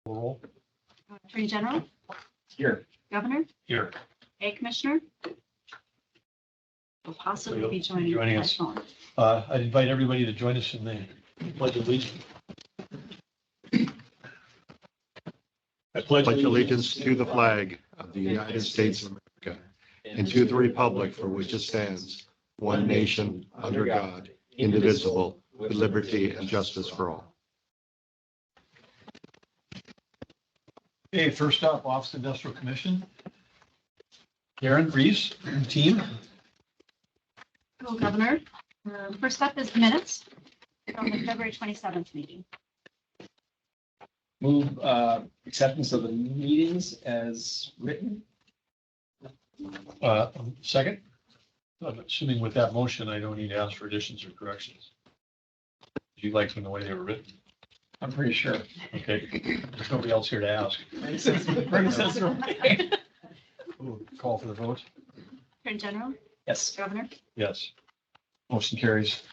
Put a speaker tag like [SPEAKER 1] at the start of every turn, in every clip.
[SPEAKER 1] Roll.
[SPEAKER 2] Attorney General,
[SPEAKER 3] Here.
[SPEAKER 2] Governor,
[SPEAKER 1] Here.
[SPEAKER 2] Ag Commissioner. Will possibly be joining
[SPEAKER 1] Joining
[SPEAKER 2] by
[SPEAKER 1] us.
[SPEAKER 2] phone.
[SPEAKER 1] I'd invite everybody to join us in the pledge of allegiance. I
[SPEAKER 4] Pledge allegiance to the flag of the United States of America and to the republic for which it stands, one nation, under God, indivisible, with liberty and justice for all.
[SPEAKER 1] Okay, first up, Office of Industrial Commission. Karen Reese, team.
[SPEAKER 2] Hello, Governor. First up is the minutes from the February 27th meeting.
[SPEAKER 3] Move acceptance of the meetings as written.
[SPEAKER 1] Second. I'm assuming with that motion, I don't need to ask for additions or corrections. Do you like them the way they were written?
[SPEAKER 3] I'm pretty sure.
[SPEAKER 1] Okay, there's nobody else here to ask. Ooh, call for the vote.
[SPEAKER 2] Attorney General,
[SPEAKER 3] Yes.
[SPEAKER 2] Governor,
[SPEAKER 1] Yes. Motion carries.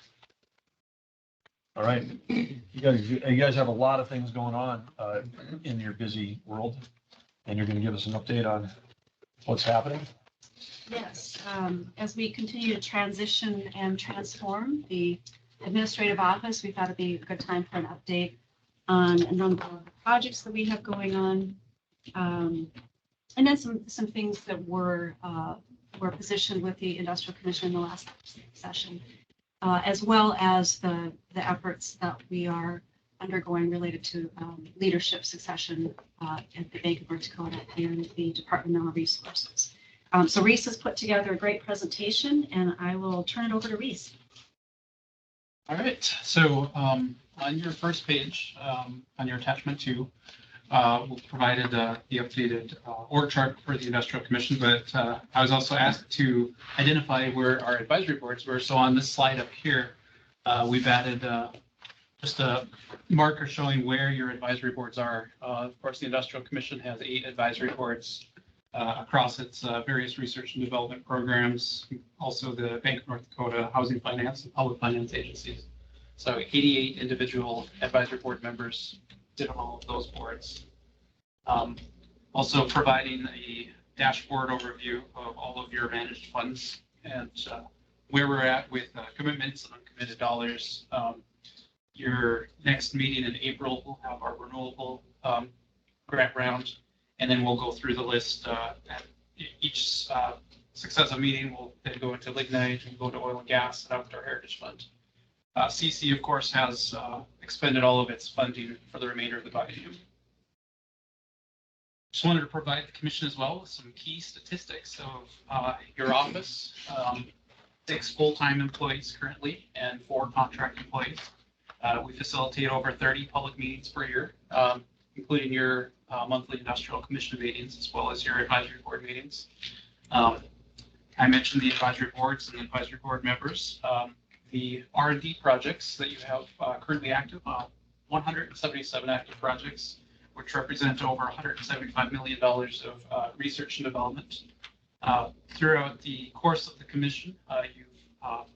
[SPEAKER 1] All right. You guys have a lot of things going on in your busy world, and you're going to give us an update on what's happening.
[SPEAKER 2] yes. As we continue to transition and transform the administrative office, we thought it'd be a good time for an update on a number of projects that we have going on. And then some things that were positioned with the Industrial Commission in the last session, as well as the efforts that we are undergoing related to leadership succession at the Bank of North Dakota and the Department of Mineral Resources. So Reese has put together a great presentation, and I will turn it over to Reese.
[SPEAKER 5] All right, so on your first page, on your attachment 2, we provided the updated org chart for the Industrial Commission, but I was also asked to identify where our advisory boards were. So on this slide up here, we've added just a marker showing where your advisory boards are. Of course, the Industrial Commission has 8 advisory boards across its various research and development programs, also the Bank of North Dakota Housing Finance and Public Finance agencies. So 88 individual advisory board members did all of those boards. Also providing a dashboard overview of all of your managed funds and where we're at with commitments and uncommitted dollars. Your next meeting in April, we'll have our renewable grant round, and then we'll go through the list. At each successive meeting, we'll then go into lignite and go to oil and gas and outdoor heritage fund. CC, of course, has expended all of its funding for the remainder of the biennium. Just wanted to provide the commission as well with some key statistics of your office. 6 full-time employees currently and 4 contract employees. We facilitate over 30 public meetings per year, including your monthly industrial commission meetings, as well as your advisory board meetings. I mentioned the advisory boards and the advisory board members. The R&D projects that you have currently active, 177 active projects, which represent over $175 million of research and development. Throughout the course of the commission, you've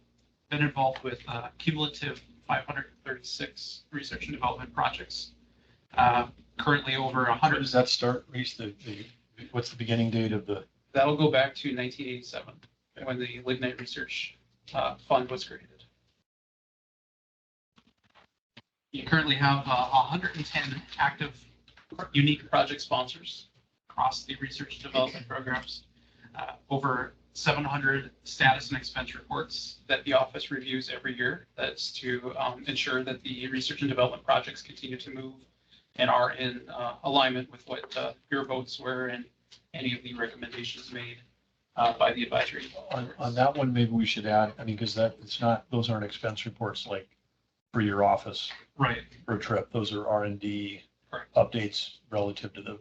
[SPEAKER 5] been involved with cumulative 536 research and development projects. Currently over 100.
[SPEAKER 1] Where does that start, Reese? What's the beginning date of the?
[SPEAKER 5] That'll go back to 1987 when the Lignite Research Fund was created. You currently have 110 active unique project sponsors across the research and development programs, over 700 status and expense reports that the office reviews every year. That's to ensure that the research and development projects continue to move and are in alignment with what your votes were and any of the recommendations made by the advisory.
[SPEAKER 1] On that one, maybe we should add, I mean, because those aren't expense reports like for your office.
[SPEAKER 5] Right.
[SPEAKER 1] Per trip. Those are R&D
[SPEAKER 5] Correct.
[SPEAKER 1] updates relative to the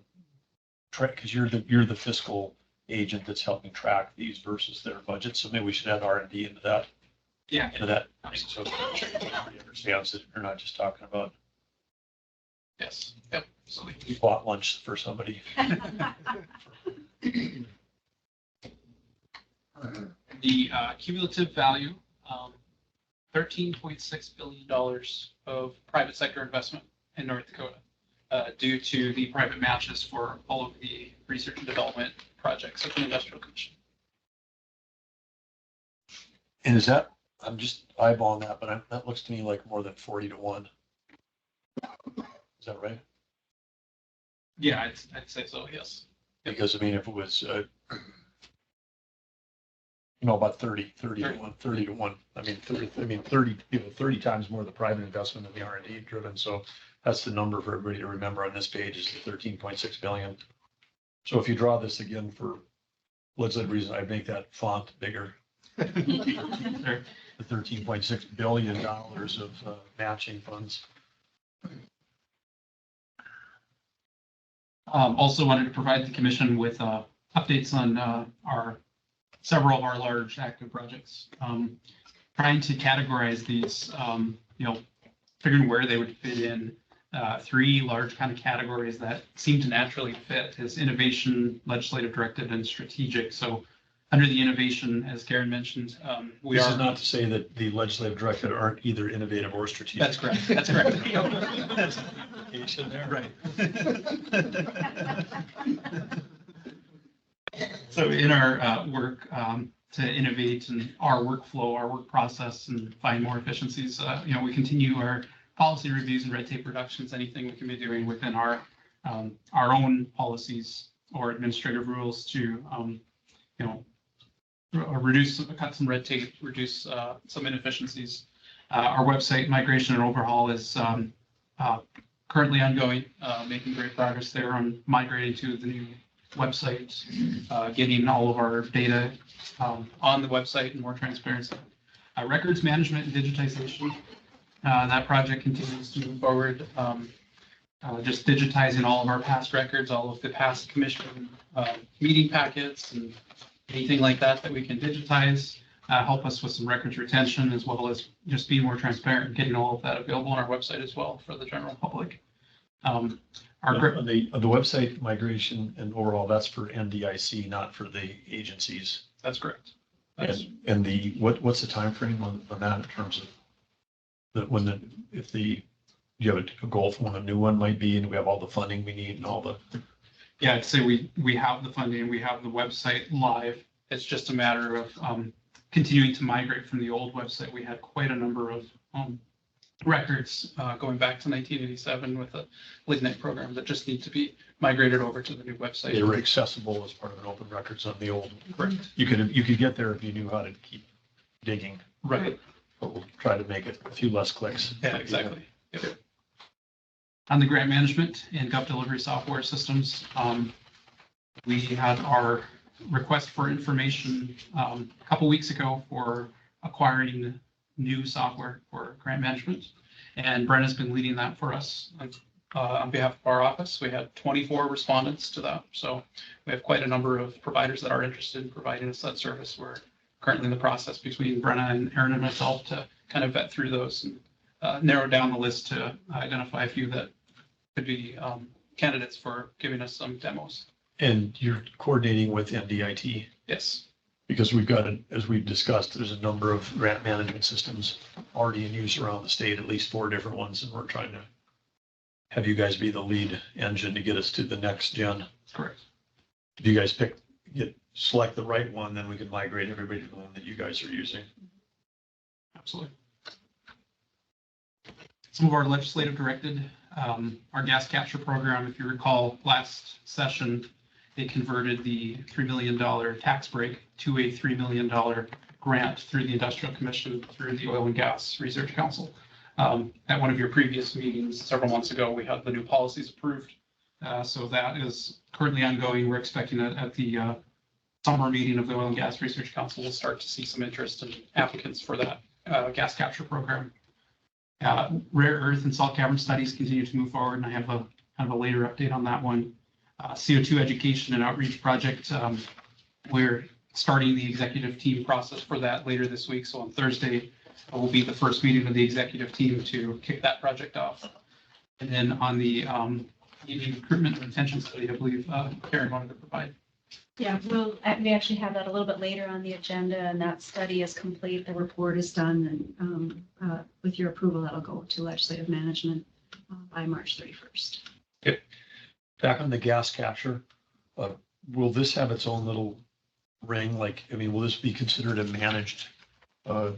[SPEAKER 1] track, because you're the fiscal agent that's helping track these versus their budget. So maybe we should add R&D into that.
[SPEAKER 5] Yeah.
[SPEAKER 1] Into that. So everybody understands that you're not just talking about.
[SPEAKER 5] Yes. Yep. Absolutely.
[SPEAKER 1] You bought lunch for somebody.
[SPEAKER 5] The cumulative value, $13.6 billion of private sector investment in North Dakota. due to the private matches for all of the research and development projects at the Industrial Commission.
[SPEAKER 1] And is that, I'm just eyeballing that, but that looks to me like more than 40-1. Is that right?
[SPEAKER 5] Yeah, I'd say so, yes.
[SPEAKER 1] Because I mean, if it was, about 30-1, 30-1. I mean, 30 times more of the private investment than the R&D driven. So that's the number for everybody to remember on this page is the 13.6 billion. So if you draw this again for legislative reason, I'd make that font bigger.
[SPEAKER 5] Sure.
[SPEAKER 1] The $13.6 billion of matching funds.
[SPEAKER 5] Also wanted to provide the commission with updates on several of our large active projects. Trying to categorize these, figuring where they would fit in three large kind of categories that seem to naturally fit is innovation, legislative directed, and strategic. So under the innovation, as Karen mentioned, we
[SPEAKER 1] This
[SPEAKER 5] are.
[SPEAKER 1] is not to say that the legislative directed aren't either innovative or strategic.
[SPEAKER 5] That's correct. That's correct.
[SPEAKER 1] That's an implication there.
[SPEAKER 5] Right. So in our work to innovate in our workflow, our work process, and find more efficiencies, we continue our policy reviews and red tape reductions, anything we can be doing within our own policies or administrative rules to, cut some red tape, reduce some inefficiencies. Our website migration and overhaul is currently ongoing, making great progress there on migrating to the new website, getting all of our data on the website and more transparency. Records management and digitization, that project continues to move forward. Just digitizing all of our past records, all of the past commission meeting packets and anything like that that we can digitize, help us with some records retention, as well as just be more transparent and getting all of that available on our website as well for the general public.
[SPEAKER 1] The website migration and overall, that's for NDIC, not for the agencies.
[SPEAKER 5] That's correct.
[SPEAKER 1] And what's the time frame on that in terms of do you have a goal for when a new one might be, and we have all the funding we need and all the?
[SPEAKER 5] Yeah, I'd say we have the funding, we have the website live. It's just a matter of continuing to migrate from the old website. We had quite a number of records going back to 1987 with the Lignite program that just need to be migrated over to the new website.
[SPEAKER 1] They were accessible as part of an open records on the old.
[SPEAKER 5] Correct.
[SPEAKER 1] You could get there if you knew how to keep digging,
[SPEAKER 5] Right.
[SPEAKER 1] but we'll try to make it a few less clicks.
[SPEAKER 5] Yeah, exactly. Yep. On the grant management and gov delivery software systems, we had our request for information a couple weeks ago for acquiring new software for grant management. And Brenna's been leading that for us on behalf of our office. We had 24 respondents to that. So we have quite a number of providers that are interested in providing us that service. We're currently in the process between Brenna and Aaron and myself to kind of vet through those and narrow down the list to identify a few that could be candidates for giving us some demos.
[SPEAKER 1] And you're coordinating with NDIT?
[SPEAKER 5] Yes.
[SPEAKER 1] Because we've got, as we've discussed, there's a number of grant management systems already in use around the state, at least 4 different ones, and we're trying to have you guys be the lead engine to get us to the next gen.
[SPEAKER 5] Correct.
[SPEAKER 1] If you guys select the right one, then we can migrate everybody to the one that you guys are using.
[SPEAKER 5] Absolutely. Some of our legislative directed, our gas capture program, if you recall, last session, they converted the $3 million tax break to a $3 million grant through the Industrial Commission, through the Oil and Gas Research Council. At one of your previous meetings several months ago, we had the new policies approved. So that is currently ongoing. We're expecting that at the summer meeting of the Oil and Gas Research Council, we'll start to see some interest in applicants for that gas capture program. Rare earth and salt cavern studies continue to move forward, and I have a kind of a later update on that one. CO2 education and outreach project. We're starting the executive team process for that later this week. So on Thursday will be the first meeting of the executive team to kick that project off. And then on the EV recruitment and retention study, I believe Karen wanted to provide.
[SPEAKER 2] Yeah, we actually have that a little bit later on the agenda, and that study is complete. The report is done, and with your approval, that'll go to legislative management by March 31st.
[SPEAKER 1] Back on the gas capture, will this have its own little ring? Like, I mean, will this be considered a managed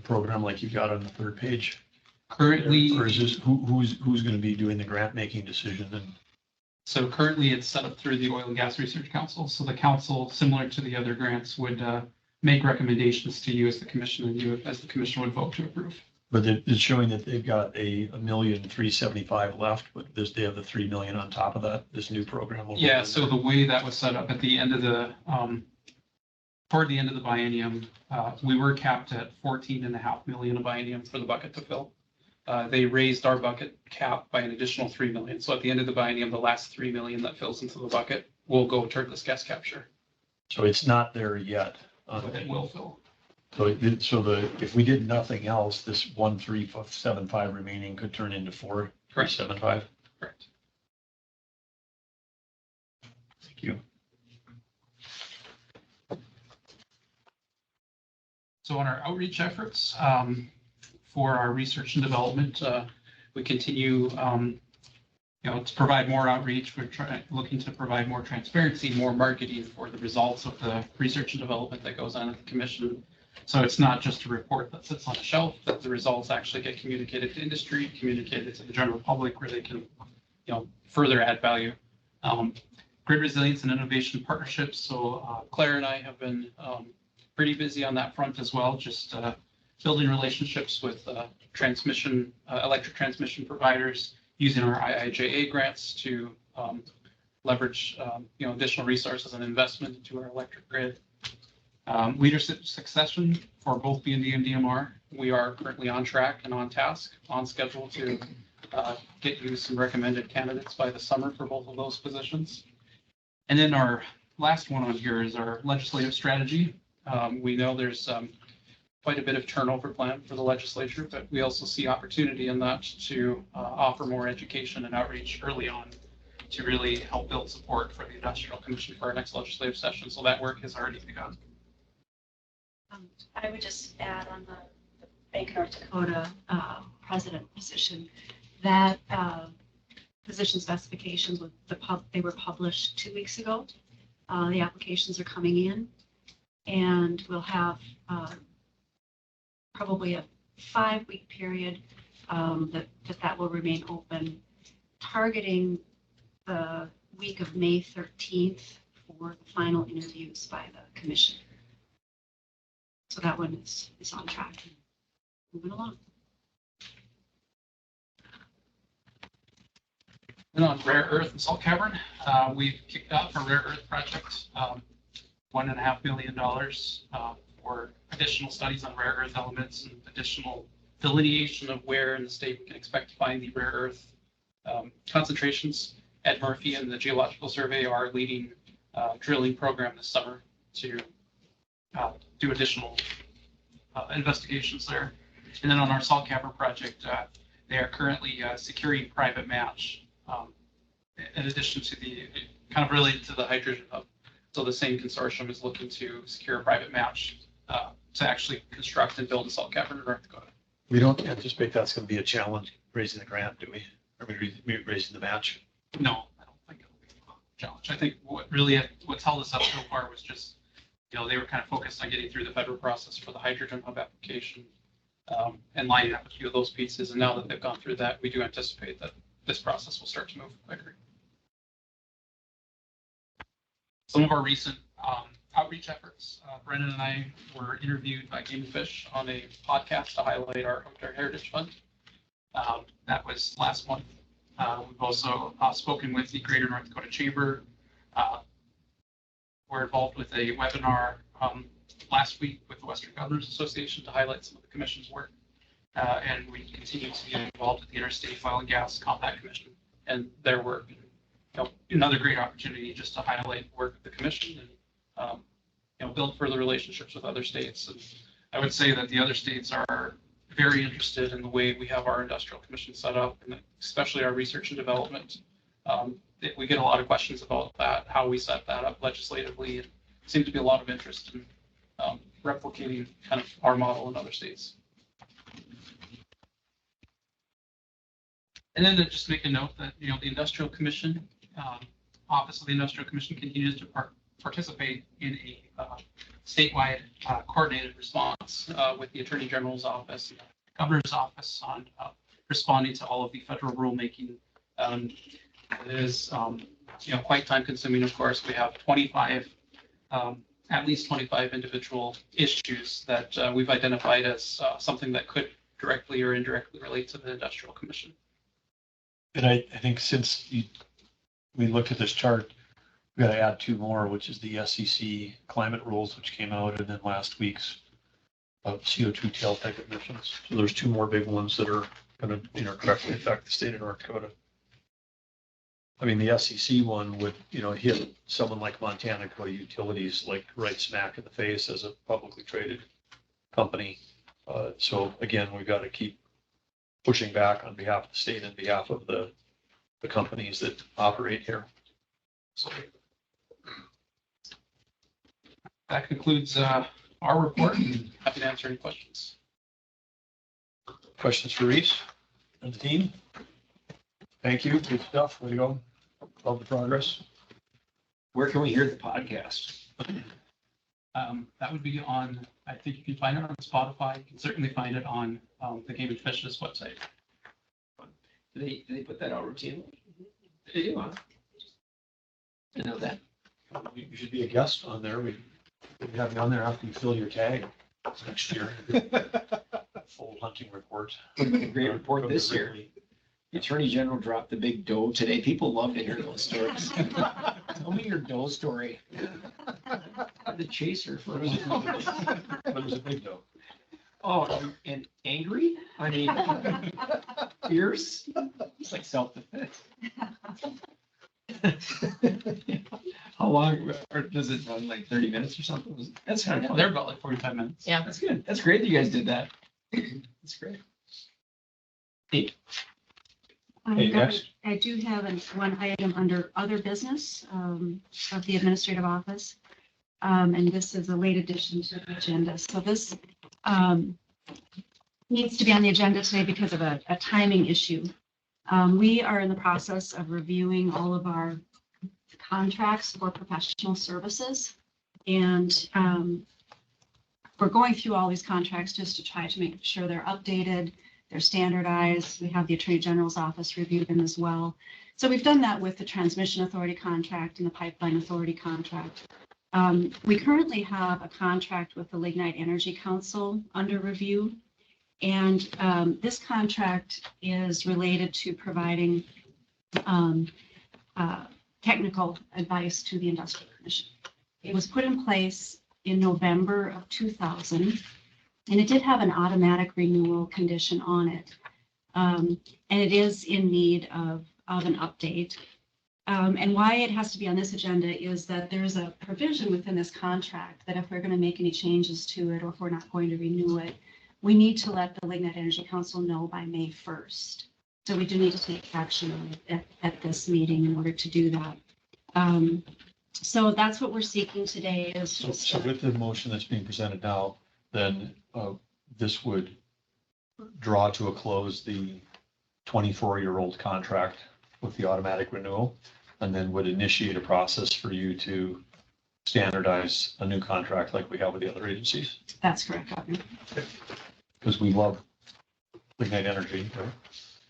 [SPEAKER 1] program like you've got on the third page?
[SPEAKER 5] Currently,
[SPEAKER 1] Or is this, who's going to be doing the grant making decision? And
[SPEAKER 5] so currently it's set up through the Oil and Gas Research Council. So the council, similar to the other grants, would make recommendations to you as the commission, and you as the commission would vote to approve.
[SPEAKER 1] but it's showing that they've got a 1,375,000 left, but they have the 3 million on top of that, this new program. will
[SPEAKER 5] Yeah,
[SPEAKER 1] go
[SPEAKER 5] so
[SPEAKER 1] in
[SPEAKER 5] the way that was set up at the end of the, toward the end of the biennium, we were capped at 14.5 million a biennium for the bucket to fill. They raised our bucket cap by an additional 3 million. So at the end of the biennium, the last 3 million that fills into the bucket will go toward this gas capture.
[SPEAKER 1] So it's not there yet.
[SPEAKER 5] But it will fill.
[SPEAKER 1] If we did nothing else, this 1,375 remaining could turn into 4,375.
[SPEAKER 5] Correct.
[SPEAKER 1] Thank you.
[SPEAKER 5] So on our outreach efforts, for our research and development, we continue, to provide more outreach. We're looking to provide more transparency, more marketing for the results of the research and development that goes on at the commission. So it's not just a report that sits on a shelf, that the results actually get communicated to industry, communicated to the general public, where they can, further add value. Grid resilience and innovation partnerships. So Claire and I have been pretty busy on that front as well, just building relationships with electric transmission providers, using our IIJA grants to leverage additional resources and investment into our electric grid. Leadership succession for both BND and DMR. We are currently on track and on task, on schedule to get you some recommended candidates by the summer for both of those positions. And then our last one on here is our legislative strategy. We know there's quite a bit of turnover planned for the legislature, but we also see opportunity in that to offer more education and outreach early on to really help build support for the Industrial Commission for our next legislative session. So that work has already begun.
[SPEAKER 2] I would just add on the Bank of North Dakota president position, that position specifications with they were published 2 weeks ago. The applications are coming in, and we'll have probably a 5-week period that will remain open, targeting the week of May 13th for the final interviews by the commission. So that one is on track, moving along.
[SPEAKER 5] And on rare earth and salt cavern, we've kicked off a rare earth project, $1.5 million for additional studies on rare earth elements and additional delineation of where in the state we can expect to find the rare earth concentrations. Ed Murphy and the Geological Survey are leading drilling program this summer to do additional investigations there. And then on our salt cavern project, they are currently securing private match in addition to the kind of related to the hydrogen hub. So the same consortium is looking to secure a private match to actually construct and build a salt cavern in North Dakota.
[SPEAKER 1] We don't anticipate that's going to be a challenge raising the grant, do we? Or raising the match?
[SPEAKER 5] No, I don't think it'll be a challenge. I think what's held us up so far was just, they were kind of focused on getting through the federal process for the hydrogen hub application and lining up a few of those pieces. And now that they've gone through that, we do anticipate that this process will start to move quicker. Some of our recent outreach efforts, Brendan and I were interviewed by Game and Fish on a podcast to highlight our Heritage Fund. That was last month. We've also spoken with the Greater North Dakota Chamber. We're involved with a webinar last week with the Western Governors Association to highlight some of the commission's work. And we continue to be involved with the Interstate Oil and Gas Compact Commission and their work. Another great opportunity just to highlight the work of the commission and build further relationships with other states. And I would say that the other states are very interested in the way we have our industrial commission set up, and especially our research and development. We get a lot of questions about that, how we set that up legislatively. It seems to be a lot of interest in replicating kind of our model in other states. And then to just make a note that, the Industrial Commission Office of the Industrial Commission continues to participate in a statewide coordinated response with the Attorney General's office, Governor's office on responding to all of the federal rulemaking. It is, quite time consuming. Of course, we have 25, at least 25 individual issues that we've identified as something that could directly or indirectly relate to the Industrial Commission.
[SPEAKER 1] And I think since we looked at this chart, we got to add two more, which is the SEC climate rules, which came out, and then last week's CO2 tailpipe emissions. So there's two more big ones that are going to, directly affect the state of North Dakota. I mean, the SEC one would, hit someone like Montana Dakota Utilities, like right smack in the face as a publicly traded company. So again, we've got to keep pushing back on behalf of the state and behalf of the companies that operate here. So
[SPEAKER 5] that concludes our report, and happy to answer any questions.
[SPEAKER 1] questions for Reese and the team? Thank you. Good stuff. Way to go. Love the progress.
[SPEAKER 3] Where can we hear the podcast?
[SPEAKER 5] That would be on, I think you can find it on Spotify. You can certainly find it on the Game and Fishes website.
[SPEAKER 3] Do they put that out routinely? They do, huh? I know that.
[SPEAKER 1] You should be a guest on there. We have you on there after you fill your tag next year. Full hunting report.
[SPEAKER 3] Great report this year. The Attorney General dropped the big doe today. People love to hear those stories. Tell me your doe story. The chaser for
[SPEAKER 1] But it was a big doe.
[SPEAKER 3] Oh, and angry? I mean, fierce? It's like self-defense. How long, or does it run like 30 minutes or something? That's kind of fun.
[SPEAKER 5] They're about like 45 minutes.
[SPEAKER 6] Yeah.
[SPEAKER 3] That's good. That's great that you guys did that. That's great. Hey,
[SPEAKER 1] Hey, next.
[SPEAKER 2] I do have one item under other business of the administrative office. And this is a late addition to the agenda. So this needs to be on the agenda today because of a timing issue. We are in the process of reviewing all of our contracts for professional services. And we're going through all these contracts just to try to make sure they're updated, they're standardized. We have the Attorney General's office review them as well. So we've done that with the Transmission Authority contract and the Pipeline Authority contract. We currently have a contract with the Lignite Energy Council under review. And this contract is related to providing technical advice to the Industrial Commission. It was put in place in November of 2000, and it did have an automatic renewal condition on it. And it is in need of an update. And why it has to be on this agenda is that there's a provision within this contract that if we're going to make any changes to it, or if we're not going to renew it, we need to let the Lignite Energy Council know by May 1st. So we do need to take action on it at this meeting in order to do that. So that's what we're seeking today is
[SPEAKER 1] So
[SPEAKER 2] just,
[SPEAKER 1] with the motion that's being presented now, then this would draw to a close the 24-year-old contract with the automatic renewal, and then would initiate a process for you to standardize a new contract like we have with the other agencies.
[SPEAKER 2] that's correct, Governor.
[SPEAKER 1] Because we love Lignite Energy, right?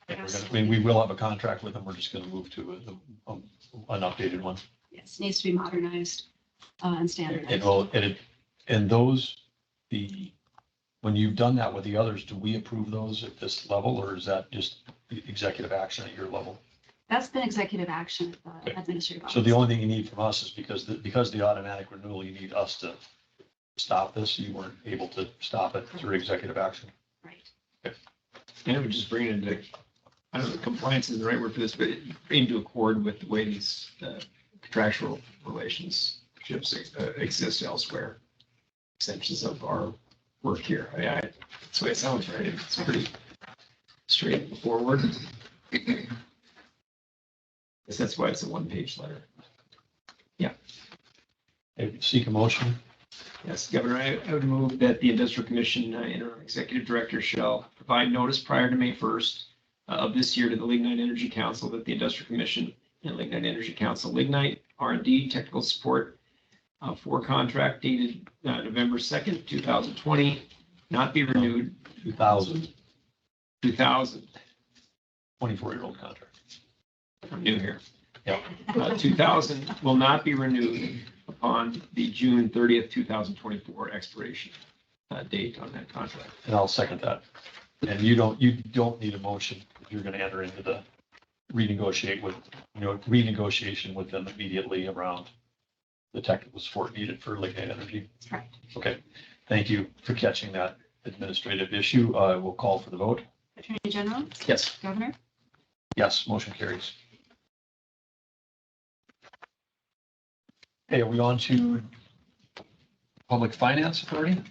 [SPEAKER 1] And
[SPEAKER 2] Yes.
[SPEAKER 1] we will have a contract with them. We're just going to move to an updated one.
[SPEAKER 2] Yes, needs to be modernized and standardized.
[SPEAKER 1] And those, when you've done that with the others, do we approve those at this level, or is that just executive action at your level?
[SPEAKER 2] That's been executive action at the
[SPEAKER 1] Okay.
[SPEAKER 2] administrative office.
[SPEAKER 1] So the only thing you need from us is because the automatic renewal, you need us to stop this. You weren't able to stop it through executive action.
[SPEAKER 2] Right.
[SPEAKER 3] and it would just bring it into, I don't know, compliance isn't the right word for this, but bring into accord with the way these contractual relationships exist elsewhere. Extensions of our work here. That's the way it sounds, right? It's pretty straightforward. Guess that's why it's a one-page letter.
[SPEAKER 1] Seek a motion.
[SPEAKER 3] Yes, Governor, I would move that the Industrial Commission interim executive director shall provide notice prior to May 1st of this year to the Lignite Energy Council that the Industrial Commission and Lignite Energy Council. Lignite R&D Technical Support for contract dated November 2nd, 2020, not be renewed.
[SPEAKER 1] 2000,
[SPEAKER 3] 2000,
[SPEAKER 1] 24-year-old contract.
[SPEAKER 3] I'm new here.
[SPEAKER 1] Yeah.
[SPEAKER 3] 2000 will not be renewed upon the June 30th, 2024 expiration date on that contract.
[SPEAKER 1] And I'll second that. And you don't need a motion if you're going to enter into the renegotiation with them immediately around the technical support needed for Lignite Energy.
[SPEAKER 2] That's right.
[SPEAKER 1] Okay, thank you for catching that administrative issue. We'll call for the vote.
[SPEAKER 2] Attorney General,
[SPEAKER 1] Yes.
[SPEAKER 2] Governor,
[SPEAKER 1] Yes, motion carries. Okay, are we on to Public Finance Authority?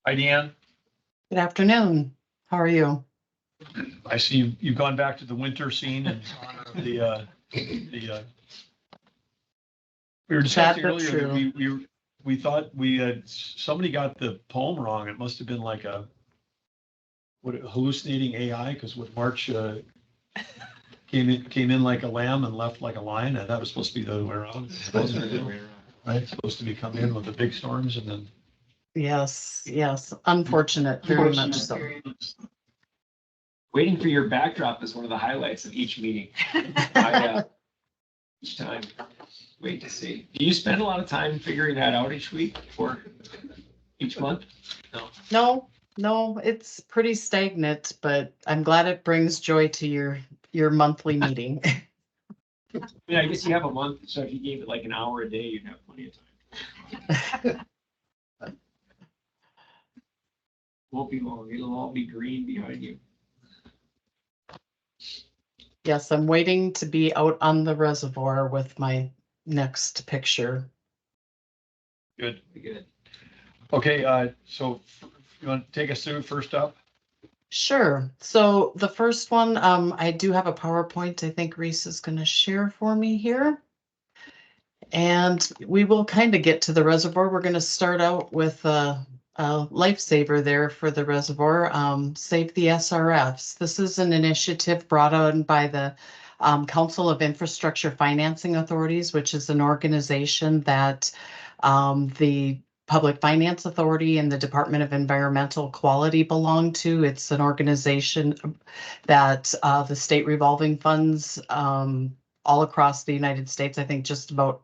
[SPEAKER 1] Hi, Deanne.
[SPEAKER 6] Good afternoon. How are you?
[SPEAKER 1] I see you've gone back to the winter scene and we were discussing
[SPEAKER 6] That's
[SPEAKER 1] earlier that
[SPEAKER 6] true.
[SPEAKER 1] we thought somebody got the poem wrong. It must have been like hallucinating AI, because when March came in like a lamb and left like a lion, and that was supposed to be the other way around. Right? Supposed to be coming in with the big storms and then.
[SPEAKER 6] Yes, yes. Unfortunate, very much so.
[SPEAKER 3] Waiting for your backdrop is one of the highlights of each meeting. Each time, wait to see. Do you spend a lot of time figuring that out each week or each month?
[SPEAKER 6] No, it's pretty stagnant, but I'm glad it brings joy to your monthly meeting.
[SPEAKER 3] I guess you have a month, so if you gave it like an hour a day, you'd have plenty of time. Won't be long. It'll all be green behind you.
[SPEAKER 6] Yes, I'm waiting to be out on the reservoir with my next picture.
[SPEAKER 1] Good.
[SPEAKER 3] Good.
[SPEAKER 1] Okay, so you want to take us through first up?
[SPEAKER 6] Sure. So the first one, I do have a PowerPoint I think Reese is going to share for me here. And we will kind of get to the reservoir. We're going to start out with a lifesaver there for the reservoir, Save the SRFs. This is an initiative brought on by the Council of Infrastructure Financing Authorities, which is an organization that the Public Finance Authority and the Department of Environmental Quality belong to. It's an organization that the state revolving funds all across the United States, I think just about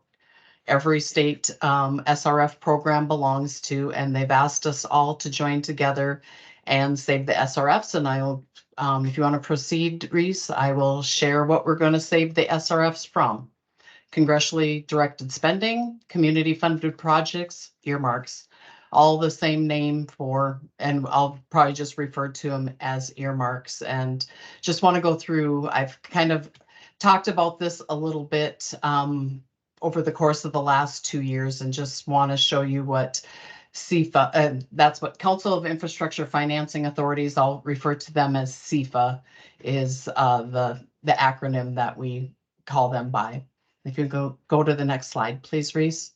[SPEAKER 6] every state SRF program belongs to, and they've asked us all to join together and save the SRFs. And I'll, if you want to proceed, Reese, I will share what we're going to save the SRFs from. Congressionally directed spending, community funded projects, earmarks, all the same name for, and I'll probably just refer to them as earmarks. And just want to go through, I've kind of talked about this a little bit over the course of the last 2 years, and just want to show you what CFA, and that's what Council of Infrastructure Financing Authorities, I'll refer to them as CFA, is the acronym that we call them by. If you go to the next slide, please, Reese.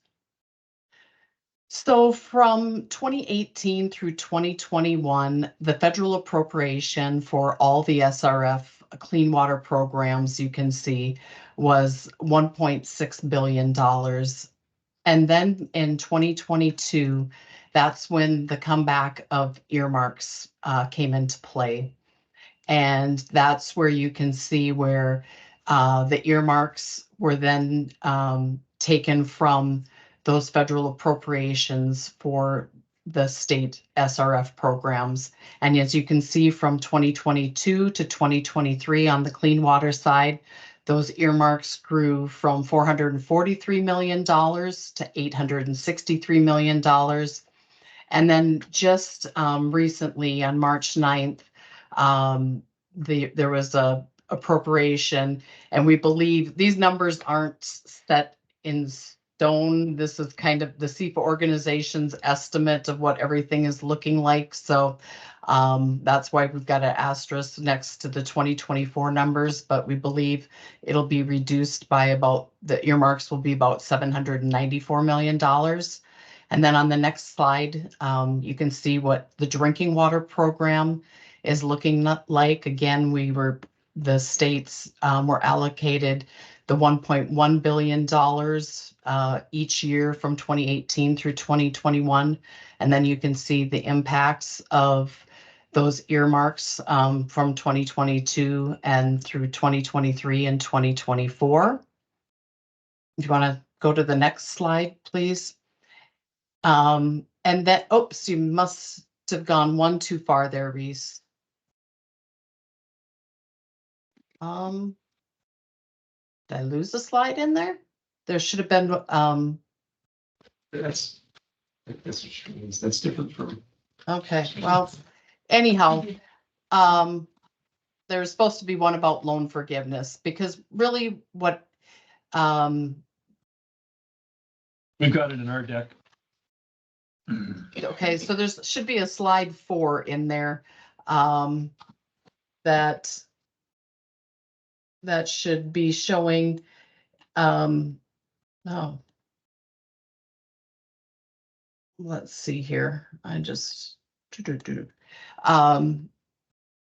[SPEAKER 6] So from 2018 through 2021, the federal appropriation for all the SRF clean water programs, you can see, was $1.6 billion. And then in 2022, that's when the comeback of earmarks came into play. And that's where you can see where the earmarks were then taken from those federal appropriations for the state SRF programs. And as you can see, from 2022 to 2023 on the clean water side, those earmarks grew from $443 million to $863 million. And then just recently on March 9th, there was a appropriation, and we believe these numbers aren't set in stone. This is kind of the CFA organization's estimate of what everything is looking like. So that's why we've got an asterisk next to the 2024 numbers, but we believe it'll be reduced by about, the earmarks will be about $794 million. And then on the next slide, you can see what the drinking water program is looking like. Again, the states were allocated the $1.1 billion each year from 2018 through 2021. And then you can see the impacts of those earmarks from 2022 and through 2023 and 2024. If you want to go to the next slide, please. And that, oops, you must have gone one too far there, Reese. Did I lose a slide in there? There should have been,
[SPEAKER 3] That's what she means. That's different from.
[SPEAKER 6] okay, well, anyhow, there's supposed to be one about loan forgiveness, because really what,
[SPEAKER 1] We've got it in our deck.
[SPEAKER 6] okay, so there's, should be a slide 4 in there, that should be showing, oh. Let's see here,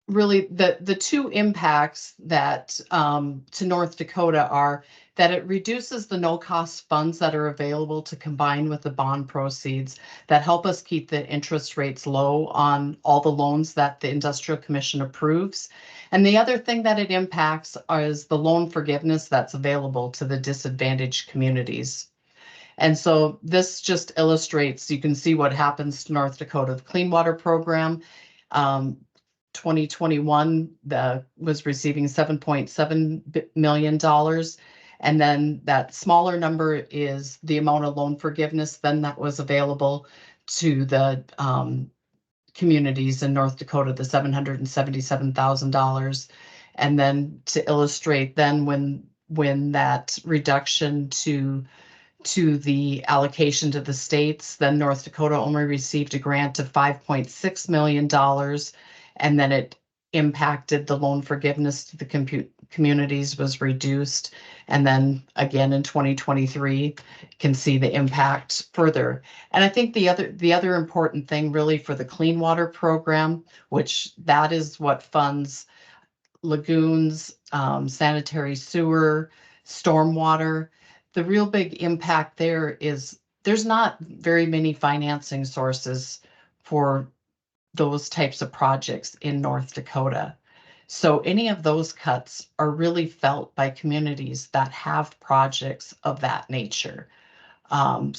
[SPEAKER 6] really the two impacts that to North Dakota are that it reduces the no-cost funds that are available to combine with the bond proceeds that help us keep the interest rates low on all the loans that the Industrial Commission approves. And the other thing that it impacts is the loan forgiveness that's available to the disadvantaged communities. And so this just illustrates, you can see what happens to North Dakota. The Clean Water Program, 2021, was receiving $7.7 million. And then that smaller number is the amount of loan forgiveness then that was available to the communities in North Dakota, the $777,000. And then to illustrate then when that reduction to the allocation to the states, then North Dakota only received a grant of $5.6 million. And then it impacted the loan forgiveness to the communities was reduced. And then again in 2023, can see the impact further. And I think the other important thing really for the Clean Water Program, which that is what funds lagoons, sanitary sewer, stormwater. The real big impact there is there's not very many financing sources for those types of projects in North Dakota. So any of those cuts are really felt by communities that have projects of that nature. And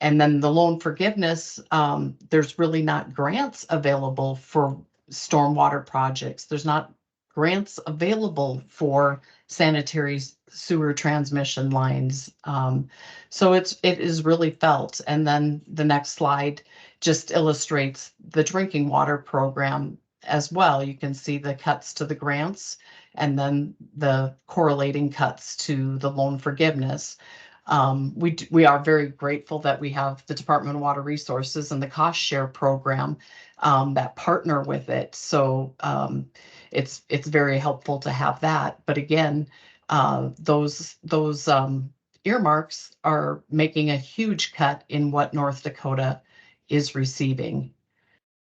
[SPEAKER 6] then the loan forgiveness, there's really not grants available for stormwater projects. There's not grants available for sanitary sewer transmission lines. So it is really felt. And then the next slide just illustrates the drinking water program as well. You can see the cuts to the grants and then the correlating cuts to the loan forgiveness. We are very grateful that we have the Department of Water Resources and the cost share program that partner with it. So it's very helpful to have that. But again, those earmarks are making a huge cut in what North Dakota is receiving.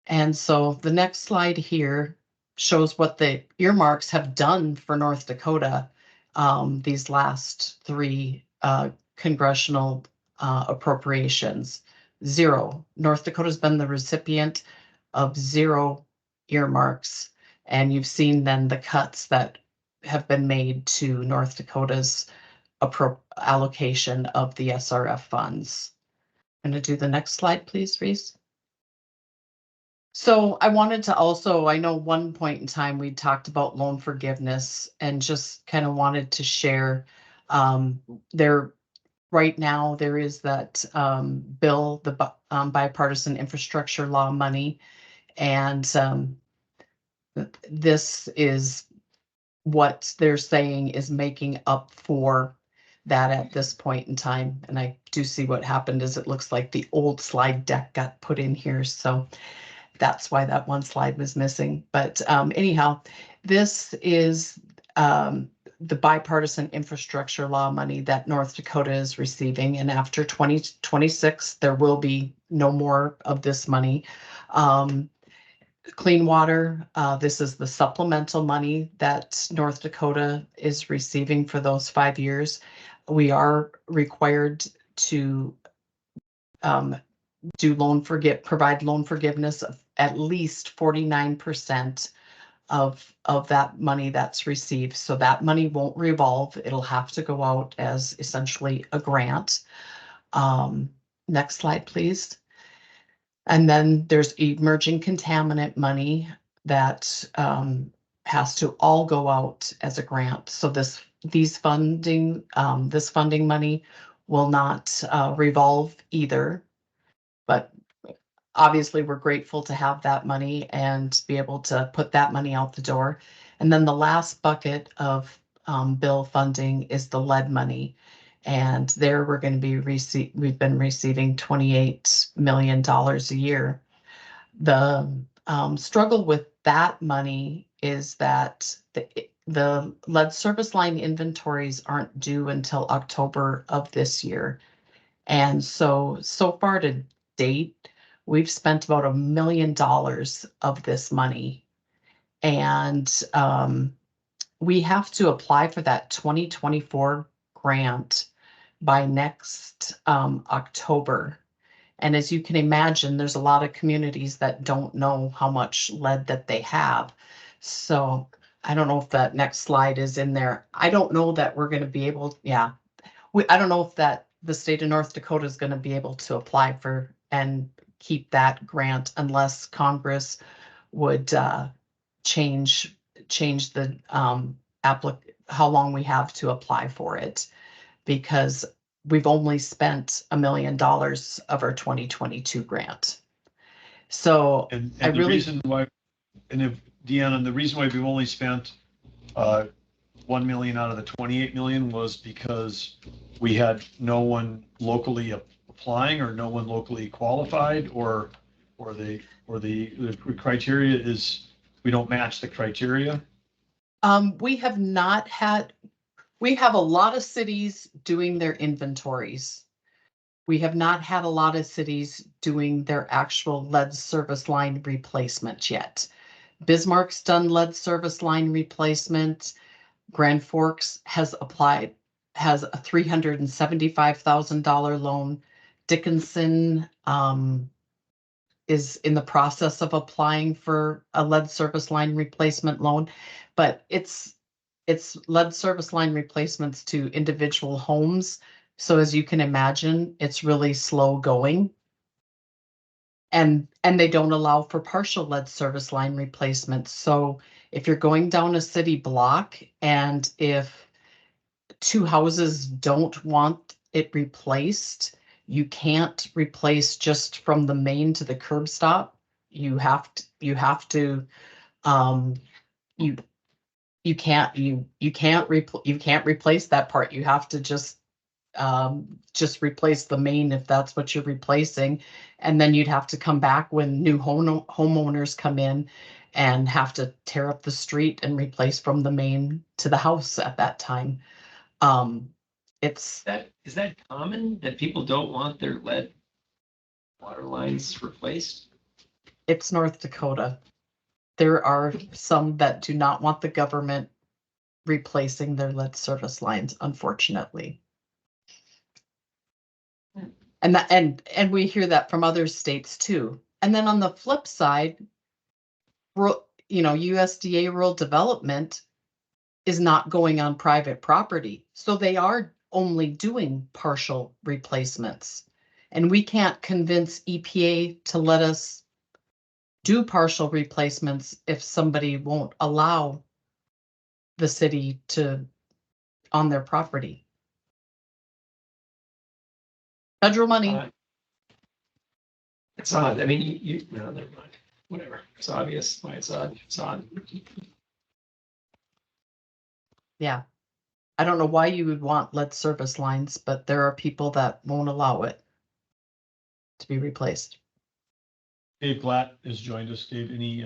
[SPEAKER 6] And so the next slide here shows what the earmarks have done for North Dakota these last 3 congressional appropriations. 0. North Dakota's been the recipient of 0 earmarks. And you've seen then the cuts that have been made to North Dakota's allocation of the SRF funds. I'm going to do the next slide, please, Reese. So I wanted to also, I know one point in time we talked about loan forgiveness and just kind of wanted to share right now there is that bill, the bipartisan infrastructure law money. And this is what they're saying is making up for that at this point in time. And I do see what happened is it looks like the old slide deck got put in here. So that's why that one slide was missing. But anyhow, this is the bipartisan infrastructure law money that North Dakota is receiving. And after 2026, there will be no more of this money. Clean water, this is the supplemental money that North Dakota is receiving for those 5 years. We are required to provide loan forgiveness of at least 49% of that money that's received. So that money won't revolve. It'll have to go out as essentially a grant. Next slide, please. And then there's emerging contaminant money that has to all go out as a grant. So this funding money will not revolve either. But obviously, we're grateful to have that money and be able to put that money out the door. And then the last bucket of bill funding is the lead money. And there we're going to be we've been receiving $28 million a year. The struggle with that money is that the lead service line inventories aren't due until October of this year. And so far to date, we've spent about $1 million of this money. And we have to apply for that 2024 grant by next October. And as you can imagine, there's a lot of communities that don't know how much lead that they have. So I don't know if that next slide is in there. I don't know that we're going to be able, I don't know if that the state of North Dakota is going to be able to apply for and keep that grant unless Congress would change the how long we have to apply for it, because we've only spent $1 million of our 2022 grant. So
[SPEAKER 1] And
[SPEAKER 6] I
[SPEAKER 1] the
[SPEAKER 6] really,
[SPEAKER 1] reason why, and if Deanna, the reason why we've only spent 1 million out of the 28 million was because we had no one locally applying or no one locally qualified, or the criteria is we don't match the criteria.
[SPEAKER 6] we have a lot of cities doing their inventories. We have not had a lot of cities doing their actual lead service line replacement yet. Bismarck's done lead service line replacement. Grand Forks has a $375,000 loan. Dickinson is in the process of applying for a lead service line replacement loan, but it's lead service line replacements to individual homes. So as you can imagine, it's really slow going. And they don't allow for partial lead service line replacements. So if you're going down a city block and if 2 houses don't want it replaced, you can't replace just from the main to the curb stop. You can't replace that part. You have to just replace the main if that's what you're replacing. And then you'd have to come back when new homeowners come in and have to tear up the street and replace from the main to the house at that time.
[SPEAKER 3] Is that common that people don't want their lead water lines replaced?
[SPEAKER 6] It's North Dakota. There are some that do not want the government replacing their lead service lines, unfortunately. And we hear that from other states too. And then on the flip side, USDA rural development is not going on private property. So they are only doing partial replacements. And we can't convince EPA to let us do partial replacements if somebody won't allow the city to on their property. Federal money.
[SPEAKER 3] It's odd. I mean, no, never mind. Whatever. It's obvious why it's odd. It's odd.
[SPEAKER 6] Yeah. I don't know why you would want lead service lines, but there are people that won't allow it to be replaced.
[SPEAKER 1] Dave Blatt has joined us. Dave, any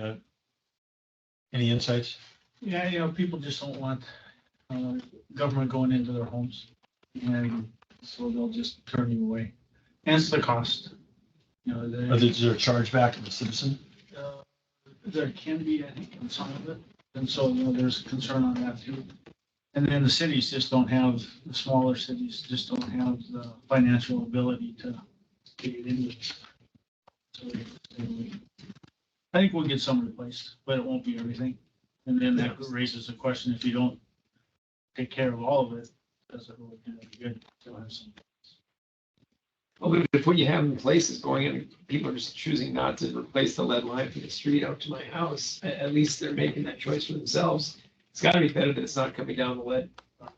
[SPEAKER 1] insights?
[SPEAKER 7] Yeah, people just don't want government going into their homes. And so they'll just turn you away. And it's the cost. You know,
[SPEAKER 1] Is there a charge back to the citizen?
[SPEAKER 7] there can be, I think, in some of it. And so, you know, there's concern on that too. And then the cities just don't have, the smaller cities just don't have the financial ability to get into it. So I think we'll get some replaced, but it won't be everything. And then that raises the question, if you don't take care of all of it, does it really do any good to have some?
[SPEAKER 3] Well, if what you have in place is going in, people are just choosing not to replace the lead line from the street out to my house. At least they're making that choice for themselves. It's gotta be better that it's not coming down the lead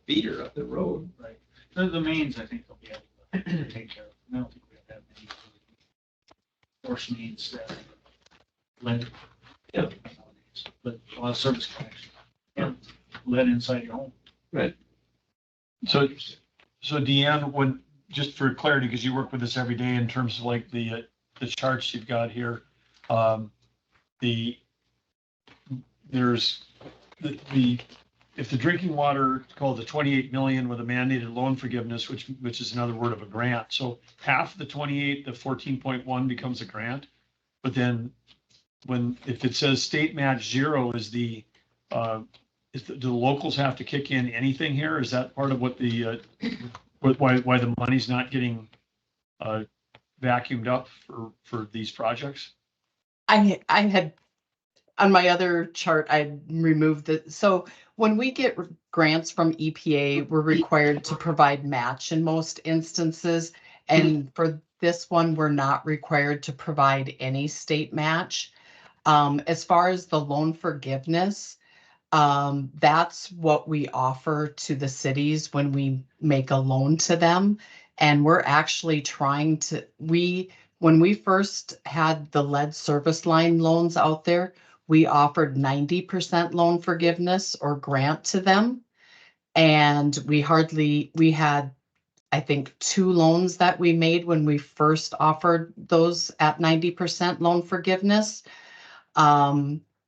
[SPEAKER 3] feeder up the road.
[SPEAKER 7] Right. The mains, I think they'll be able to take care of. I don't think we have that many force mains that lead.
[SPEAKER 3] Yeah.
[SPEAKER 7] Nowadays, but a lot of service connection. Yeah. Lead inside your home.
[SPEAKER 3] Right.
[SPEAKER 1] So Deanne, when, just for clarity, because you work with this every day in terms of like the charts you've got here, there's if the drinking water called the 28 million with a mandated loan forgiveness, which is another word of a grant. So half the 28, the 14.1 becomes a grant. But then if it says state match 0 is do the locals have to kick in anything here? Is that part of what why the money's not getting vacuumed up for these projects?
[SPEAKER 6] I had, on my other chart, I removed it. So when we get grants from EPA, we're required to provide match in most instances. And for this one, we're not required to provide any state match. As far as the loan forgiveness, that's what we offer to the cities when we make a loan to them. And we're actually trying to, when we first had the lead service line loans out there, we offered 90% loan forgiveness or grant to them. And we had, I think, 2 loans that we made when we first offered those at 90% loan forgiveness.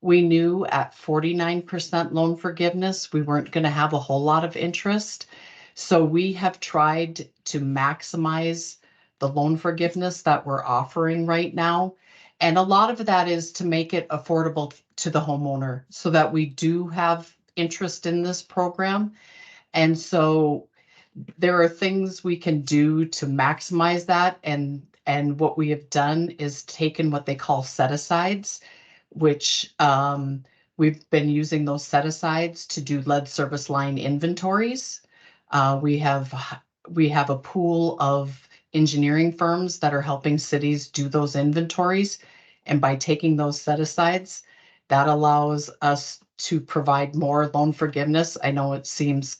[SPEAKER 6] We knew at 49% loan forgiveness, we weren't going to have a whole lot of interest. So we have tried to maximize the loan forgiveness that we're offering right now. And a lot of that is to make it affordable to the homeowner so that we do have interest in this program. And so there are things we can do to maximize that. And what we have done is taken what they call set-asides, which we've been using those set-asides to do lead service line inventories. We have a pool of engineering firms that are helping cities do those inventories. And by taking those set-asides, that allows us to provide more loan forgiveness. I know it seems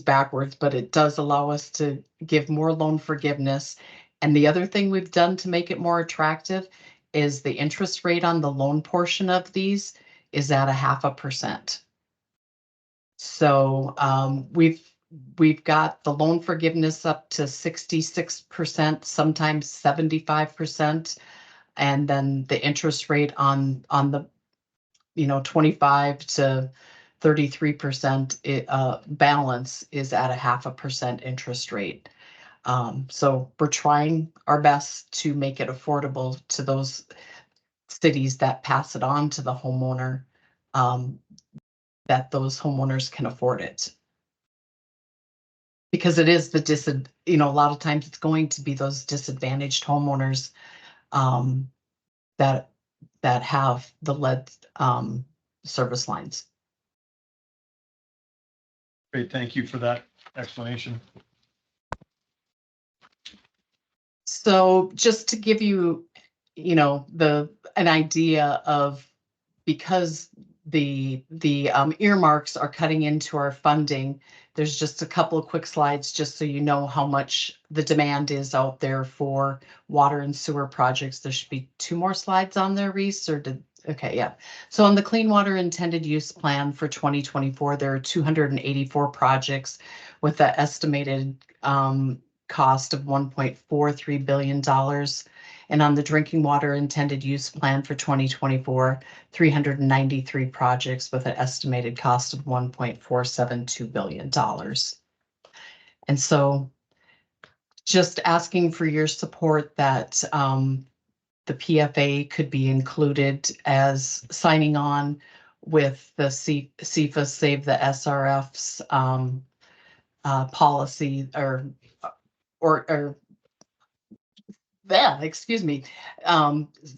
[SPEAKER 6] backwards, but it does allow us to give more loan forgiveness. And the other thing we've done to make it more attractive is the interest rate on the loan portion of these is at 0.5%. So we've got the loan forgiveness up to 66%, sometimes 75%, and then the interest rate on the 25 to 33% balance is at 0.5% interest rate. So we're trying our best to make it affordable to those cities that pass it on to the homeowner, that those homeowners can afford it. Because it is a lot of times it's going to be those disadvantaged homeowners that have the lead service lines.
[SPEAKER 1] Great, thank you for that explanation.
[SPEAKER 6] So just to give you, an idea of, because the earmarks are cutting into our funding, there's just a couple of quick slides just so you know how much the demand is out there for water and sewer projects. There should be 2 more slides on there, Reese, or okay, yeah. So on the Clean Water Intended Use Plan for 2024, there are 284 projects with an estimated cost of $1.43 billion. And on the drinking water intended use plan for 2024, 393 projects with an estimated cost of $1.472 billion. And so just asking for your support that the PFA could be included as signing on with the CFA Save the SRF's policy or yeah, excuse me,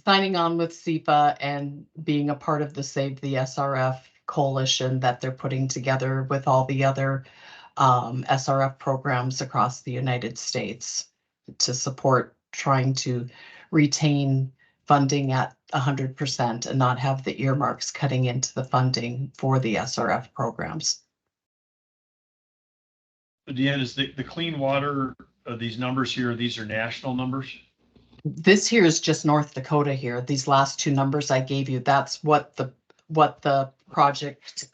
[SPEAKER 6] signing on with SEPA and being a part of the Save the SRF coalition that they're putting together with all the other SRF programs across the United States to support trying to retain funding at 100% and not have the earmarks cutting into the funding for the SRF programs.
[SPEAKER 1] Deanna, is the clean water, these numbers here, these are national numbers?
[SPEAKER 6] This here is just North Dakota here. These last two numbers I gave you, that's what the project,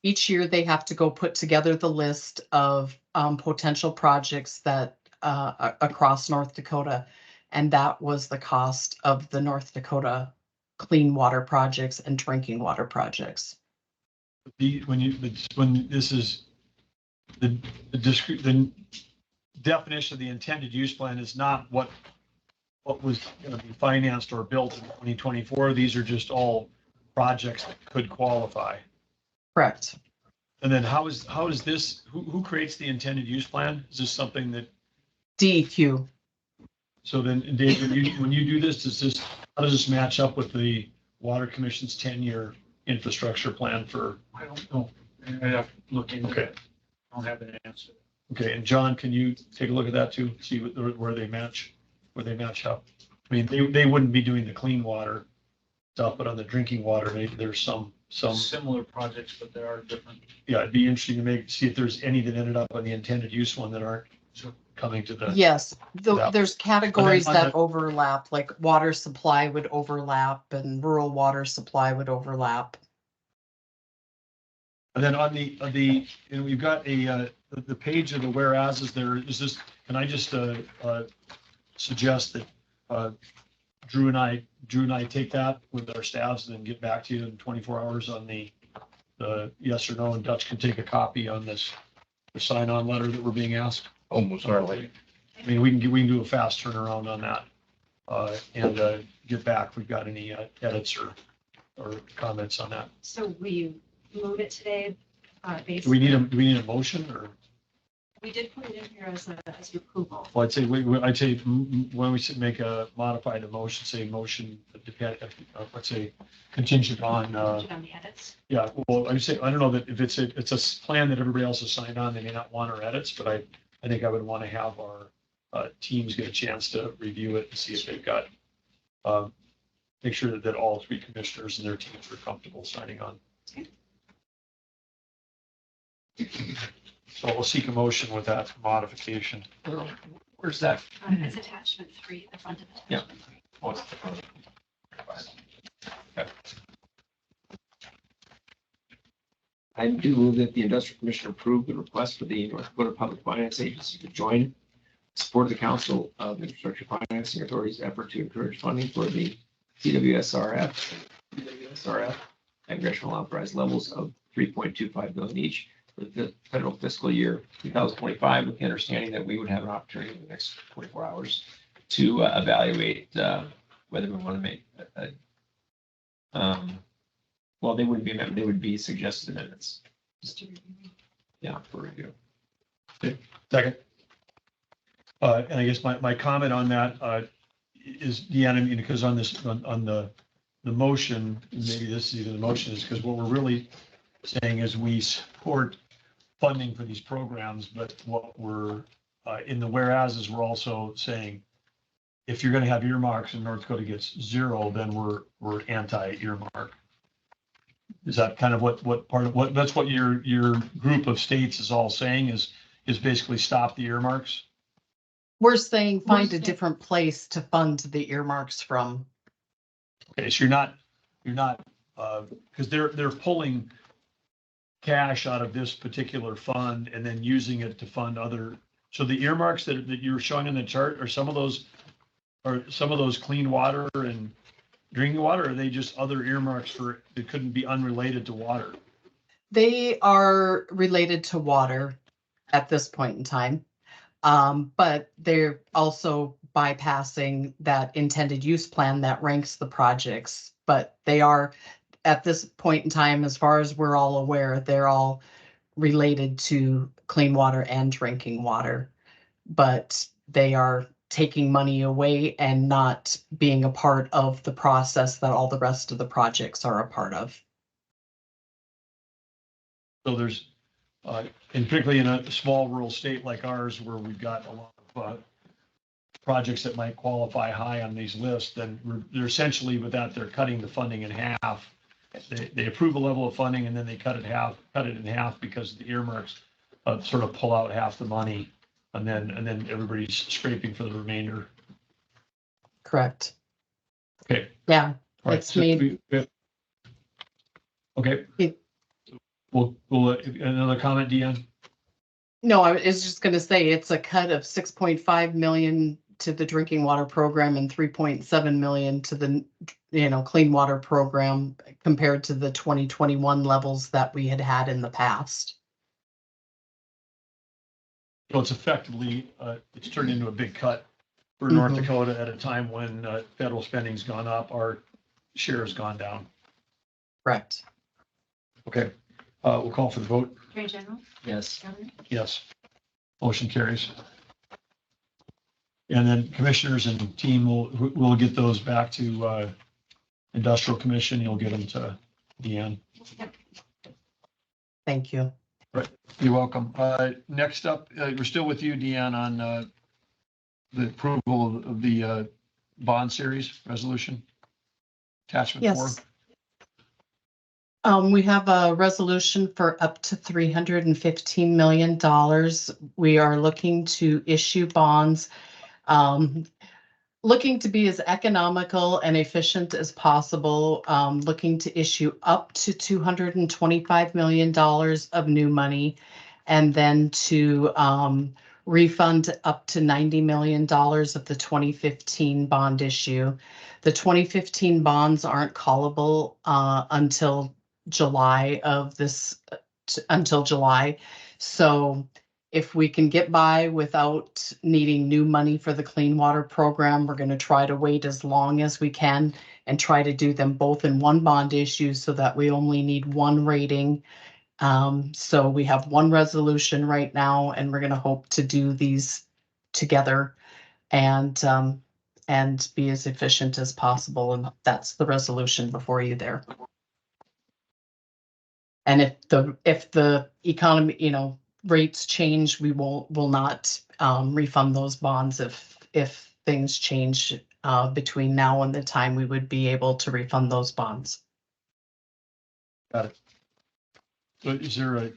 [SPEAKER 6] each year they have to go put together the list of potential projects that across North Dakota. And that was the cost of the North Dakota clean water projects and drinking water projects.
[SPEAKER 1] When this is the definition of the intended use plan is not what was going to be financed or built in 2024. These are just all projects that could qualify.
[SPEAKER 6] Correct.
[SPEAKER 1] And then how is this, who creates the intended use plan? Is this something that?
[SPEAKER 6] DEQ.
[SPEAKER 1] So then, Dave, when you do this, how does this match up with the Water Commission's 10-year infrastructure plan for?
[SPEAKER 7] I don't know. I have to look into
[SPEAKER 1] Okay.
[SPEAKER 7] it. I don't have an answer.
[SPEAKER 1] Okay, and John, can you take a look at that too? See where they match up? I mean, they wouldn't be doing the clean water stuff, but on the drinking water, maybe there's some.
[SPEAKER 7] Similar projects, but they are different.
[SPEAKER 1] Yeah, it'd be interesting to see if there's any that ended up on the intended use one that aren't coming to the.
[SPEAKER 6] Yes,
[SPEAKER 1] Yeah.
[SPEAKER 6] there's categories
[SPEAKER 1] on
[SPEAKER 6] that
[SPEAKER 1] the-
[SPEAKER 6] overlap, like water supply would overlap and rural water supply would overlap.
[SPEAKER 1] And then on the, we've got the page of the whereas there, can I just suggest that Drew and I take that with our staffs and then get back to you in 24 hours on the yes or no, and Dutch can take a copy on this, the sign-on letter that we're being asked.
[SPEAKER 4] Almost certainly.
[SPEAKER 1] I mean, we can do a fast turnaround on that and get back if we've got any edits or comments on that.
[SPEAKER 2] So will you move it today?
[SPEAKER 1] Do we need a motion or?
[SPEAKER 2] We did put it in here as an approval.
[SPEAKER 1] Well, I'd say, when we should make a modified motion, say motion, let's say contingent on,
[SPEAKER 2] On the edits.
[SPEAKER 1] yeah, well, I don't know that if it's a plan that everybody else has signed on, they may not want our edits, but I think I would want to have our teams get a chance to review it and see if they've got, make sure that all three commissioners and their teams are comfortable signing on.
[SPEAKER 2] Okay.
[SPEAKER 1] So we'll seek a motion with that modification.
[SPEAKER 3] Where's that?
[SPEAKER 2] It's attachment 3 at the front of it.
[SPEAKER 3] Yeah. I do move that the industrial commission approve the request for the North Dakota Public Finance Agency to join support the Council of Infrastructure Financing Authority's effort to encourage funding for the CWSRF at congressional authorized levels of $3.25 billion each for the federal fiscal year 2025, with the understanding that we would have an opportunity in the next 24 hours to evaluate whether we want to make well, they wouldn't be amendment, they would be suggested amendments. Yeah, for review.
[SPEAKER 1] Second. And I guess my comment on that is, Deanna, I mean, because on this, on the motion, maybe this is even the motion, is because what we're really saying is we support funding for these programs, but what we're in the whereas we're also saying, if you're going to have earmarks and North Dakota gets 0, then we're anti-earmark. Is that kind of what that's what your group of states is all saying is basically stop the earmarks?
[SPEAKER 6] We're saying find a different place to fund the earmarks from.
[SPEAKER 1] Okay, so you're not because they're pulling cash out of this particular fund and then using it to fund other. So the earmarks that you're showing in the chart, are some of those are some of those clean water and drinking water, or are they just other earmarks for, it couldn't be unrelated to water?
[SPEAKER 6] They are related to water at this point in time. But they're also bypassing that intended use plan that ranks the projects. But they are, at this point in time, as far as we're all aware, they're all related to clean water and drinking water. But they are taking money away and not being a part of the process that all the rest of the projects are a part of.
[SPEAKER 1] So there's, and particularly in a small rural state like ours, where we've got a lot of projects that might qualify high on these lists, then they're essentially, with that, they're cutting the funding in half. They approve a level of funding and then they cut it in half because the earmarks sort of pull out half the money, and then everybody's scraping for the remainder.
[SPEAKER 6] Correct.
[SPEAKER 1] Okay.
[SPEAKER 6] Yeah,
[SPEAKER 1] All right.
[SPEAKER 6] it's made.
[SPEAKER 1] Okay. We'll another comment, Deanne?
[SPEAKER 6] No, I was just gonna say, it's a cut of 6.5 million to the drinking water program and 3.7 million to the, clean water program compared to the 2021 levels that we had had in the past.
[SPEAKER 1] So it's effectively, it's turned into a big cut for North
[SPEAKER 6] Mhm.
[SPEAKER 1] Dakota at a time when federal spending's gone up, our share has gone down.
[SPEAKER 6] Correct.
[SPEAKER 1] Okay, we'll call for the vote.
[SPEAKER 2] Attorney General,
[SPEAKER 3] Yes.
[SPEAKER 2] Governor,
[SPEAKER 1] Yes. Motion carries. And then commissioners and team will get those back to Industrial Commission. You'll get them to Deanne.
[SPEAKER 6] Thank you.
[SPEAKER 1] You're welcome. Next up, we're still with you, Deanne, on the approval of the bond series resolution. Attachment 4.
[SPEAKER 6] Yes. We have a resolution for up to $315 million. We are looking to issue bonds, looking to be as economical and efficient as possible, looking to issue up to $225 million of new money, and then to refund up to $90 million of the 2015 bond issue. The 2015 bonds aren't callable until July. So if we can get by without needing new money for the clean water program, we're going to try to wait as long as we can and try to do them both in one bond issue so that we only need one rating. So we have one resolution right now, and we're going to hope to do these together and be as efficient as possible. And that's the resolution before you there. And if the economy, rates change, we will not refund those bonds if things change between now and the time we would be able to refund those bonds.
[SPEAKER 1] Got it. So is there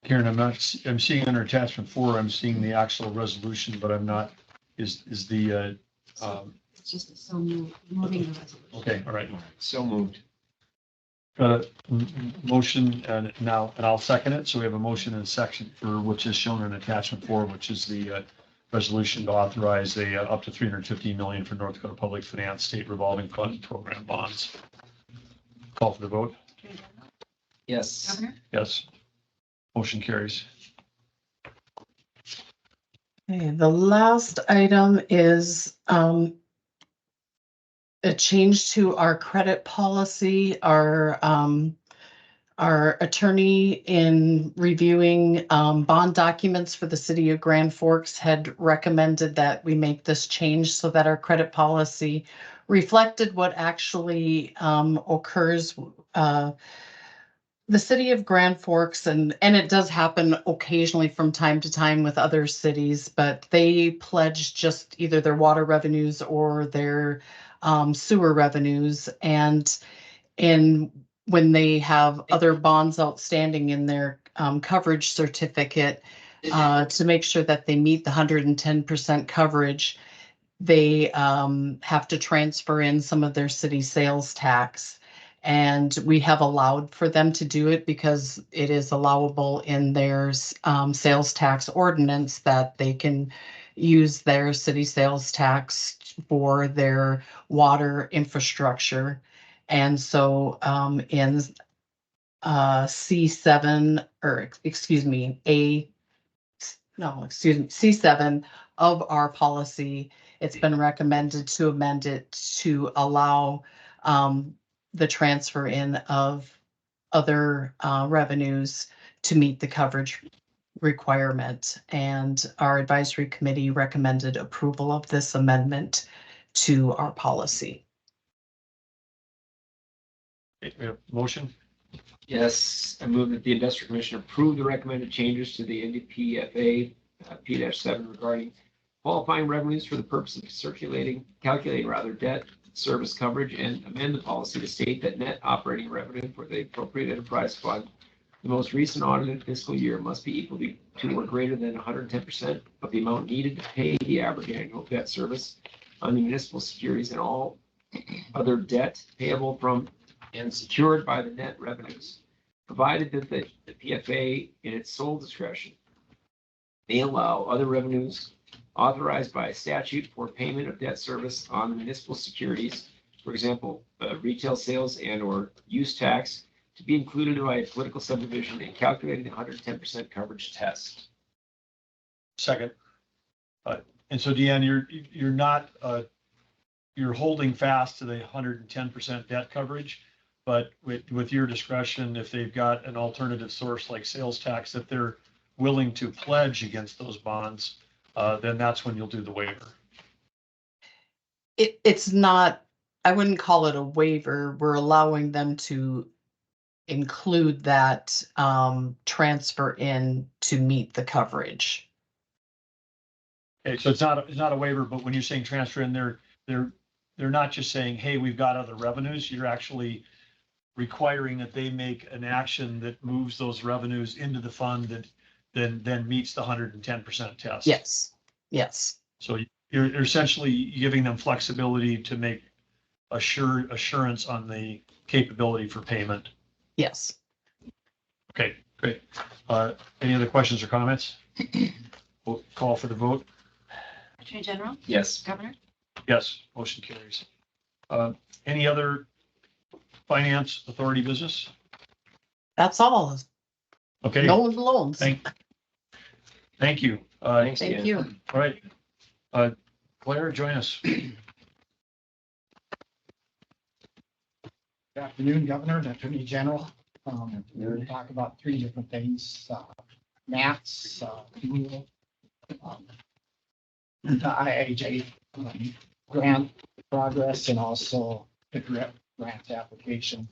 [SPEAKER 1] Karen, I'm seeing under attachment 4, I'm seeing the actual resolution, but I'm not, is the,
[SPEAKER 2] it's just so moving the resolution.
[SPEAKER 1] okay, all right.
[SPEAKER 3] So moved.
[SPEAKER 1] Got a motion and I'll second it. So we have a motion and a section for which is shown in attachment 4, which is the resolution to authorize up to $350 million for North Dakota Public Finance State Revolving Fund Program bonds. Call for the vote.
[SPEAKER 2] Attorney General,
[SPEAKER 3] Yes.
[SPEAKER 2] Governor,
[SPEAKER 1] Yes. Motion carries.
[SPEAKER 6] Okay, the last item is a change to our credit policy. Our attorney, in reviewing bond documents for the city of Grand Forks, had recommended that we make this change so that our credit policy reflected what actually occurs. The city of Grand Forks, and it does happen occasionally from time to time with other cities, but they pledge just either their water revenues or their sewer revenues. And when they have other bonds outstanding in their coverage certificate, to make sure that they meet the 110% coverage, they have to transfer in some of their city sales tax. And we have allowed for them to do it because it is allowable in their sales tax ordinance that they can use their city sales tax for their water infrastructure. And so in C7, or excuse me, C7 of our policy, it's been recommended to amend it to allow the transfer in of other revenues to meet the coverage requirement. And our advisory committee recommended approval of this amendment to our policy.
[SPEAKER 1] Okay, we have a motion?
[SPEAKER 3] Yes, I move that the industrial commission approve the recommended changes to the NDPFA P-7 regarding qualifying revenues for the purpose of calculating rather debt service coverage, and amend the policy to state that net operating revenue for the appropriate enterprise fund the most recent audited fiscal year must be equal to or greater than 110% of the amount needed to pay the average annual debt service on the municipal securities and all other debt payable from and secured by the net revenues, provided that the PFA, in its sole discretion, may allow other revenues authorized by statute for payment of debt service on the municipal securities, for example, retail sales and or use tax, to be included by a political subdivision in calculating the 110% coverage test.
[SPEAKER 1] Second. And so Deanne, you're not, you're holding fast to the 110% debt coverage, but with your discretion, if they've got an alternative source like sales tax that they're willing to pledge against those bonds, then that's when you'll do the waiver.
[SPEAKER 6] It's not, I wouldn't call it a waiver. We're allowing them to include that transfer in to meet the coverage.
[SPEAKER 1] Okay, so it's not a waiver, but when you're saying transfer in, they're not just saying, hey, we've got other revenues. You're actually requiring that they make an action that moves those revenues into the fund that then meets the 110% test.
[SPEAKER 6] Yes, yes.
[SPEAKER 1] So you're essentially giving them flexibility to make assurance on the capability for payment.
[SPEAKER 6] Yes.
[SPEAKER 1] Okay, great. Any other questions or comments? We'll call for the vote.
[SPEAKER 2] Attorney General,
[SPEAKER 3] Yes.
[SPEAKER 2] Governor,
[SPEAKER 1] Yes, motion carries. Any other finance authority business?
[SPEAKER 6] That's all.
[SPEAKER 1] Okay,
[SPEAKER 6] No loans.
[SPEAKER 1] thank you.
[SPEAKER 3] Thanks,
[SPEAKER 6] Thank
[SPEAKER 3] Dan.
[SPEAKER 6] you.
[SPEAKER 1] All right. Claire, join us.
[SPEAKER 8] Good afternoon, Governor and Attorney General. We're going to talk about three different things, MATS, fuel, the IAJ grant progress, and also the grant application.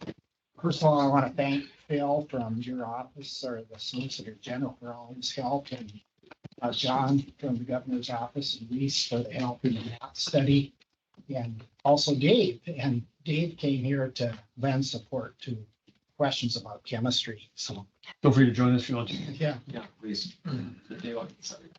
[SPEAKER 8] First of all, I want to thank Phil from your office, or the Solicitor General, for all his help, and John from the Governor's office, and Reese for the help in the MATS study, and also Dave. And Dave came here to lend support to questions about chemistry. So,
[SPEAKER 1] Feel free to join us if you want to.
[SPEAKER 8] yeah.
[SPEAKER 3] Yeah, please. Sorry.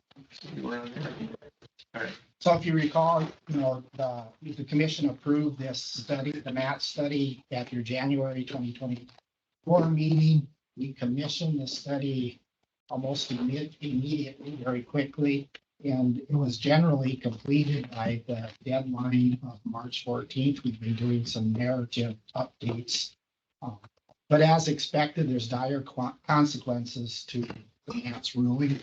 [SPEAKER 3] All right.
[SPEAKER 8] So if you recall, the commission approved this study, the MATS study, at your January 2024 meeting. We commissioned the study almost immediately, very quickly, and it was generally completed by the deadline of March 14th. We've been doing some narrative updates. But as expected, there's dire consequences to the MATS ruling.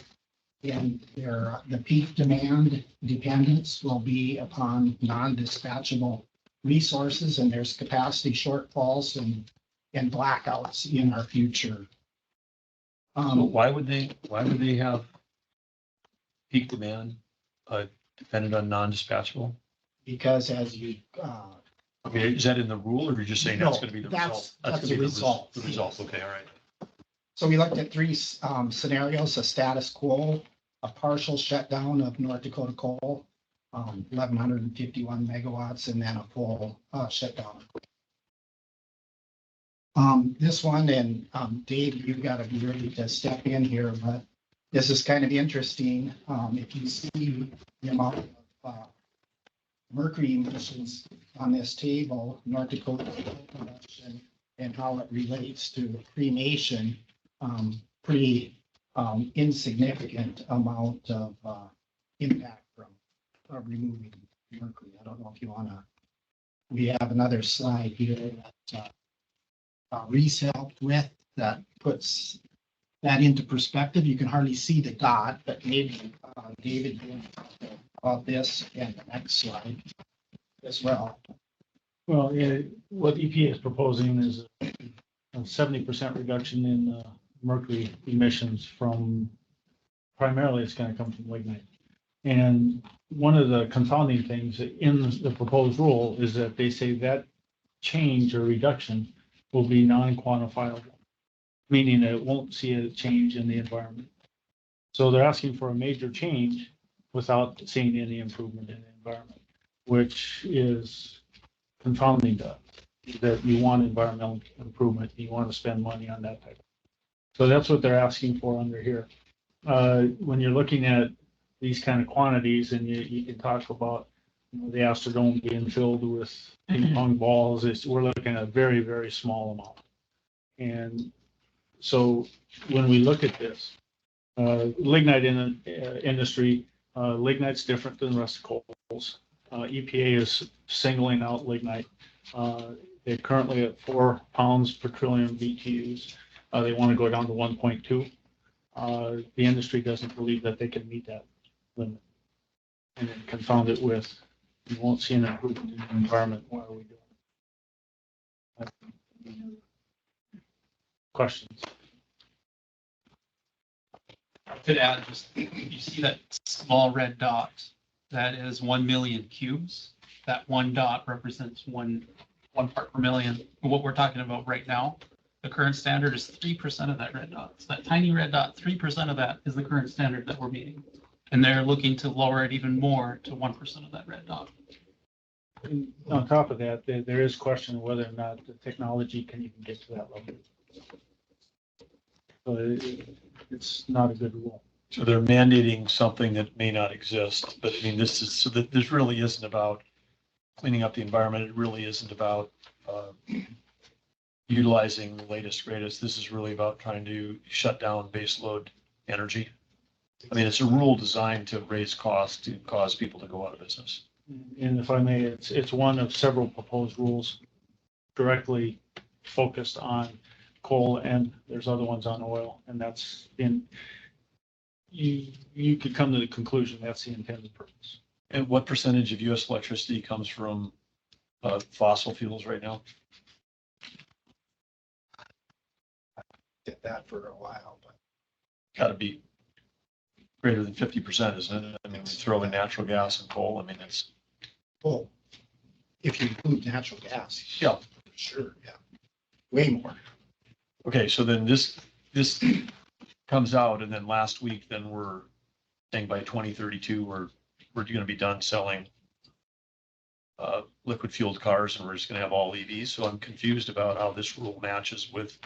[SPEAKER 8] And the peak demand dependence will be upon non-dispatchable resources, and there's capacity shortfalls and blackouts in our future.
[SPEAKER 1] So why would they have peak demand dependent on non-dispatchable?
[SPEAKER 8] Because as you
[SPEAKER 1] Okay, is that in the rule, or you're just saying that's
[SPEAKER 8] No,
[SPEAKER 1] going to be the
[SPEAKER 8] that's-
[SPEAKER 1] result?
[SPEAKER 8] that's
[SPEAKER 1] gonna
[SPEAKER 8] the
[SPEAKER 1] be
[SPEAKER 8] result.
[SPEAKER 1] The result, okay, all right.
[SPEAKER 8] So we looked at three scenarios: a status quo, a partial shutdown of North Dakota Coal, 1,151 megawatts, and then a full shutdown. This one, and Dave, you've got to be ready to step in here, but this is kind of interesting. If you see the amount of mercury emissions on this table, North Dakota coal production, and how it relates to cremation, pretty insignificant amount of impact from removing mercury. I don't know if you wanna, we have another slide here that Reese helped with that puts that into perspective. You can hardly see the dot, but maybe David, you want to talk about this and the next slide as well.
[SPEAKER 7] Well, yeah, what EPA is proposing is a 70% reduction in mercury emissions from, primarily it's going to come from lignite. And one of the confounding things in the proposed rule is that they say that change or reduction will be non-quantifiable, meaning that it won't see a change in the environment. So they're asking for a major change without seeing any improvement in the environment, which is confounding to us, that you want environmental improvement, you want to spend money on that type. So that's what they're asking for under here. When you're looking at these kind of quantities, and you can talk about, you know, the Astrodome being filled with ping pong balls, we're looking at a very, very small amount. And so when we look at this, lignite in the industry, lignite's different than the rest of coals. EPA is singling out lignite. They're currently at 4 pounds per trillion BTUs. They want to go down to 1.2. The industry doesn't believe that they can meet that limit, and then confound it with, you won't see an improvement in the environment. Why are we doing it? Questions?
[SPEAKER 5] I could add just, you see that small red dot, that is 1 million cubes. That one dot represents one part per million. What we're talking about right now, the current standard is 3% of that red dot. So that tiny red dot, 3% of that is the current standard that we're meeting. And they're looking to lower it even more to 1% of that red dot.
[SPEAKER 7] And on top of that, there is question whether or not the technology can even get to that level. So it's not a good rule.
[SPEAKER 1] So they're mandating something that may not exist, but I mean, this is, so that this really isn't about cleaning up the environment. It really isn't about utilizing the latest, greatest. This is really about trying to shut down baseload energy. I mean, it's a rule designed to raise costs, to cause people to go out of business.
[SPEAKER 7] And if I may, it's one of several proposed rules directly focused on coal, and there's other ones on oil, and that's you could come to the conclusion that's the intended purpose.
[SPEAKER 1] And what percentage of US electricity comes from fossil fuels right now?
[SPEAKER 8] Did that for a while, but
[SPEAKER 1] Got to be greater than 50%, isn't it? I mean, we throw in natural gas and coal. I mean, it's,
[SPEAKER 8] well, if you include natural gas,
[SPEAKER 1] yeah.
[SPEAKER 8] sure, yeah, way more.
[SPEAKER 1] Okay, so then this comes out, and then last week, then we're saying by 2032, we're going to be done selling liquid fueled cars, and we're just going to have all EVs. So I'm confused about how this rule matches with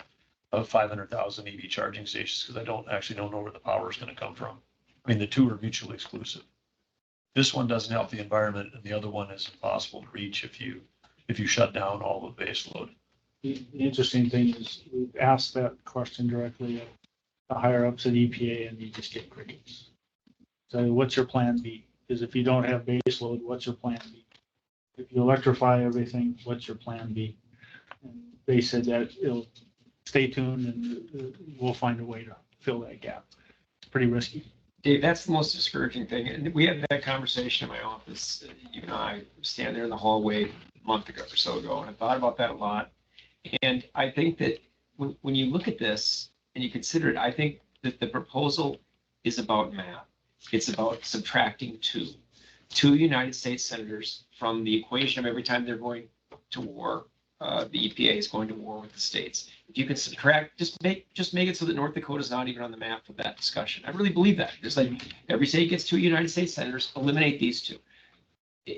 [SPEAKER 1] 500,000 EV charging stations, because I don't know where the power is going to come from. I mean, the two are mutually exclusive. This one doesn't help the environment, and the other one is impossible to reach if you shut down all the base load.
[SPEAKER 7] The interesting thing is we've asked that question directly at the higher ups at EPA, and you just get crickets. So what's your plan B? Because if you don't have base load, what's your plan B? If you electrify everything, what's your plan B? And they said that it'll stay tuned, and we'll find a way to fill that gap. It's pretty risky.
[SPEAKER 3] Dave, that's the most discouraging thing. And we had that conversation in my office. You and I stand there in the hallway a month ago or so ago, and I thought about that a lot. And I think that when you look at this and you consider it, I think that the proposal is about math. It's about subtracting two United States senators from the equation of every time they're going to war. The EPA is going to war with the states. If you can subtract, just make it so that North Dakota is not even on the map of that discussion. I really believe that. Just like every state gets 2 United States senators, eliminate these 2.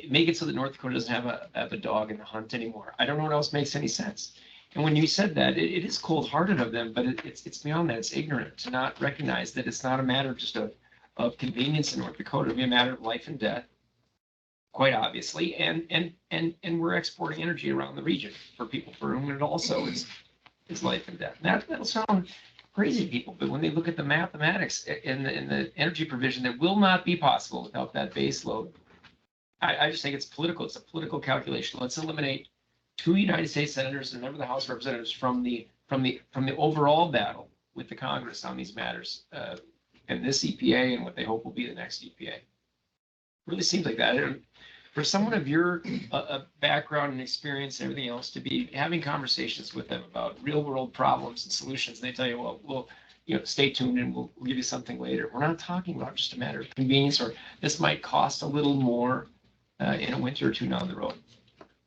[SPEAKER 3] Make it so that North Dakota doesn't have a dog in the hunt anymore. I don't know what else makes any sense. And when you said that, it is cold-hearted of them, but it's beyond that. It's ignorant to not recognize that it's not a matter just of convenience in North Dakota. It'll be a matter of life and death, quite obviously. And we're exporting energy around the region for people for whom it also is life and death. That'll sound crazy to people, but when they look at the mathematics and the energy provision that will not be possible without that base load, I just think it's political. It's a political calculation. Let's eliminate 2 United States senators and a member of the House of Representatives from the overall battle with the Congress on these matters, and this EPA and what they hope will be the next EPA. Really seems like that. And for someone of your background and experience and everything else to be having conversations with them about real world problems and solutions, and they tell you, well, we'll stay tuned and we'll give you something later. We're not talking about just a matter of convenience, or this might cost a little more in a winter or two down the road.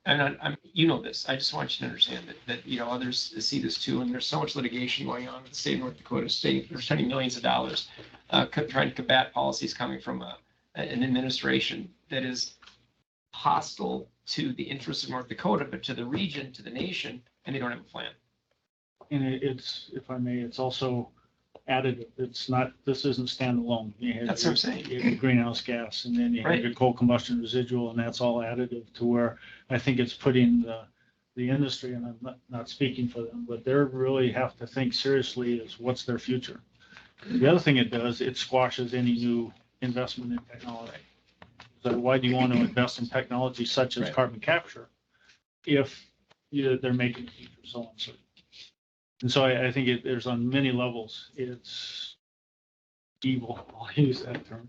[SPEAKER 3] And you know this. I just want you to understand that others see this too. And there's so much litigation going on in the state of North Dakota. They're spending millions of dollars trying to combat policies coming from an administration that is hostile to the interests of North Dakota, but to the region, to the nation, and they don't have a plan.
[SPEAKER 7] And it's, if I may, it's also additive. It's not, this isn't standalone.
[SPEAKER 3] That's what I'm saying.
[SPEAKER 7] You have your greenhouse gas, and then you have
[SPEAKER 3] Right.
[SPEAKER 7] your coal combustion residual, and that's all additive to where I think it's putting the industry, and I'm not speaking for them, but they really have to think seriously is what's their future. The other thing it does, it squashes any new investment in technology. So why do you want to invest in technology such as
[SPEAKER 3] Right.
[SPEAKER 7] carbon capture if they're making the future so uncertain? And so I think there's on many levels, it's evil, I'll use that term,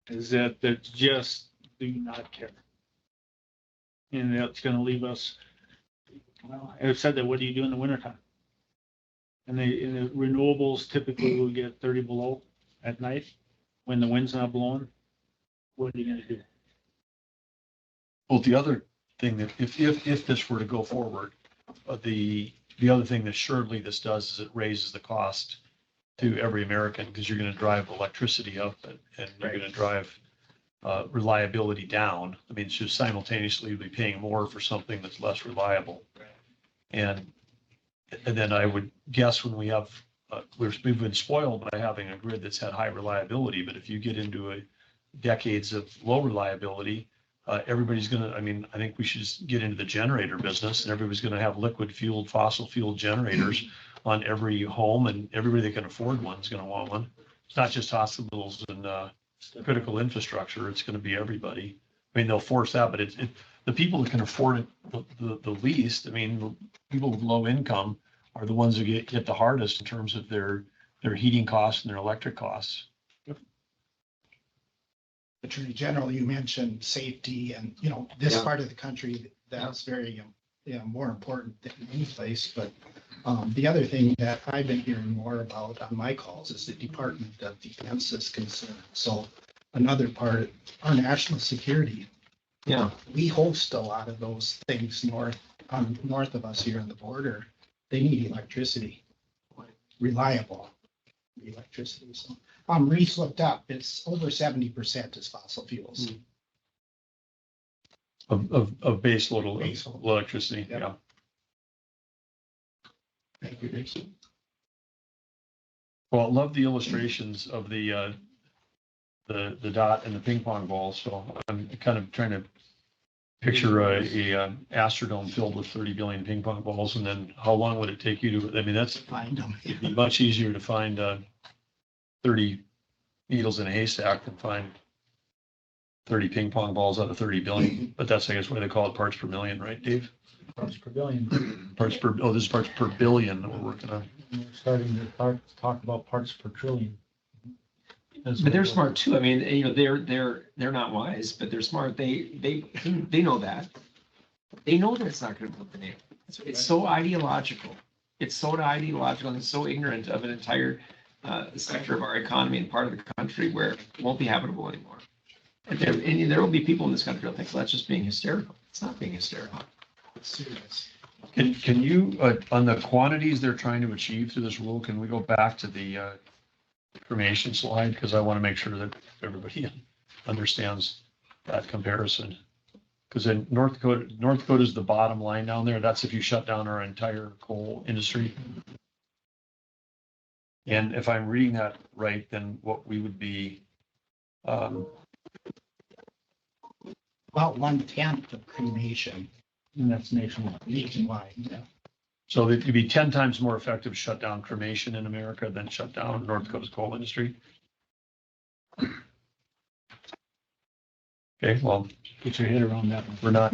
[SPEAKER 7] is that they just do not care. And that's going to leave us, well, I've said that, what do you do in the wintertime? And the renewables typically will get 30 below at night when the wind's not blowing. What are you going to do?
[SPEAKER 1] Well, the other thing that if this were to go forward, the other thing that assuredly this does is it raises the cost to every American, because you're going to drive electricity up and you're going to drive reliability down. I mean, it's just simultaneously be paying more for something that's less reliable. And then I would guess when we have, we've been spoiled by having a grid that's had high reliability, but if you get into decades of low reliability, everybody's going to, I mean, I think we should just get into the generator business, and everybody's going to have liquid fueled, fossil fueled generators on every home, and everybody that can afford one is going to want one. It's not just hospitals and critical infrastructure. It's going to be everybody. I mean, they'll force that, but it's the people that can afford it the least. I mean, the people with low income are the ones who get the hardest in terms of their heating costs and their electric costs.
[SPEAKER 8] Attorney General, you mentioned safety and, this
[SPEAKER 3] Yeah.
[SPEAKER 8] part of the country, that's very, more important than any place. But the other thing that I've been hearing more about on my calls is the Department of Defense is concerned. So another part, our national security,
[SPEAKER 3] Yeah.
[SPEAKER 8] we host a lot of those things north of us here on the border. They need electricity, reliable electricity. So Reese looked up, it's over 70% is fossil fuels.
[SPEAKER 1] Of base load
[SPEAKER 8] Base load.
[SPEAKER 1] electricity,
[SPEAKER 8] Yep.
[SPEAKER 1] yeah.
[SPEAKER 8] Thank you, Reese.
[SPEAKER 1] Well, I love the illustrations of the dot and the ping pong balls, so I'm kind of trying to picture a Astrodome filled with 30 billion ping pong balls, and then how long would it take you to, I mean,
[SPEAKER 8] Find them.
[SPEAKER 1] it'd be much easier to find 30 needles in a haystack than find 30 ping pong balls out of 30 billion, but that's, I guess, why they call it parts per million, right, Dave?
[SPEAKER 7] Parts per billion.
[SPEAKER 1] Parts per, this is parts per billion that we're working on.
[SPEAKER 7] We're starting to talk about parts per trillion.
[SPEAKER 3] But they're smart too. I mean, they're not wise, but they're smart. They know that. They know that it's not going to move the needle. It's so ideological. It's so ideological and so ignorant of an entire sector of our economy and part of the country where it won't be habitable anymore. And there will be people in this country who'll think, well, that's just being hysterical. It's not being hysterical. It's serious.
[SPEAKER 1] Can you, on the quantities they're trying to achieve through this rule, can we go back to the cremation slide? Because I want to make sure that everybody understands that comparison. Because in North Dakota is the bottom line down there. That's if you shut down our entire coal industry. And if I'm reading that right, then what we would be,
[SPEAKER 8] About 1/10 of cremation
[SPEAKER 7] And that's nationwide.
[SPEAKER 8] nationwide. Yeah.
[SPEAKER 1] so it'd be 10 times more effective to shut down cremation in America than shut down North Dakota's coal industry. Okay, well,
[SPEAKER 7] Get your head around that one.
[SPEAKER 1] we're not,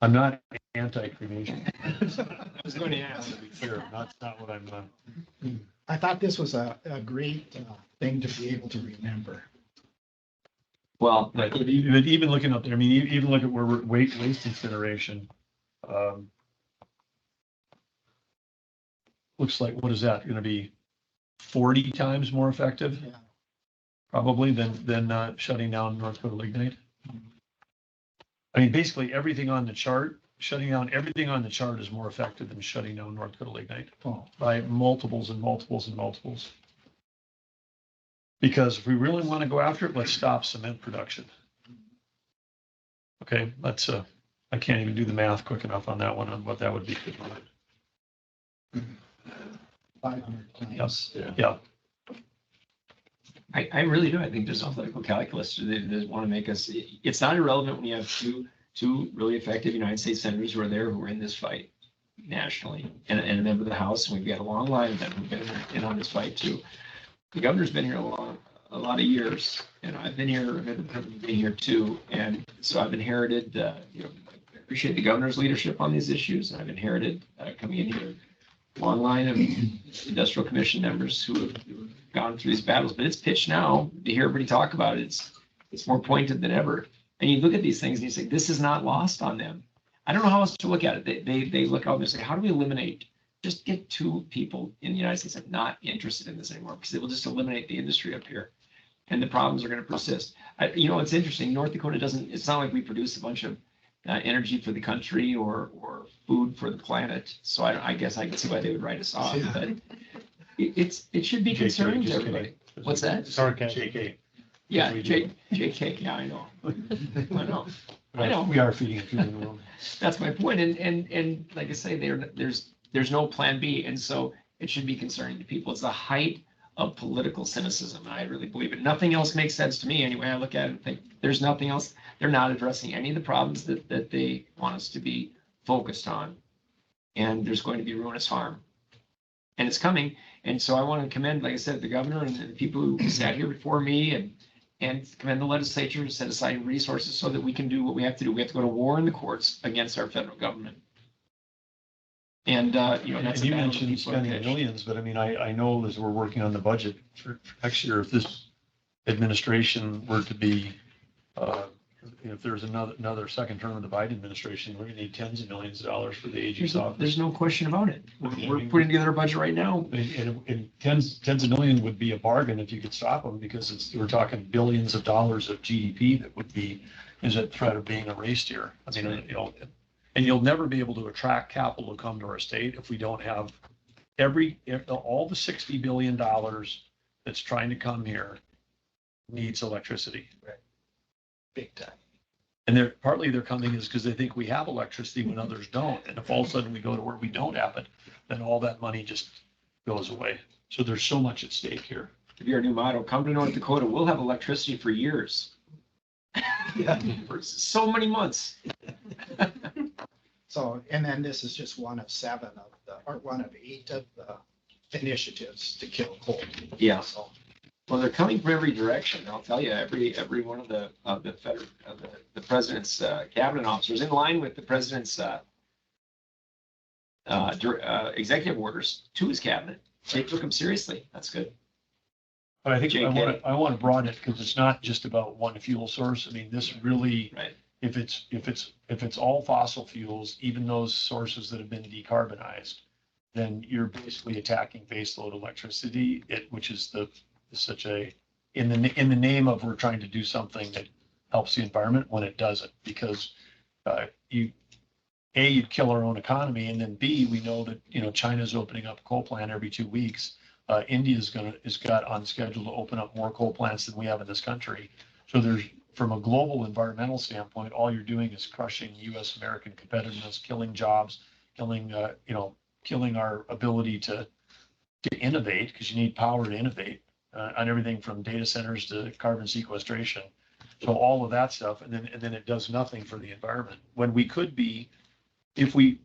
[SPEAKER 1] I'm not anti-cremation.
[SPEAKER 3] I was going to ask.
[SPEAKER 1] To be clear, that's not what I'm,
[SPEAKER 8] I thought this was a great thing to be able to remember.
[SPEAKER 3] Well,
[SPEAKER 1] right, but even looking up there, I mean, even look at where we're waste incineration. Looks like, what is that, gonna be 40 times more effective?
[SPEAKER 8] Yeah.
[SPEAKER 1] Probably than shutting down North Dakota Lignite. I mean, basically, everything on the chart, shutting down everything on the chart is more effective than shutting down North Dakota Lignite by multiples and multiples and multiples. Because if we really want to go after it, let's stop cement production. Okay, let's, I can't even do the math quick enough on that one, on what that would be.
[SPEAKER 8] 500 times.
[SPEAKER 1] Yeah,
[SPEAKER 3] I really do. I think there's no political calculus. They want to make us, it's not irrelevant when you have two really effective United States senators who are there, who are in this fight nationally, and a member of the House, and we've got a long line of them who've been in on this fight too. The governor's been here a lot of years, and I've been here too, and so I've inherited, I appreciate the governor's leadership on these issues, and I've inherited coming in here long line of industrial commission members who have gone through these battles, but it's pitched now to hear everybody talk about it. It's more pointed than ever. And you look at these things and you say, this is not lost on them. I don't know how else to look at it. They look out and they say, how do we eliminate, just get 2 people in the United States that are not interested in this anymore, because it will just eliminate the industry up here. And the problems are going to persist. It's interesting. North Dakota it's not like we produce a bunch of energy for the country or food for the planet. So I guess I can see why they would write us off.
[SPEAKER 8] Yeah.
[SPEAKER 3] But it should be concerning to everybody. What's that?
[SPEAKER 1] JK.
[SPEAKER 3] Yeah, JK. Yeah, I know. I know. I know.
[SPEAKER 1] We are feeding it through the room.
[SPEAKER 3] That's my point. And like I say, there's no plan B. And so it should be concerning to people. It's the height of political cynicism. I really believe it. Nothing else makes sense to me anyway. I look at it and think there's nothing else. They're not addressing any of the problems that they want us to be focused on. And there's going to be ruinous harm. And it's coming. And so I want to commend, like I said, the governor and the people who sat here before me and commend the legislature to set aside resources so that we can do what we have to do. We have to go to war in the courts against our federal government. And, that's
[SPEAKER 1] And
[SPEAKER 3] a
[SPEAKER 1] you
[SPEAKER 3] battle that
[SPEAKER 1] mentioned
[SPEAKER 3] people have
[SPEAKER 1] spending
[SPEAKER 3] pitched.
[SPEAKER 1] millions, but I mean, I know as we're working on the budget for next year, if this administration were to be, if there's another second term of the Biden administration, we're gonna need tens of millions of dollars for the AG's office.
[SPEAKER 3] There's no question about it. We're putting together a budget right now.
[SPEAKER 1] And tens of million would be a bargain if you could stop them, because we're talking billions of dollars of GDP that is at threat of being erased here. I mean, and you'll never be able to attract capital to come to our state if we don't have all the $60 billion that's trying to come here needs electricity.
[SPEAKER 8] Big time.
[SPEAKER 1] And they're coming is because they think we have electricity when others don't. And if all of a sudden we go to where we don't have it, then all that money just goes away. So there's so much at stake here.
[SPEAKER 3] To be our new motto, come to North Dakota, we'll have electricity for years.
[SPEAKER 8] Yeah.
[SPEAKER 3] For so many months.
[SPEAKER 8] So, and then this is just one of 8 of the initiatives to kill coal.
[SPEAKER 3] Yeah.
[SPEAKER 8] So,
[SPEAKER 3] Well, they're coming from every direction. I'll tell you, every one of the president's cabinet officers, in line with the president's executive orders to his cabinet, they took them seriously. That's good.
[SPEAKER 1] But I think
[SPEAKER 3] JK.
[SPEAKER 1] I want to broaden it because it's not just about one fuel source. I mean, this really,
[SPEAKER 3] Right.
[SPEAKER 1] if it's all fossil fuels, even those sources that have been decarbonized, then you're basically attacking baseload electricity, which is such a, in the name of we're trying to do something that helps the environment when it doesn't, because you'd kill our own economy, and then B, we know that, China's opening up a coal plant every 2 weeks. India's got on schedule to open up more coal plants than we have in this country. So from a global environmental standpoint, all you're doing is crushing U.S. American competitiveness, killing jobs, killing our ability to innovate, because you need power to innovate on everything from data centers to carbon sequestration. So all of that stuff, and then it does nothing for the environment. When we could be,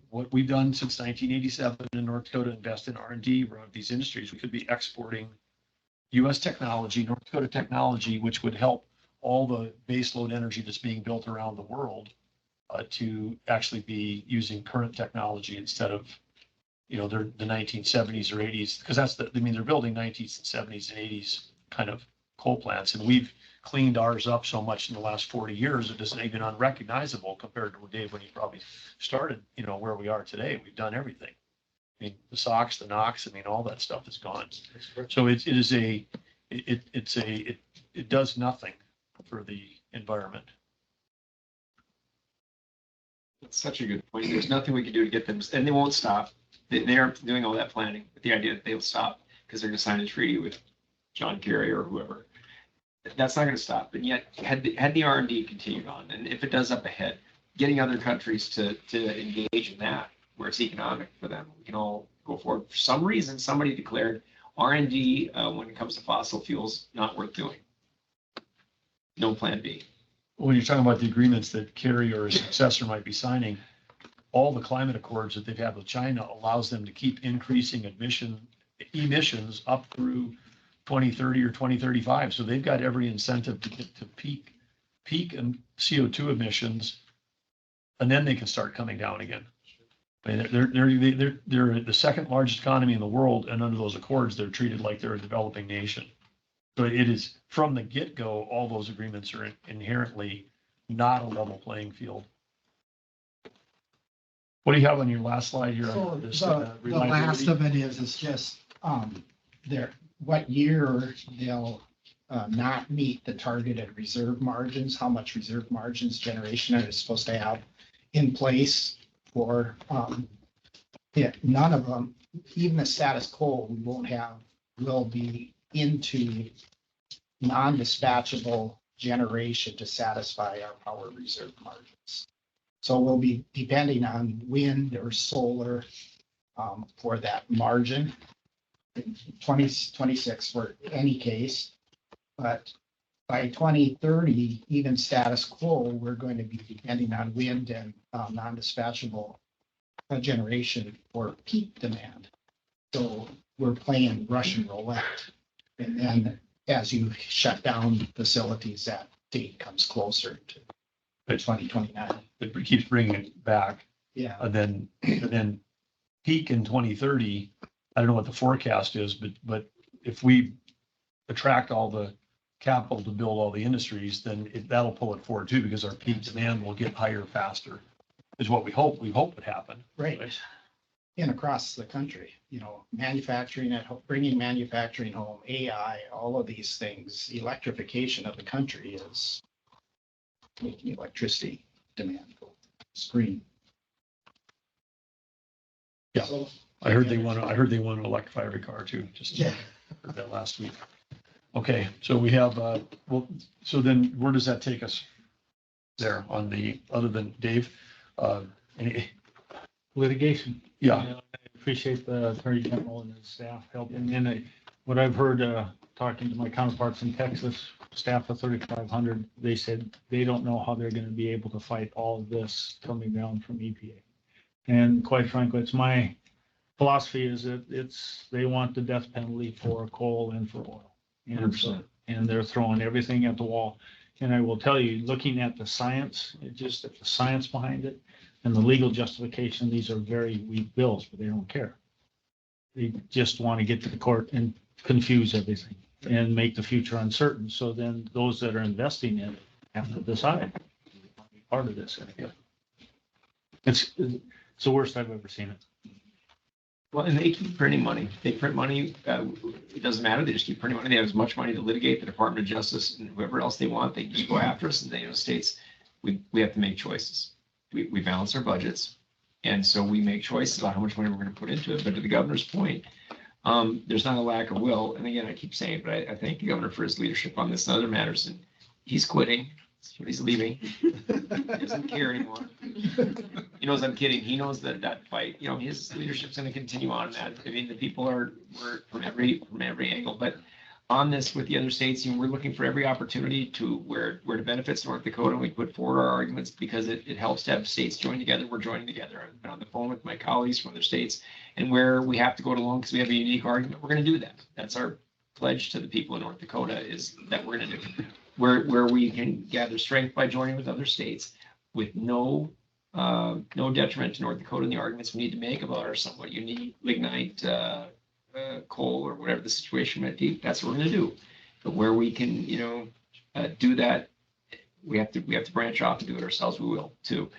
[SPEAKER 1] what we've done since 1987 in North Dakota, invest in R&D around these industries, we could be exporting U.S. technology, North Dakota technology, which would help all the baseload energy that's being built around the world to actually be using current technology instead of, they're the 1970s or 80s, because they're building 19s and 70s and 80s kind of coal plants, and we've cleaned ours up so much in the last 40 years, it isn't even unrecognizable compared to Dave when he probably started, where we are today. We've done everything. I mean, the SOx, the NOx, all that stuff is gone. So it does nothing for the environment.
[SPEAKER 3] That's such a good point. There's nothing we can do to get them, and they won't stop. They aren't doing all that planning with the idea that they'll stop because they're going to sign a treaty with John Kerry or whoever. That's not going to stop. And yet, had the R&D continued on, and if it does up ahead, getting other countries to engage in that, where it's economic for them, we can all go forward. For some reason, somebody declared R&D when it comes to fossil fuels not worth doing. No plan B.
[SPEAKER 1] When you're talking about the agreements that Kerry or his successor might be signing, all the climate accords that they've had with China allows them to keep increasing emissions up through 2030 or 2035. So they've got every incentive to get to peak and CO2 emissions, and then they can start coming down again. I mean, they're the second largest economy in the world, and under those accords, they're treated like they're a developing nation. So it is from the get-go, all those agreements are inherently not a level playing field. What do you have on your last slide here?
[SPEAKER 8] So
[SPEAKER 1] This,
[SPEAKER 8] the last
[SPEAKER 1] reliability?
[SPEAKER 8] of it is just, what year they'll not meet the targeted reserve margins, how much reserve margins generation are supposed to have in place for, none of them, even the status quo, we won't have, will be into non-dispatchable generation to satisfy our power reserve margins. So we'll be depending on wind or solar for that margin. 2026 for any case, but by 2030, even status quo, we're going to be depending on wind and non-dispatchable generation for peak demand. So we're playing Russian roulette. And then as you shut down facilities, that date comes closer to 2029.
[SPEAKER 1] It keeps bringing it back.
[SPEAKER 8] Yeah.
[SPEAKER 1] And then peak in 2030. I don't know what the forecast is, but if we attract all the capital to build all the industries, then that'll pull it forward too, because our peak demand will get higher faster, is what we hope would happen.
[SPEAKER 8] Right. And across the country, manufacturing bringing manufacturing home, AI, all of these things, electrification of the country is making electricity demand go screen.
[SPEAKER 1] Yeah.
[SPEAKER 8] So,
[SPEAKER 1] I heard they want to electrify every car too, just
[SPEAKER 8] yeah.
[SPEAKER 1] heard that last week. Okay, so we have, so then where does that take us there on other than Dave? Any,
[SPEAKER 7] Litigation.
[SPEAKER 1] yeah,
[SPEAKER 7] I appreciate the Attorney General and his staff helping. And what I've heard, talking to my counterparts in Texas, staff of 3,500, they said they don't know how they're going to be able to fight all of this coming down from EPA. And quite frankly, it's my philosophy is that they want the death penalty for coal and for oil. And they're throwing everything at the wall. And I will tell you, looking at the science, the science behind it and the legal justification, these are very weak bills, but they don't care. They just want to get to the court and confuse everything and make the future uncertain. So then those that are investing in it have to decide part of this. It's the worst I've ever seen it.
[SPEAKER 3] Well, and they keep printing money. They print money. It doesn't matter. They just keep printing money. They have as much money to litigate the Department of Justice and whoever else they want. They just go after us. And the United States, we have to make choices. We balance our budgets. And so we make choices about how much money we're going to put into it. But to the governor's point, there's not a lack of will. And again, I keep saying, but I thank the governor for his leadership on this and other matters. And he's quitting. He's leaving. He doesn't care anymore. He knows I'm kidding. He knows that fight, his leadership's going to continue on that. I mean, the people we're from every angle, but on this with the other states, we're looking for every opportunity to where it benefits North Dakota, and we put forward our arguments because it helps to have states join together. We're joining together. I've been on the phone with my colleagues from other states, and where we have to go along because we have a unique argument, we're going to do that. That's our pledge to the people in North Dakota, is that we're going to do it. where we can gather strength by joining with other states with no detriment to North Dakota in the arguments we need to make about our somewhat unique lignite, coal or whatever the situation might be. That's what we're going to do. But where we can, do that, we have to branch off and do it ourselves. We will too.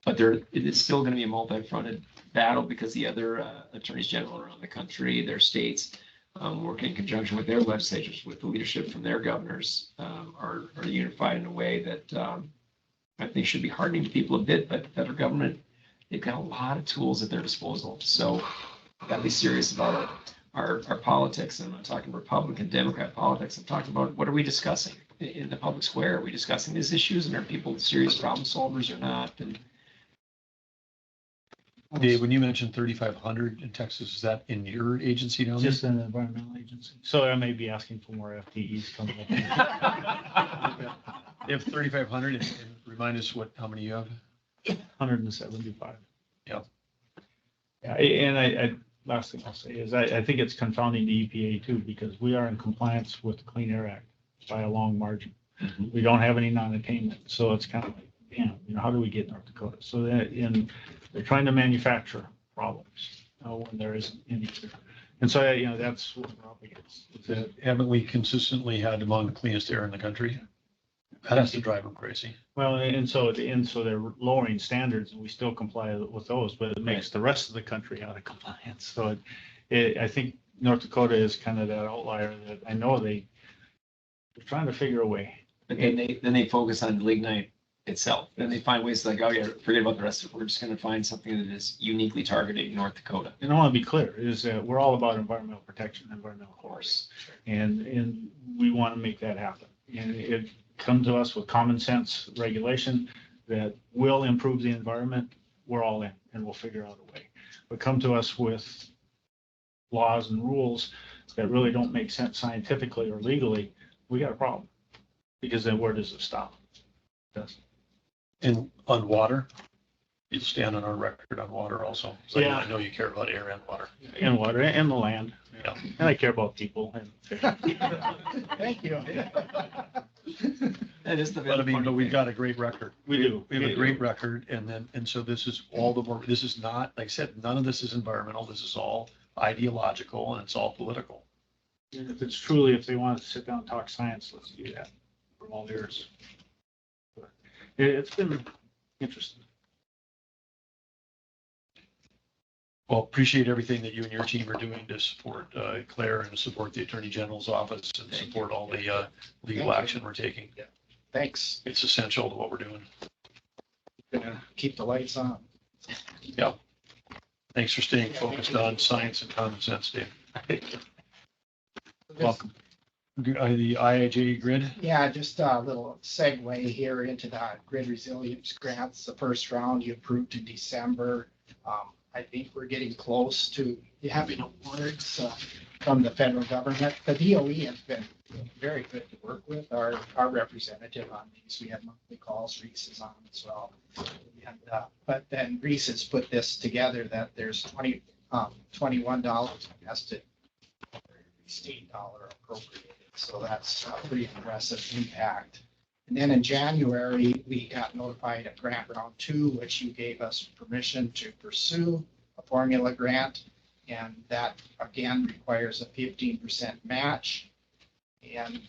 [SPEAKER 3] But it is still going to be a multi-fronted battle because the other attorneys general around the country, their states, working in conjunction with their legislatures, with the leadership from their governors, are unified in a way that I think should be heartening to people a bit. But the federal government, they've got a lot of tools at their disposal. So we've got to be serious about it. Our politics, and I'm not talking Republican, Democrat politics. I'm talking about what are we discussing in the public square? Are we discussing these issues, and are people serious problem solvers or not? And
[SPEAKER 1] Dave, when you mentioned 3,500 in Texas, is that in your agency down there?
[SPEAKER 7] Just an environmental agency. So I may be asking for more FTEs coming up.
[SPEAKER 1] They have 3,500 and remind us how many you have?
[SPEAKER 7] 175.
[SPEAKER 1] Yeah.
[SPEAKER 7] Yeah, and last thing I'll say is I think it's confounding the EPA too, because we are in compliance with the Clean Air Act by a long margin. We don't have any non-attainment, so it's kind of like, damn, how do we get North Dakota? So they're trying to manufacture problems when there isn't any. And so, that's what we're up against. Is that
[SPEAKER 1] Haven't we consistently had among the cleanest air in the country? That has to drive them crazy.
[SPEAKER 7] Well, and so they're lowering standards and we still comply with those, but it makes the rest of the country out of compliance. So I think North Dakota is kind of that outlier that I know they're trying to figure a way.
[SPEAKER 3] But then they focus on lignite itself. Then they find ways like, oh yeah, forget about the rest of it. We're just going to find something that is uniquely targeting North Dakota.
[SPEAKER 7] And I want to be clear, is that we're all about environmental protection, environmental course. And we want to make that happen. And it come to us with common sense regulation that will improve the environment, we're all in and we'll figure out a way. But come to us with laws and rules that really don't make sense scientifically or legally, we got a problem. Because then where does it stop? It doesn't.
[SPEAKER 1] And on water, you stand on our record on water also. So
[SPEAKER 7] Yeah.
[SPEAKER 1] I know you care about air and water.
[SPEAKER 7] And water and the land.
[SPEAKER 1] Yeah.
[SPEAKER 7] And I care about people.
[SPEAKER 8] Thank you.
[SPEAKER 3] That is the.
[SPEAKER 1] But we've got a great record.
[SPEAKER 7] We do.
[SPEAKER 1] We have a great record, and so this is all the more, this is not, like I said, none of this is environmental, this is all ideological, and it's all political.
[SPEAKER 7] And if they want to sit down and talk science, let's do that. We're all ears. But it's been interesting.
[SPEAKER 1] Well, appreciate everything that you and your team are doing to support Claire and support the Attorney General's office and support all the legal action we're taking.
[SPEAKER 8] Thanks.
[SPEAKER 1] It's essential to what we're doing.
[SPEAKER 8] Gonna keep the lights on.
[SPEAKER 1] Thanks for staying focused on science and common sense, Dave. Welcome. The IIJ grid.
[SPEAKER 8] Yeah, just a little segue here into the grid resilience grants. The first round you approved in December. I think we're getting close to having awards from the federal government. The DOE has been very good to work with. Our representative on these, we have monthly calls. Reese is on as well. And, but then Reese has put this together that there's $21 invested, $8 appropriated. So that's a pretty impressive impact. And then in January, we got notified of grant round 2, which you gave us permission to pursue a formula grant. And that again requires a 15% match. And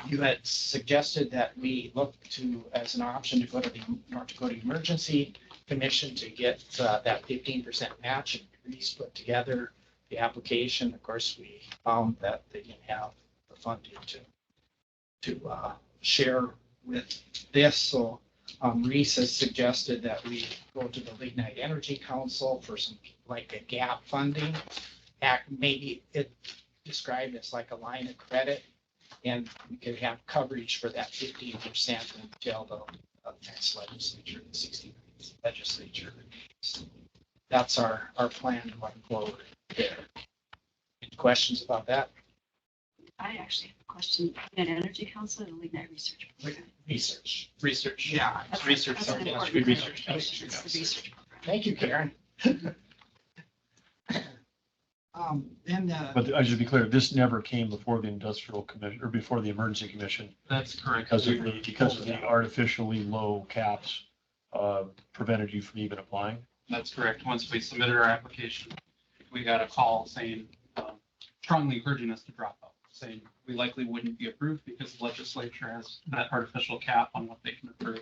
[SPEAKER 8] you had suggested that we look to, as an option, to go to the North Dakota Emergency Commission to get that 15% match. And Reese put together the application. Of course, we found that they didn't have the funding to share with this. So Reese has suggested that we go to the Lignite Energy Council for some like a gap funding. Maybe it described as like a line of credit, and we could have coverage for that 15% until the next legislature, the 60th legislature. So that's our plan going forward there. Any questions about that?
[SPEAKER 2] I actually have a question. Lignite Energy Council and Lignite Research Program.
[SPEAKER 8] Research.
[SPEAKER 7] Yeah.
[SPEAKER 2] That's
[SPEAKER 7] Research.
[SPEAKER 2] that's an
[SPEAKER 7] Yes,
[SPEAKER 2] important
[SPEAKER 7] good research.
[SPEAKER 2] clarification. It's the research program.
[SPEAKER 8] Thank you, Karen. Then,
[SPEAKER 1] But I should be clear, this never came before the industrial commission or before the emergency commission
[SPEAKER 5] That's correct.
[SPEAKER 1] because of the artificially low caps prevented you from even applying.
[SPEAKER 5] That's correct. Once we submitted our application, we got a call saying, strongly encouraging us to drop out, saying we likely wouldn't be approved because the legislature has that artificial cap on what they can approve.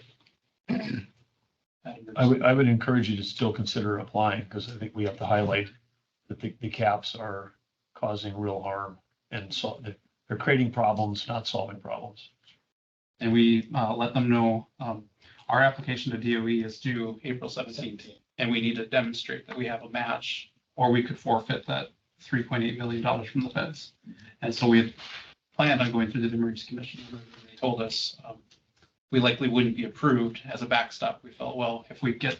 [SPEAKER 1] I would encourage you to still consider applying because I think we have to highlight that the caps are causing real harm and so they're creating problems, not solving problems.
[SPEAKER 5] And we let them know our application to DOE is due April 17th, and we need to demonstrate that we have a match, or we could forfeit that $3.8 million from the feds. And so we had planned on going through the emergency commission. They told us we likely wouldn't be approved as a backstop. We felt, well, if we get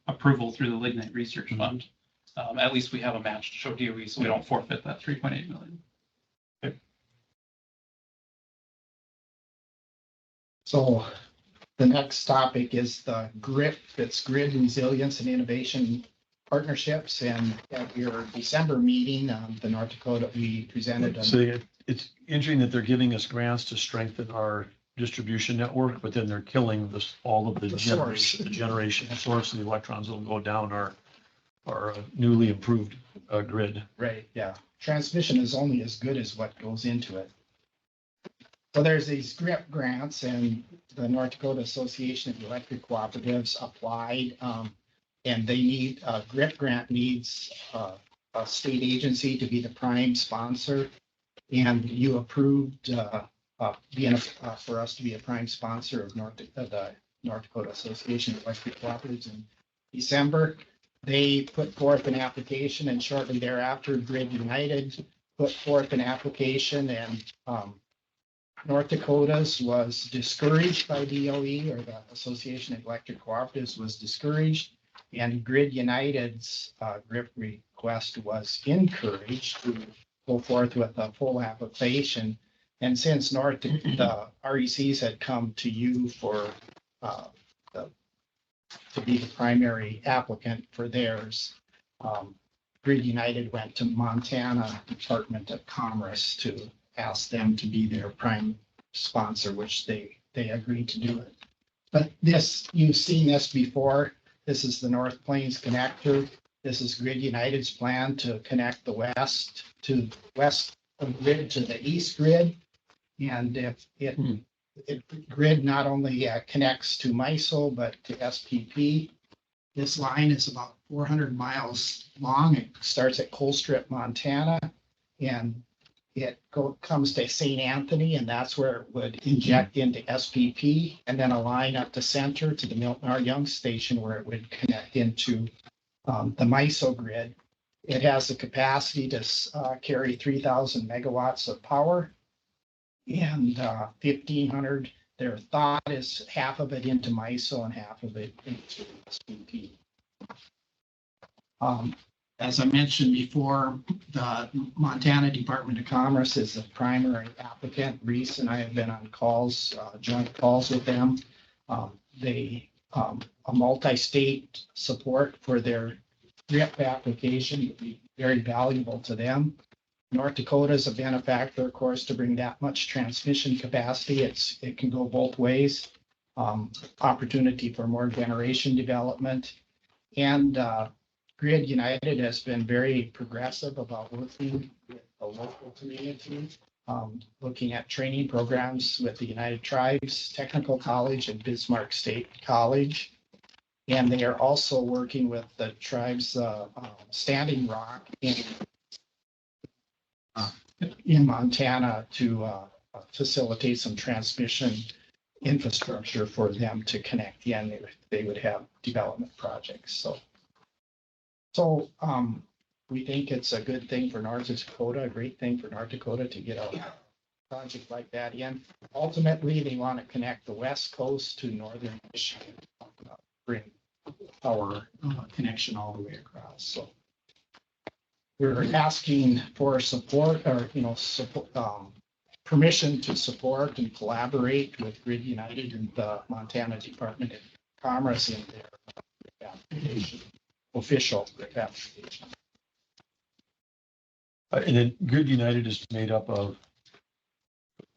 [SPEAKER 5] approval through the Lignite Research Fund, at least we have a match to show DOE, so we don't forfeit that 3.8 million.
[SPEAKER 8] so the next topic is the GRIP, it's Grid Resilience and Innovation Partnerships. And at your December meeting, the North Dakota, we presented.
[SPEAKER 1] So it's interesting that they're giving us grants to strengthen our distribution network, but then they're killing all of the generation source of the electrons that will go down our newly improved grid.
[SPEAKER 8] Right, yeah. Transmission is only as good as what goes into it. So there's these GRIP grants, and the North Dakota Association of Electric Cooperatives applied, and they need, GRIP grant needs a state agency to be the prime sponsor. And you approved for us to be a prime sponsor of the North Dakota Association of Electric Cooperatives in December. They put forth an application, and shortly thereafter, Grid United put forth an application, and North Dakota's was discouraged by DOE, or the Association of Electric Cooperatives was discouraged, and Grid United's GRIP request was encouraged to go forth with a full application. And since the RECs had come to you for to be the primary applicant for theirs, Grid United went to Montana Department of Commerce to ask them to be their prime sponsor, which they agreed to do it. But this, you've seen this before. This is the North Plains connector. This is Grid United's plan to connect the west of grid to the east grid. And if grid not only connects to MISO, but to SPP. This line is about 400 miles long. It starts at Colstrip, Montana, and it comes to St. Anthony, and that's where it would inject into SPP, and then a line up the center to the Milton R. Young station where it would connect into the MISO grid. It has the capacity to carry 3,000 megawatts of power. And 1,500, their thought is half of it into MISO and half of it into SPP. As I mentioned before, the Montana Department of Commerce is the primary applicant. Reese and I have been on calls, joint calls with them. They a multi-state support for their GRIP application would be very valuable to them. North Dakota is a benefactor, of course, to bring that much transmission capacity. It can go both ways. Opportunity for more generation development. And Grid United has been very progressive about working with the local community, looking at training programs with the United Tribes Technical College and Bismarck State College. And they are also working with the tribes, Standing Rock in Montana to facilitate some transmission infrastructure for them to connect in. They would have development projects. So we think it's a good thing for North Dakota, a great thing for North Dakota to get a project like that in. Ultimately, they want to connect the West Coast to Northern Michigan, bring power connection all the way across. So we're asking for support, or permission to support and collaborate with Grid United and the Montana Department of Commerce in their application, official application.
[SPEAKER 1] And then Grid United is made up of,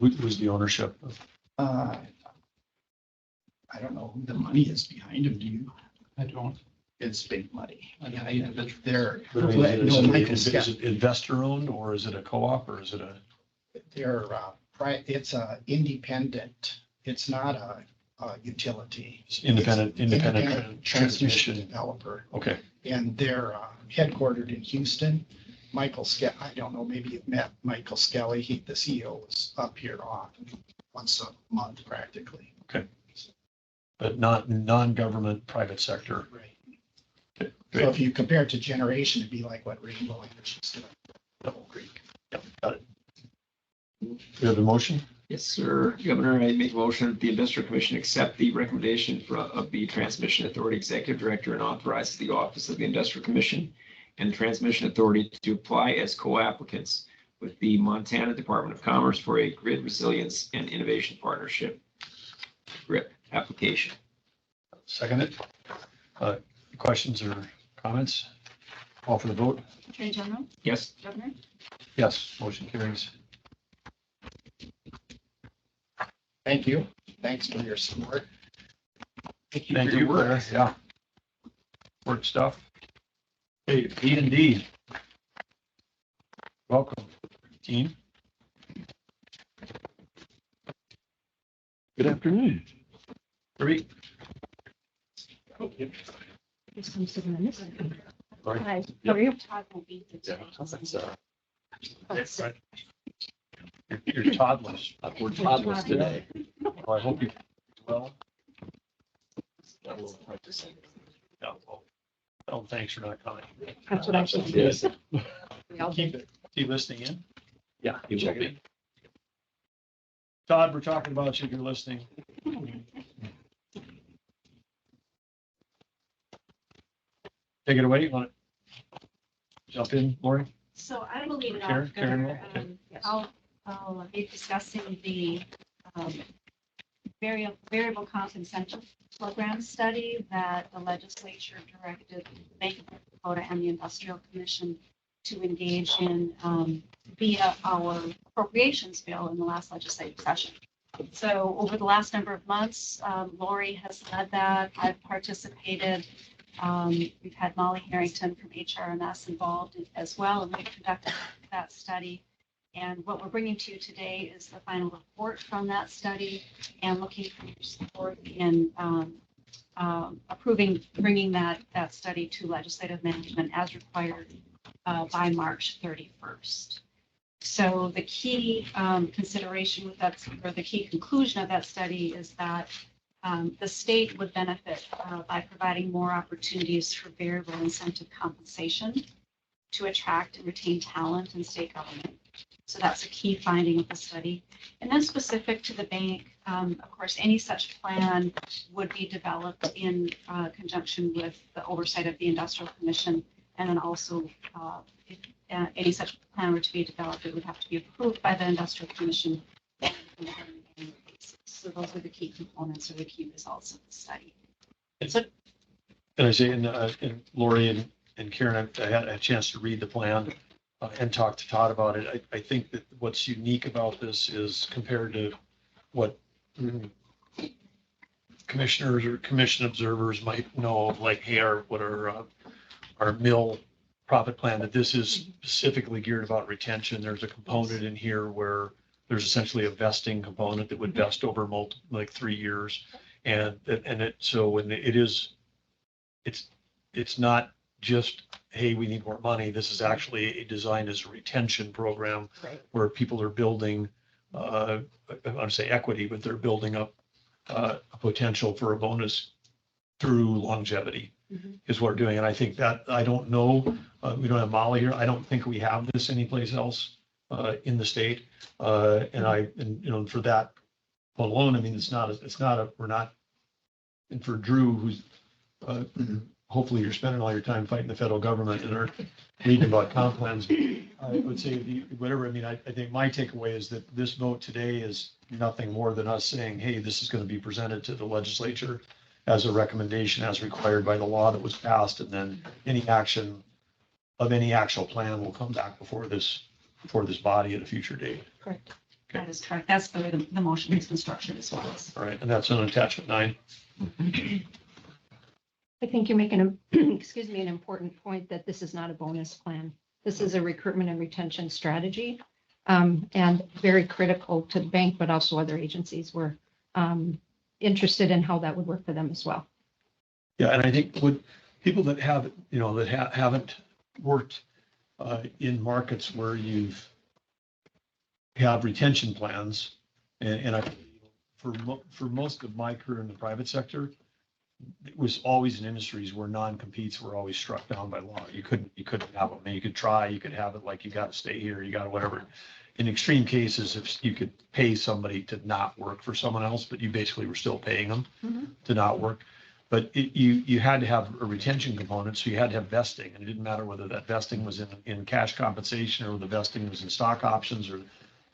[SPEAKER 1] who's the ownership?
[SPEAKER 8] Uh, I don't know who the money is behind them, do you?
[SPEAKER 5] I don't.
[SPEAKER 8] It's big money.
[SPEAKER 5] I
[SPEAKER 8] Yeah,
[SPEAKER 5] don't
[SPEAKER 8] yeah,
[SPEAKER 5] know.
[SPEAKER 8] they're,
[SPEAKER 1] Is
[SPEAKER 8] no,
[SPEAKER 1] it
[SPEAKER 8] Michael
[SPEAKER 1] is
[SPEAKER 8] Scott,
[SPEAKER 1] it investor owned or is it a co-op or is it a?
[SPEAKER 8] they're, it's a independent, it's not a utility.
[SPEAKER 1] Independent
[SPEAKER 8] Independent transmission
[SPEAKER 1] transmission.
[SPEAKER 8] developer,
[SPEAKER 1] Okay,
[SPEAKER 8] and they're headquartered in Houston. Michael Skelly, I don't know, maybe you've met Michael Skelly, the CEO is up here on once a month practically.
[SPEAKER 1] but not non-government, private sector.
[SPEAKER 8] Right.
[SPEAKER 1] Okay,
[SPEAKER 8] So
[SPEAKER 1] great.
[SPEAKER 8] if you compare it to generation, it'd be like what Rainbow Energy's doing. Double Creek.
[SPEAKER 1] Yep, got it. You have a motion?
[SPEAKER 3] Yes, sir. Governor, I make a motion that the Industrial Commission accept the recommendation of the Transmission Authority Executive Director and authorizes the Office of the Industrial Commission and Transmission Authority to apply as co-applicants with the Montana Department of Commerce for a Grid Resilience and Innovation Partnership GRIP application.
[SPEAKER 1] Second it. Questions or comments? Call for the vote.
[SPEAKER 2] Attorney General,
[SPEAKER 3] Yes.
[SPEAKER 2] Governor,
[SPEAKER 1] Yes, motion carries.
[SPEAKER 8] Thank you. Thanks for your support.
[SPEAKER 1] Thank you, Claire. Yeah. Work stuff. Hey, E&D. Welcome, team.
[SPEAKER 9] Good afternoon.
[SPEAKER 1] Great.
[SPEAKER 10] Hi, how are you?
[SPEAKER 2] Todd will be here today.
[SPEAKER 1] Right. You're toddlers.
[SPEAKER 9] We're toddlers today.
[SPEAKER 1] Well, I hope you well. Yeah, well, oh, thanks for not coming.
[SPEAKER 10] That's what I should do.
[SPEAKER 9] Yes.
[SPEAKER 1] Keep listening in.
[SPEAKER 9] Yeah, you will be.
[SPEAKER 1] Todd, we're talking about you if you're listening. Take it away. You want to jump in, Lori?
[SPEAKER 2] So I will lead it
[SPEAKER 1] Karen-
[SPEAKER 2] off,
[SPEAKER 1] Karen
[SPEAKER 2] Governor.
[SPEAKER 1] will? Okay.
[SPEAKER 2] I'll be discussing the variable comp incentive program study that the legislature directed the Bank of North Dakota and the Industrial Commission to engage in via our appropriations bill in the last legislative session. So over the last number of months, Lori has led that. I've participated. We've had Molly Harrington from HRMS involved as well, and we've conducted that study. And what we're bringing to you today is the final report from that study and looking for your support in approving, bringing that study to legislative management as required by March 31st. So the key consideration with that, or the key conclusion of that study is that the state would benefit by providing more opportunities for variable incentive compensation to attract and retain talent in state government. So that's a key finding of the study. And then specific to the bank, of course, any such plan would be developed in conjunction with the oversight of the Industrial Commission. And then also, if any such plan were to be developed, it would have to be approved by the Industrial Commission. So those are the key components or the key results of the study.
[SPEAKER 1] And I say, and Lori and Karen, I had a chance to read the plan and talk to Todd about it. I think that what's unique about this is compared to what commissioners or commission observers might know of, like, hey, what our mill profit plan, that this is specifically geared about retention. There's a component in here where there's essentially a vesting component that would vest over like 3 years. It's not just, hey, we need more money. This is actually designed as a retention program where people are building, I want to say equity, but they're building up a potential for a bonus through longevity is what we're doing. And I think that, I don't know, we don't have Molly here. I don't think we have this anyplace else in the state. And for that alone, I mean, and for Drew, who's, hopefully you're spending all your time fighting the federal government and are reading about comp plans. I would say whatever, I mean, I think my takeaway is that this vote today is nothing more than us saying, hey, this is going to be presented to the legislature as a recommendation as required by the law that was passed. And then any action of any actual plan will come back before this body at a future date.
[SPEAKER 10] Correct.
[SPEAKER 2] That is correct. That's the way the motion has been structured as well.
[SPEAKER 1] All right, and that's on attachment 9.
[SPEAKER 10] I think you're making a, excuse me, an important point that this is not a bonus plan. This is a recruitment and retention strategy. And very critical to the bank, but also other agencies were interested in how that would work for them as well.
[SPEAKER 1] Yeah, and I think with people that have, haven't worked in markets where you've have retention plans, and I, for most of my career in the private sector, it was always in industries where non-competes were always struck down by law. You couldn't have them. You could try, you could have it like you got to stay here, you got to whatever. In extreme cases, if you could pay somebody to not work for someone else, but you basically were still paying them to not work. But you had to have a retention component, so you had to have vesting, and it didn't matter whether that vesting was in cash compensation or the vesting was in stock options or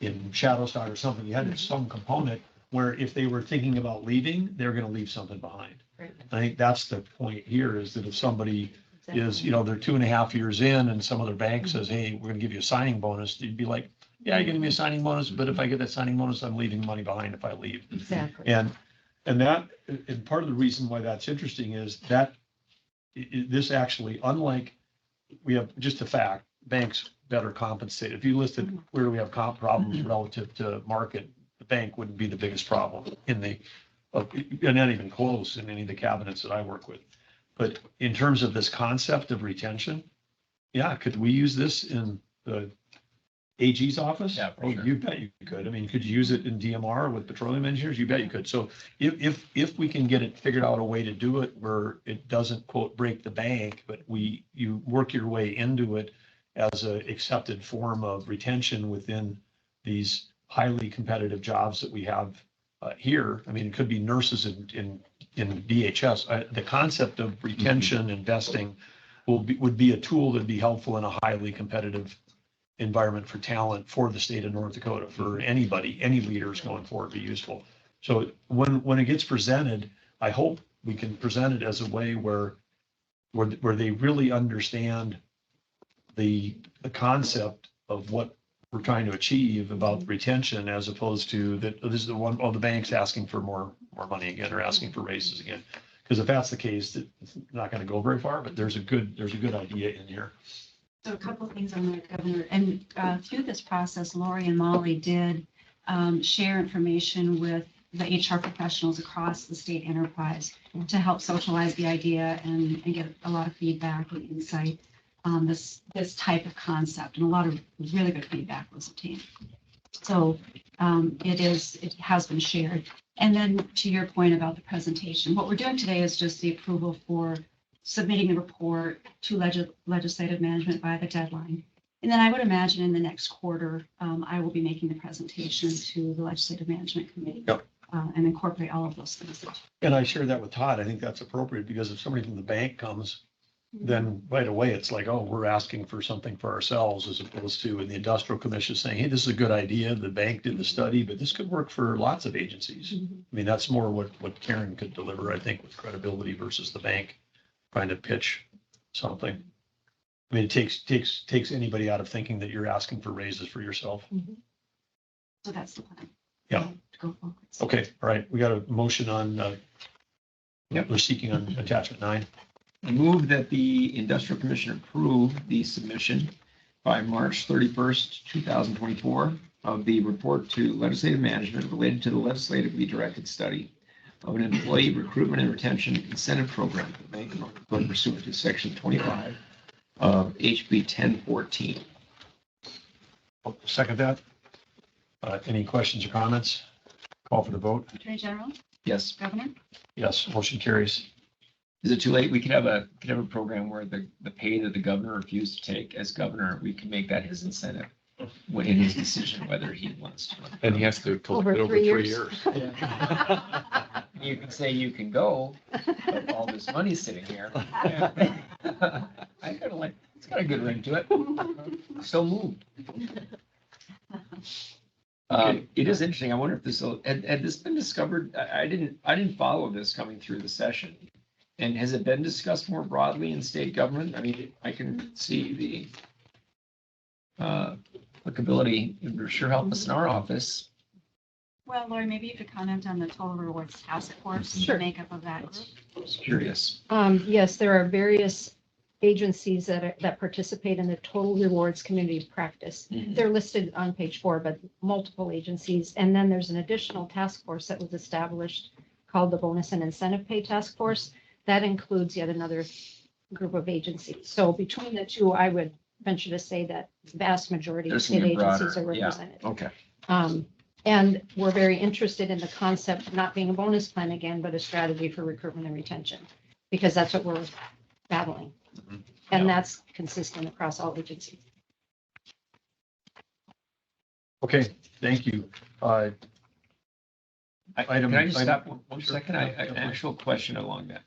[SPEAKER 1] in shadow stock or something. You had to have some component where if they were thinking about leaving, they're going to leave something behind.
[SPEAKER 10] Right.
[SPEAKER 1] I think that's the point here, is that if somebody is, they're 2.5 years in and some other bank says, hey, we're going to give you a signing bonus, you'd be like, yeah, you're giving me a signing bonus, but if I get that signing bonus, I'm leaving money behind if I leave.
[SPEAKER 10] Exactly.
[SPEAKER 1] And part of the reason why that's interesting is that this actually, unlike, we have just a fact, banks better compensate. If you listed where do we have comp problems relative to market, the bank wouldn't be the biggest problem and not even close in any of the cabinets that I work with. But in terms of this concept of retention, yeah, could we use this in the AG's office?
[SPEAKER 3] Yeah, for
[SPEAKER 1] Oh,
[SPEAKER 3] sure.
[SPEAKER 1] you bet you could. I mean, could you use it in DMR with petroleum engineers? You bet you could. So if we can get it figured out a way to do it where it doesn't quote break the bank, but you work your way into it as a accepted form of retention within these highly competitive jobs that we have here. I mean, it could be nurses in DHS. The concept of retention, investing would be a tool that'd be helpful in a highly competitive environment for talent for the state of North Dakota, for anybody, any leaders going forward, be useful. So when it gets presented, I hope we can present it as a way where they really understand the concept of what we're trying to achieve about retention, as opposed to that this is the one of the banks asking for more money again, or asking for raises again. Because if that's the case, it's not going to go very far, but there's a good idea in here.
[SPEAKER 2] So a couple of things on that, Governor, and through this process, Lori and Molly did share information with the HR professionals across the state enterprise to help socialize the idea and get a lot of feedback and insight on this type of concept, and a lot of really good feedback was obtained. So it has been shared. And then to your point about the presentation, what we're doing today is just the approval for submitting the report to legislative management by the deadline. And then I would imagine in the next quarter, I will be making the presentation to the legislative management committee.
[SPEAKER 1] Yep.
[SPEAKER 2] And incorporate all of those things.
[SPEAKER 1] And I share that with Todd. I think that's appropriate, because if somebody from the bank comes, then right away it's like, oh, we're asking for something for ourselves, as opposed to in the industrial commission saying, hey, this is a good idea. The bank did the study, but this could work for lots of agencies. I mean, that's more what Karen could deliver, I think, with credibility versus the bank trying to pitch something. I mean, it takes anybody out of thinking that you're asking for raises for yourself.
[SPEAKER 2] So that's the plan.
[SPEAKER 1] Yeah.
[SPEAKER 2] To go forward.
[SPEAKER 1] Okay, all right. We got a motion on,
[SPEAKER 3] Yep.
[SPEAKER 1] we're seeking on attachment 9.
[SPEAKER 3] I move that the Industrial Commission approve the submission by March 31st, 2024 of the report to legislative management related to the legislatively directed study of an employee recruitment and retention incentive program for the Bank of North Dakota pursuant to section 25 of HB 1014.
[SPEAKER 1] I'll second that. Any questions or comments? Call for the vote.
[SPEAKER 2] Attorney General,
[SPEAKER 3] Yes.
[SPEAKER 2] Governor,
[SPEAKER 1] Yes, motion carries.
[SPEAKER 3] Is it too late? We could have a program where the pay that the governor refused to take as governor, we can make that his incentive when in his decision whether he wants to.
[SPEAKER 9] And he has to collect
[SPEAKER 10] Over
[SPEAKER 9] it over
[SPEAKER 10] 3
[SPEAKER 9] 3
[SPEAKER 10] years.
[SPEAKER 9] years.
[SPEAKER 3] You can say you can go, but all this money's sitting here. I kind of like, it's got a good ring to it. So moved. It is interesting. I wonder if this had this been discovered? I didn't follow this coming through the session. And has it been discussed more broadly in state government? I mean, I can see the applicability. It would sure help us in our office.
[SPEAKER 2] Well, Lori, maybe you could comment on the Total Rewards Task Force, the
[SPEAKER 10] Sure.
[SPEAKER 2] makeup of that.
[SPEAKER 3] Just curious.
[SPEAKER 10] Yes, there are various agencies that participate in the Total Rewards Community Practice.
[SPEAKER 3] Mhm.
[SPEAKER 10] They're listed on page 4, but multiple agencies. And then there's an additional task force that was established called the Bonus and Incentive Pay Task Force. That includes yet another group of agencies. So between the two, I would venture to say that the vast majority of
[SPEAKER 3] There's
[SPEAKER 10] state
[SPEAKER 3] gonna be
[SPEAKER 10] agencies
[SPEAKER 3] broader,
[SPEAKER 10] are
[SPEAKER 3] yeah.
[SPEAKER 10] represented.
[SPEAKER 3] Okay.
[SPEAKER 10] And we're very interested in the concept of not being a bonus plan again, but a strategy for recruitment and retention, because that's what we're battling.
[SPEAKER 1] Mhm.
[SPEAKER 10] And
[SPEAKER 1] Yeah.
[SPEAKER 10] that's consistent across all agencies.
[SPEAKER 1] Okay, thank you. Item-
[SPEAKER 3] Can I just
[SPEAKER 1] item-
[SPEAKER 3] stop one
[SPEAKER 1] Sure.
[SPEAKER 3] second?
[SPEAKER 1] Yeah,
[SPEAKER 3] An
[SPEAKER 1] please.
[SPEAKER 3] actual question along that.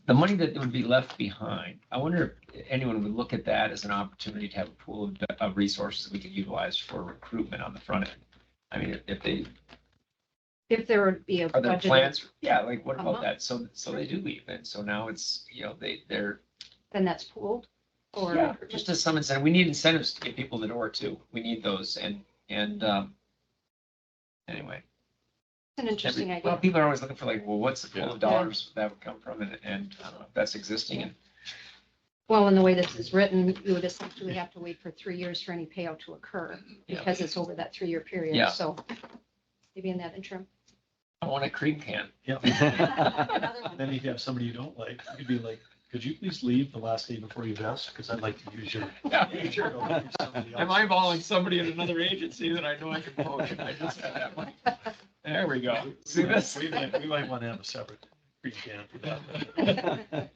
[SPEAKER 3] The money that would be left behind, I wonder if anyone would look at that as an opportunity to have a pool of resources we could utilize for recruitment on the front end. I mean, if they,
[SPEAKER 10] If there would be a
[SPEAKER 3] are there
[SPEAKER 10] budget.
[SPEAKER 3] plans? Yeah, like what about
[SPEAKER 10] Uh-huh.
[SPEAKER 3] that? So they do leave it. So now it's, they're,
[SPEAKER 10] Then that's pooled or.
[SPEAKER 3] yeah, just as someone said, we need incentives to get people in the door too. We need those and, anyway.
[SPEAKER 10] It's an interesting
[SPEAKER 3] Well,
[SPEAKER 10] idea.
[SPEAKER 3] people are always looking for like, well, what's the pool
[SPEAKER 1] Yeah.
[SPEAKER 3] of dollars that would come from? And I don't know if that's existing. And
[SPEAKER 10] Well, in the way this is written, you would essentially have to wait for 3 years for any payout to occur
[SPEAKER 3] Yeah.
[SPEAKER 10] because it's over that 3-year period.
[SPEAKER 3] Yeah.
[SPEAKER 10] So maybe in that interim.
[SPEAKER 3] I want a cream can.
[SPEAKER 1] Yeah.
[SPEAKER 2] Another one.
[SPEAKER 1] Then if you have somebody you don't like, you could be like, could you please leave the last day before you vest? Because I'd like to use your.
[SPEAKER 3] Yeah, sure.
[SPEAKER 1] Somebody
[SPEAKER 3] I'm
[SPEAKER 1] else.
[SPEAKER 3] eyeballing somebody in another agency that I know I can poach. I just had that one. There we go. See this?
[SPEAKER 1] We might want to have a separate free can for that.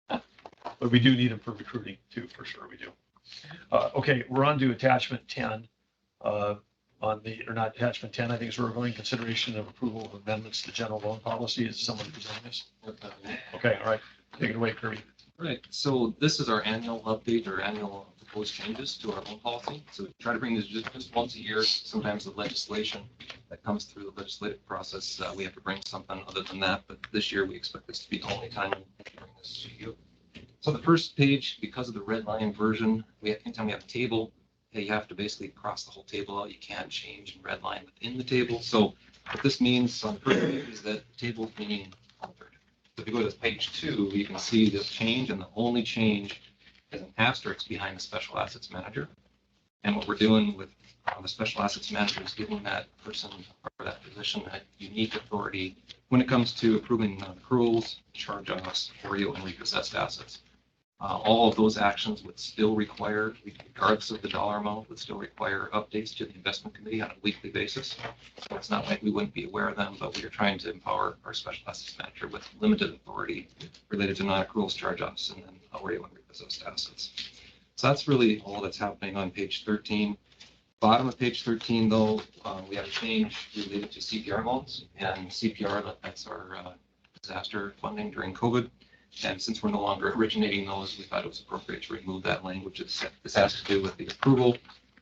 [SPEAKER 1] But we do need them for recruiting too, for sure we do. Okay, we're on to attachment 10. Or not attachment 10, I think it's where we're going consideration of approval of amendments to general loan policy. Is someone presenting this? Okay, all right. Take it away, Kirby.
[SPEAKER 11] Right, so this is our annual update or annual proposed changes to our loan policy. So we try to bring this just once a year. Sometimes the legislation that comes through the legislative process, we have to bring something other than that. But this year, we expect this to be the only time we can bring this to you. So the first page, because of the red line version, anytime we have a table, you have to basically cross the whole table out. You can't change in red line within the table. So what this means on the first page is that the table is being altered. So if you go to page 2, you can see the change, and the only change is an asterisk behind the special assets manager. And what we're doing with the special assets manager is giving that person or that position that unique authority when it comes to approving non-accruals, charge-offs, OREO, and repossessed assets. All of those actions would still require, regardless of the dollar amount, would still require updates to the investment committee on a weekly basis. So it's not like we wouldn't be aware of them, but we are trying to empower our special assets manager with limited authority related to non-accruals, charge-offs, and then OREO and repossessed assets. So that's really all that's happening on page 13. Bottom of page 13, though, we have a change related to CPR loans, and CPR, that's our disaster funding during COVID. And since we're no longer originating those, we thought it was appropriate to remove that language. This has to do with the approval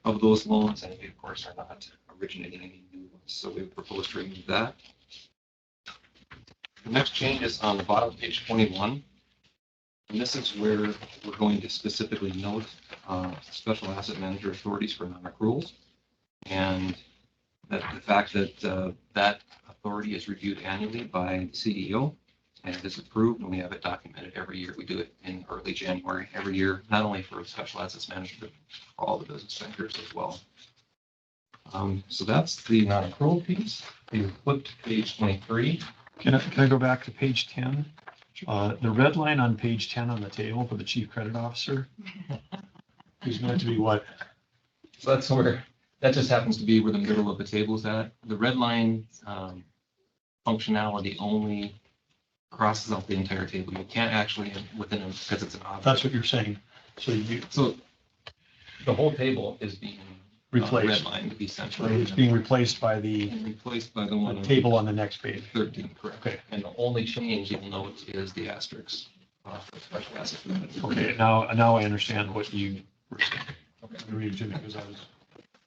[SPEAKER 11] of those loans, and we, of course, are not originating any new ones. So we propose to remove that. The next change is on the bottom of page 21. And this is where we're going to specifically note special asset manager authorities for non-accruals. And that the fact that that authority is reviewed annually by the CEO. And it is approved, and we have it documented every year. We do it in early January every year, not only for special assets management, but for all the business bankers as well. So that's the non-accrual piece. You flip to page 23.
[SPEAKER 1] Can I go back to page 10? The red line on page 10 on the table for the chief credit officer is meant to be what?
[SPEAKER 11] So that's where, that just happens to be where the middle of the table is at. The red line functionality only crosses out the entire table. You can't actually, within it, because it's an object.
[SPEAKER 1] That's what you're saying. So
[SPEAKER 11] The whole table is being
[SPEAKER 1] replaced.
[SPEAKER 11] redlined essentially.
[SPEAKER 1] It's being replaced by the
[SPEAKER 11] Replaced by the one on
[SPEAKER 1] table on the next page.
[SPEAKER 11] 13, correct.
[SPEAKER 1] Okay.
[SPEAKER 11] And the only change you'll note is the asterisk for special assets.
[SPEAKER 1] Okay, now I understand what you were saying.
[SPEAKER 11] Okay.
[SPEAKER 1] I read it to me because I was.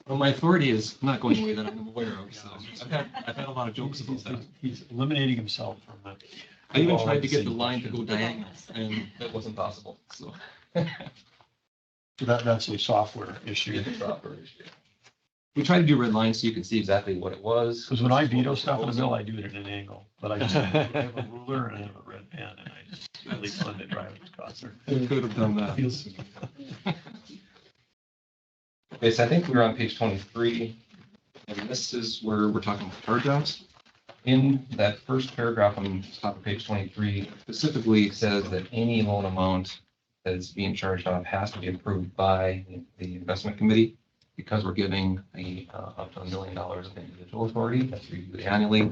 [SPEAKER 11] Well, my authority is not going away that I'm aware of, so I've had a lot of jokes about that.
[SPEAKER 1] He's eliminating himself from
[SPEAKER 11] I even tried to get the line to go diagonal and that wasn't possible, so.
[SPEAKER 1] That's a software issue.
[SPEAKER 11] We tried to do red lines so you can see exactly what it was.
[SPEAKER 1] Because when I veto stuff in the bill, I do it at an angle, but I just I have a ruler and I have a red pen and I just really fun to drive it across there.
[SPEAKER 11] Could have done that.
[SPEAKER 1] Feels-
[SPEAKER 11] Okay, so I think we're on page 23, and this is where we're talking about charge-offs. In that first paragraph on the top of page 23, specifically says that any loan amount that is being charged off has to be approved by the investment committee. Because we're giving up to $1 million of individual authority that's reviewed annually,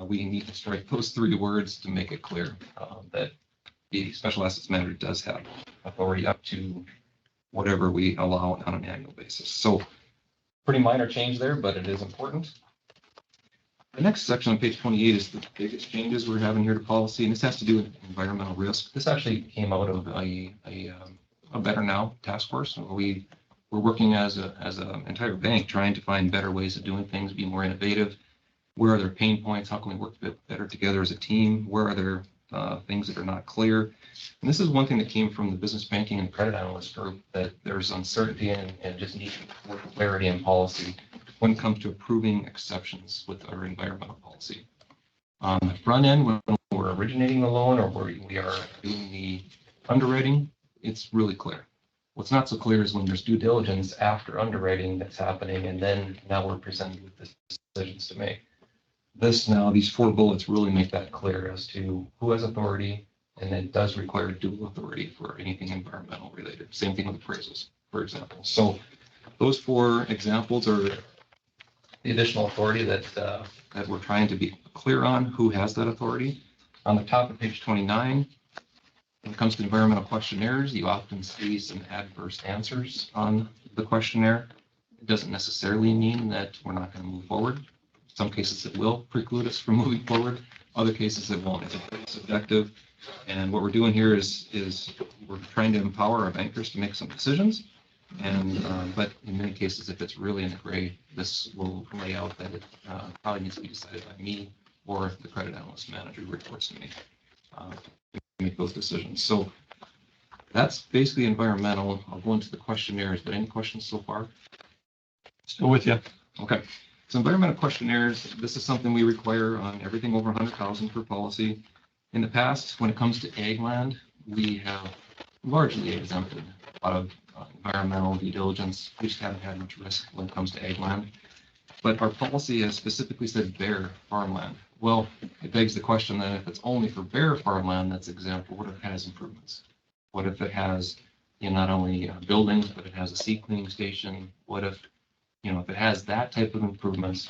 [SPEAKER 11] we need to strike those 3 words to make it clear that the special assets manager does have authority up to whatever we allow on an annual basis. So pretty minor change there, but it is important. The next section on page 28 is the biggest changes we're having here to policy, and this has to do with environmental risk. This actually came out of a Better Now task force. We're working as an entire bank trying to find better ways of doing things, be more innovative. Where are there pain points? How can we work a bit better together as a team? Where are there things that are not clear? And this is one thing that came from the business banking and credit analyst group, that there's uncertainty and just need more clarity in policy when it comes to approving exceptions with our environmental policy. On the front end, when we're originating the loan or where we are doing the underwriting, it's really clear. What's not so clear is when there's due diligence after underwriting that's happening, and then now we're presented with the decisions to make. These 4 bullets really make that clear as to who has authority, and it does require dual authority for anything environmental related. Same thing with appraisals, for example. So those 4 examples are the additional authority that we're trying to be clear on who has that authority. On the top of page 29, when it comes to environmental questionnaires, you often see some adverse answers on the questionnaire. It doesn't necessarily mean that we're not going to move forward. In some cases, it will preclude us from moving forward. Other cases, it won't. It's very subjective. And what we're doing here is we're trying to empower our bankers to make some decisions. And but in many cases, if it's really in the gray, this will lay out that it probably needs to be decided by me or the credit analyst manager who reports to me. Make those decisions. So that's basically environmental. I'll go into the questionnaires, but any questions so far?
[SPEAKER 1] Still with you.
[SPEAKER 11] Okay. So environmental questionnaires, this is something we require on everything over 100,000 per policy. In the past, when it comes to ag land, we have largely exempted a lot of environmental due diligence. We just haven't had much risk when it comes to ag land. But our policy has specifically said bare farmland. Well, it begs the question then, if it's only for bare farmland that's exempt, what if it has improvements? What if it has, not only buildings, but it has a sea cleaning station? What if, if it has that type of improvements,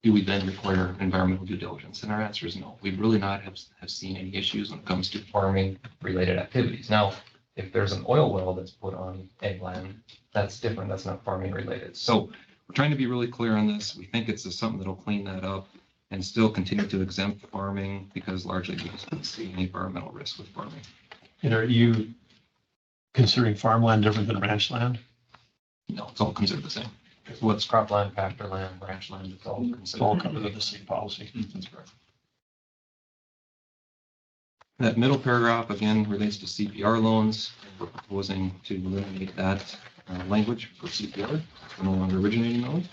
[SPEAKER 11] do we then require environmental due diligence? And our answer is no. We really not have seen any issues when it comes to farming related activities. Now, if there's an oil well that's put on ag land, that's different. That's not farming related. So we're trying to be really clear on this. We think it's something that'll clean that up and still continue to exempt farming because largely we just don't see any environmental risk with farming.
[SPEAKER 1] And are you considering farmland different than ranch land?
[SPEAKER 11] No, it's all considered the same. What's cropland, pasture land, ranch land, it's all
[SPEAKER 1] It's all
[SPEAKER 11] considered.
[SPEAKER 1] covered under the same policy. That's correct.
[SPEAKER 11] That middle paragraph again relates to CPR loans. We're proposing to eliminate that language for CPR. We're no longer originating those.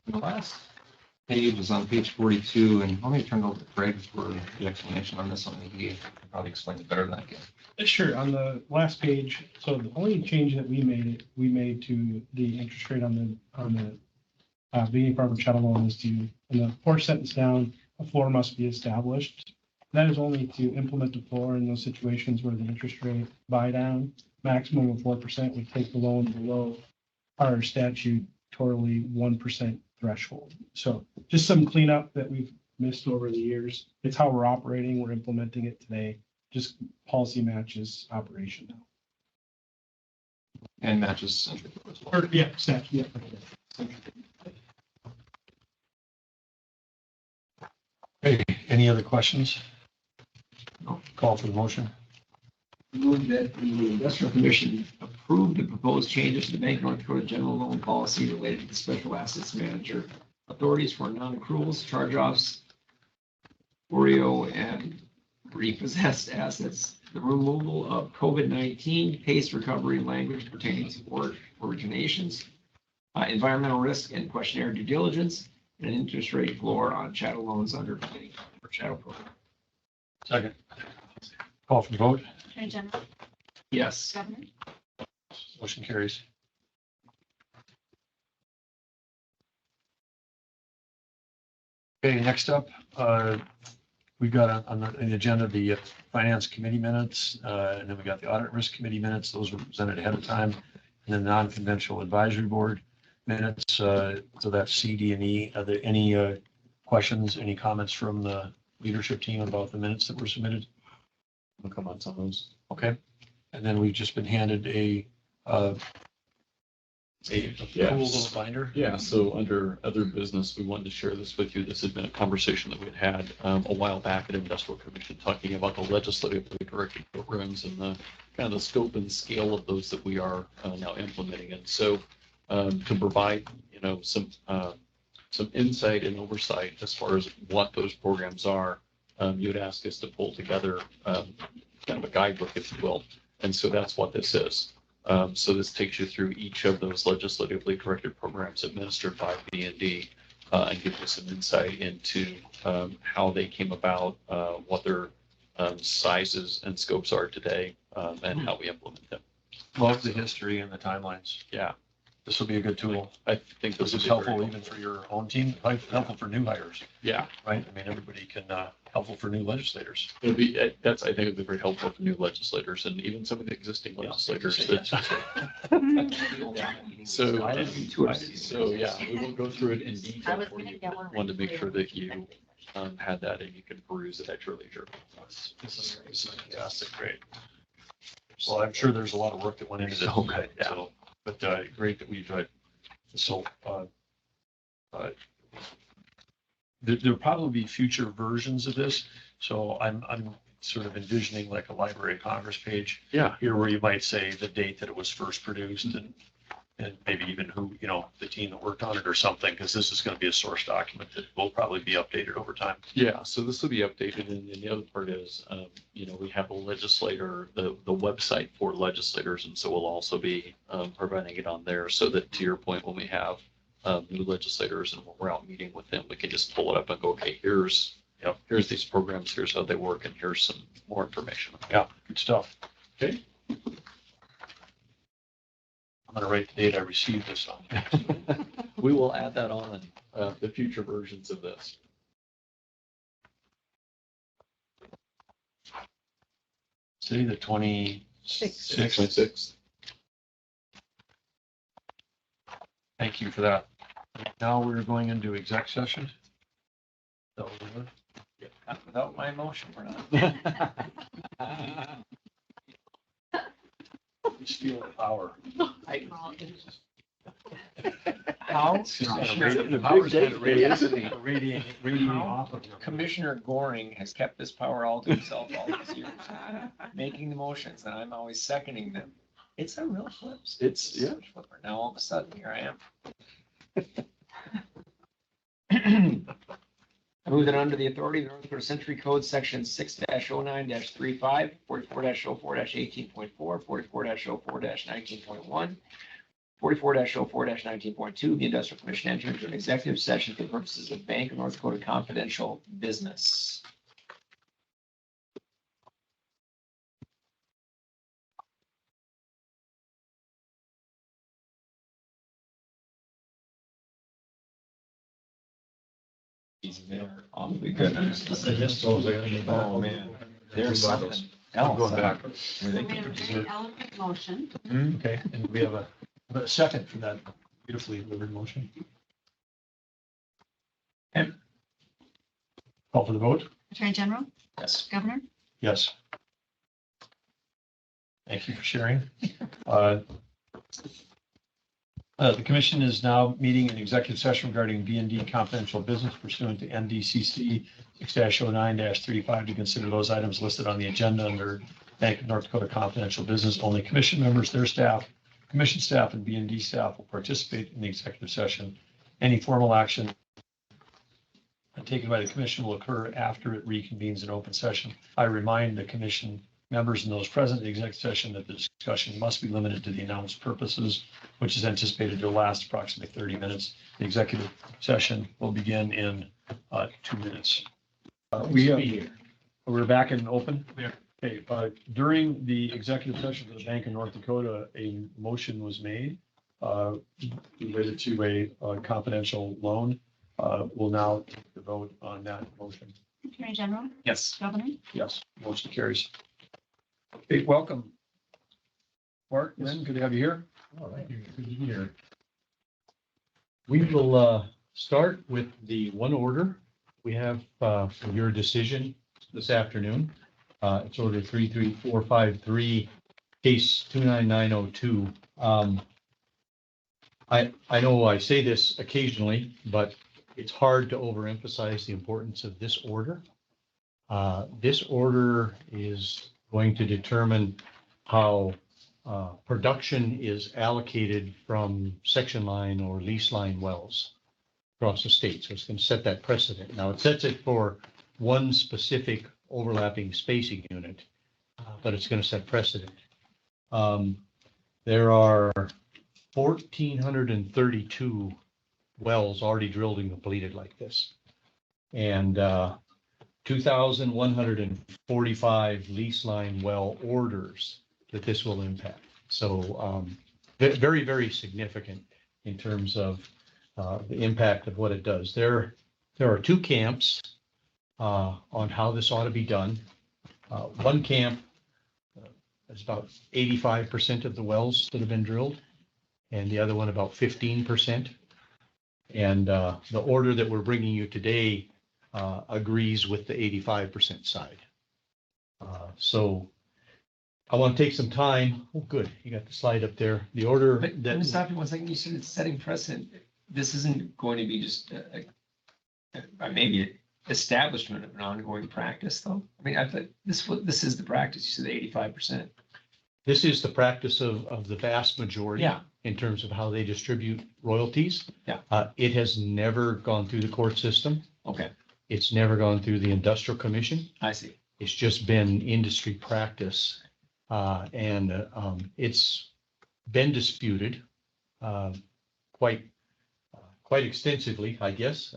[SPEAKER 11] And the last page is on page 42, and let me turn it over to Craig for the explanation on this one. He can probably explain it better than I can.
[SPEAKER 12] Sure. On the last page, so the only change that we made to the interest rate on the beginning farm and chattel loan is to, in the fourth sentence down, a floor must be established. That is only to implement the floor in those situations where the interest rate buy down maximum of 4% would take the loan below our statutorily 1% threshold. So just some cleanup that we've missed over the years. It's how we're operating. We're implementing it today. Just policy matches operation now.
[SPEAKER 11] And matches Century as well.
[SPEAKER 12] Or, yeah, statute. Yeah.
[SPEAKER 1] Okay, any other questions?
[SPEAKER 11] No.
[SPEAKER 1] Call for the motion.
[SPEAKER 3] Move that the industrial commission approve the proposed changes to the Bank of North Dakota general loan policy related to the special assets manager authorities for non-accruals, charge-offs, Oreo and repossessed assets, the removal of COVID-19 paced recovery language pertaining to originations, environmental risk and questionnaire due diligence, and an interest rate floor on chattel loans under or chattel program.
[SPEAKER 1] Second. Call for the vote.
[SPEAKER 2] Attorney General,
[SPEAKER 3] Yes.
[SPEAKER 2] Governor,
[SPEAKER 1] Motion carries. Okay, next up, we've got on the agenda, the Finance Committee minutes, and then we got the Audit Risk Committee minutes. Those were presented ahead of time. And then non-conventional advisory board minutes, so that's C, D, and E. Are there any questions, any comments from the leadership team about the minutes that were submitted? No comments on those. Okay. And then we've just been handed a cool little binder.
[SPEAKER 9] Yeah, so under other business, we wanted to share this with you. This had been a conversation that we had a while back at Industrial Commission, talking about the legislatively directed programs and the kind of the scope and scale of those that we are now implementing. And so to provide, some insight and oversight as far as what those programs are, you would ask us to pull together kind of a guidebook, if you will. And so that's what this is. So this takes you through each of those legislatively directed programs administered by B&D and gives you some insight into how they came about, what their sizes and scopes are today, and how we implement them.
[SPEAKER 1] Love the history and the timelines.
[SPEAKER 9] Yeah,
[SPEAKER 1] This will be a good tool.
[SPEAKER 9] I think
[SPEAKER 1] This is helpful even for your own team, helpful for new hires,
[SPEAKER 9] Yeah,
[SPEAKER 1] right? I mean, everybody can, helpful for new legislators.
[SPEAKER 9] it'll be, I think it'll be very helpful for new legislators and even some of the existing legislators. that- So yeah, we will go through it in detail for you. Wanted to make sure that you had that and you can peruse it at your leisure.
[SPEAKER 1] This is fantastic, great. Well, I'm sure there's a lot of work that went into this.
[SPEAKER 9] So good, yeah.
[SPEAKER 1] So, but great that we've, there'll probably be future versions of this. So I'm sort of envisioning like a Library of Congress page
[SPEAKER 9] Yeah,
[SPEAKER 1] here where you might say the date that it was first produced and maybe even who, the team that worked on it or something, because this is going to be a source document that will probably be updated over time.
[SPEAKER 9] yeah. So this will be updated. And the other part is, we have a legislator, the website for legislators. And so we'll also be providing it on there so that, to your point, when we have new legislators and when we're out meeting with them, we can just pull it up and go, okay, here's these programs, here's how they work, and here's some more information.
[SPEAKER 1] Yeah, good stuff.
[SPEAKER 9] Okay.
[SPEAKER 1] I'm going to write the date I received this on.
[SPEAKER 9] We will add that on the future versions of this.
[SPEAKER 1] Say the 26th.
[SPEAKER 9] 6.6.
[SPEAKER 1] Thank you for that. Now we're going into exec session. So,
[SPEAKER 3] Without my motion, we're not.
[SPEAKER 1] we steal the power.
[SPEAKER 3] How?
[SPEAKER 1] The power's kind of radiating off of you.
[SPEAKER 3] Commissioner Goring has kept this power all to himself all these years, making the motions, and I'm always seconding them. It's a real flip.
[SPEAKER 9] It's, yeah.
[SPEAKER 3] Flipper. Now all of a sudden, here I am. I move that under the authority of the North Dakota Century Code, section 6-09-35, 44-04-18.4, 44-04-19.1, 44-04-19.2, the Industrial Commission enter into an executive session for the purposes of Bank of North Dakota confidential business. Oh, my goodness. Oh, man. There's something else.
[SPEAKER 1] Going back.
[SPEAKER 2] so we have a very eloquent motion.
[SPEAKER 1] Okay, and we have a second for that beautifully delivered motion. Okay. Call for the vote?
[SPEAKER 2] Attorney General,
[SPEAKER 3] Yes.
[SPEAKER 2] Governor,
[SPEAKER 1] Yes. Thank you for sharing. The commission is now meeting in executive session regarding B&D confidential business pursuant to NDCC 6-09-35 to consider those items listed on the agenda under Bank of North Dakota confidential business. Only commission members, their staff, commission staff, and B&D staff will participate in the executive session. Any formal action taken by the commission will occur after it reconvenes in open session. I remind the commission members and those present in the executive session that the discussion must be limited to the announced purposes, which is anticipated to last approximately 30 minutes. The executive session will begin in 2 minutes. We're back in open?
[SPEAKER 5] We are.
[SPEAKER 1] Okay, during the executive session for the Bank of North Dakota, a motion was made related to a confidential loan. We'll now take the vote on that motion.
[SPEAKER 2] Attorney General,
[SPEAKER 5] Yes.
[SPEAKER 2] Governor,
[SPEAKER 1] Yes, motion carries. Okay, welcome. Mark, Lynn, good to have you here.
[SPEAKER 13] All right, good to be here. We will start with the one order we have for your decision this afternoon. It's order 33453, case 29902. I know I say this occasionally, but it's hard to overemphasize the importance of this order. This order is going to determine how production is allocated from section line or lease line wells across the state. So it's going to set that precedent. Now it sets it for one specific overlapping spacing unit, but it's going to set precedent. There are 1,432 wells already drilled and completed like this, and 2,145 lease line well orders that this will impact. So very, very significant in terms of the impact of what it does. There are two camps on how this ought to be done. One camp is about 85% of the wells that have been drilled, and the other one about 15%. And the order that we're bringing you today agrees with the 85% side. So I want to take some time. Oh, good. You got the slide up there. The order
[SPEAKER 3] But
[SPEAKER 13] that.
[SPEAKER 3] let me stop you 1 second. You said it's setting precedent. This isn't going to be just maybe an establishment of an ongoing practice, though. I mean, I thought this is the practice. You said 85%.
[SPEAKER 13] This is the practice of the vast majority.
[SPEAKER 3] Yeah.
[SPEAKER 13] In terms of how they distribute royalties.
[SPEAKER 3] Yeah.
[SPEAKER 13] It has never gone through the court system.
[SPEAKER 3] Okay,
[SPEAKER 13] It's never gone through the industrial commission.
[SPEAKER 3] I see.
[SPEAKER 13] It's just been industry practice. And it's been disputed quite extensively, I guess.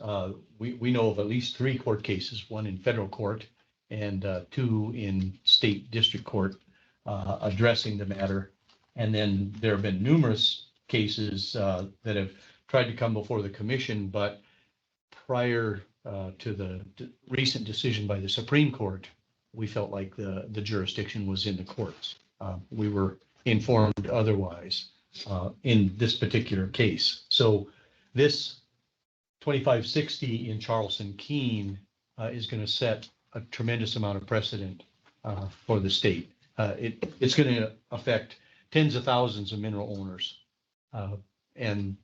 [SPEAKER 13] We know of at least 3 court cases, one in federal court and 2 in state district court addressing the matter. And then there have been numerous cases that have tried to come before the commission, but prior to the recent decision by the Supreme Court, we felt like the jurisdiction was in the courts. We were informed otherwise in this particular case. So this 2560 in Charleston Keene is going to set a tremendous amount of precedent for the state. It's going to affect tens of thousands of mineral owners. And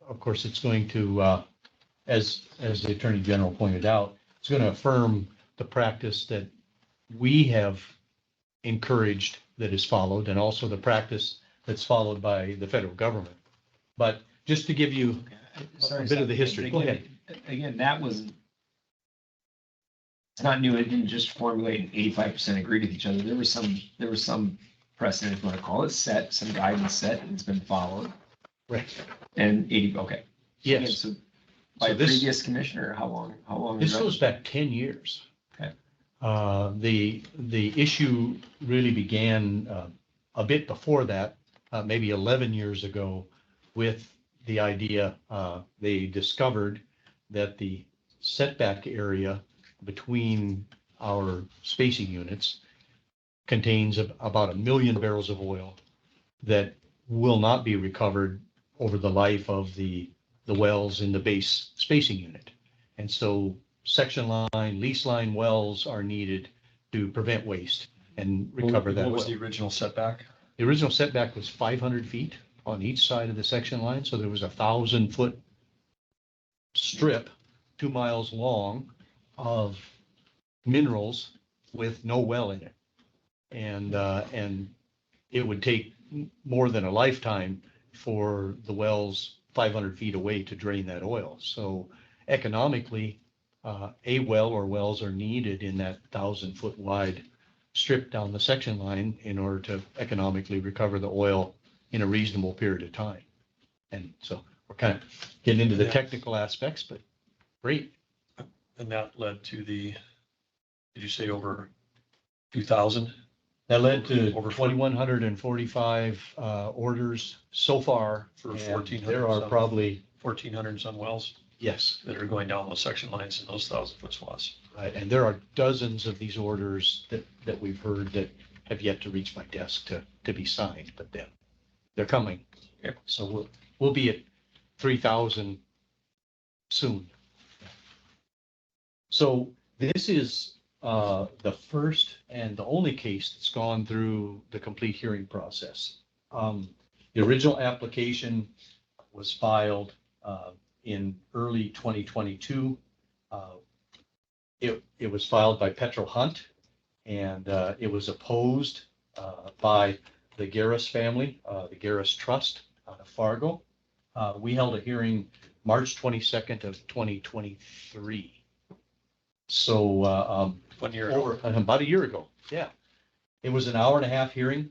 [SPEAKER 13] of course, it's going to, as the Attorney General pointed out, it's going to affirm the practice that we have encouraged that is followed, and also the practice that's followed by the federal government. But just to give you a bit of the history, go ahead.
[SPEAKER 3] Again, that was, it's not new. It didn't just formulate and 85% agreed with each other. There was some precedent, if you want to call it, set, some guidance set, and it's been followed.
[SPEAKER 13] Right.
[SPEAKER 3] And 80, okay.
[SPEAKER 13] Yes.
[SPEAKER 3] Again, so by
[SPEAKER 13] So
[SPEAKER 3] a
[SPEAKER 13] this-
[SPEAKER 3] previous commissioner, how long?
[SPEAKER 13] This goes back 10 years.
[SPEAKER 3] Okay.
[SPEAKER 13] The issue really began a bit before that, maybe 11 years ago, with the idea they discovered that the setback area between our spacing units contains about 1 million barrels of oil that will not be recovered over the life of the wells in the base spacing unit. And so section line, lease line wells are needed to prevent waste and recover that
[SPEAKER 1] What was
[SPEAKER 13] oil.
[SPEAKER 1] the original setback?
[SPEAKER 13] The original setback was 500 feet on each side of the section line. So there was 1,000-foot strip, 2 miles long, of minerals with no well in it. And it would take more than a lifetime for the wells 500 feet away to drain that oil. So economically, a well or wells are needed in that 1,000-foot wide strip down the section line in order to economically recover the oil in a reasonable period of time. And so we're kind of getting into the technical aspects, but great.
[SPEAKER 1] And that led to did you say over 2,000?
[SPEAKER 13] That led to
[SPEAKER 1] Over
[SPEAKER 13] 2,145 orders so far.
[SPEAKER 1] For
[SPEAKER 13] and
[SPEAKER 1] 1,400
[SPEAKER 13] There are
[SPEAKER 1] some.
[SPEAKER 13] probably,
[SPEAKER 1] 1,400 some wells
[SPEAKER 13] yes,
[SPEAKER 1] that are going down those section lines in those 1,000-foot swaths.
[SPEAKER 13] right. And there are dozens of these orders that we've heard that have yet to reach my desk to be signed, but they're coming.
[SPEAKER 1] Yep.
[SPEAKER 13] So we'll be at 3,000 soon. So this is the first and the only case that's gone through the complete hearing process. The original application was filed in early 2022. It was filed by Petro Hunt, and it was opposed by the Garris family, the Garris Trust out of Fargo. We held a hearing March 22nd of 2023. So
[SPEAKER 1] 1 year ago.
[SPEAKER 13] about a year ago. Yeah. It was an 1.5-hour hearing.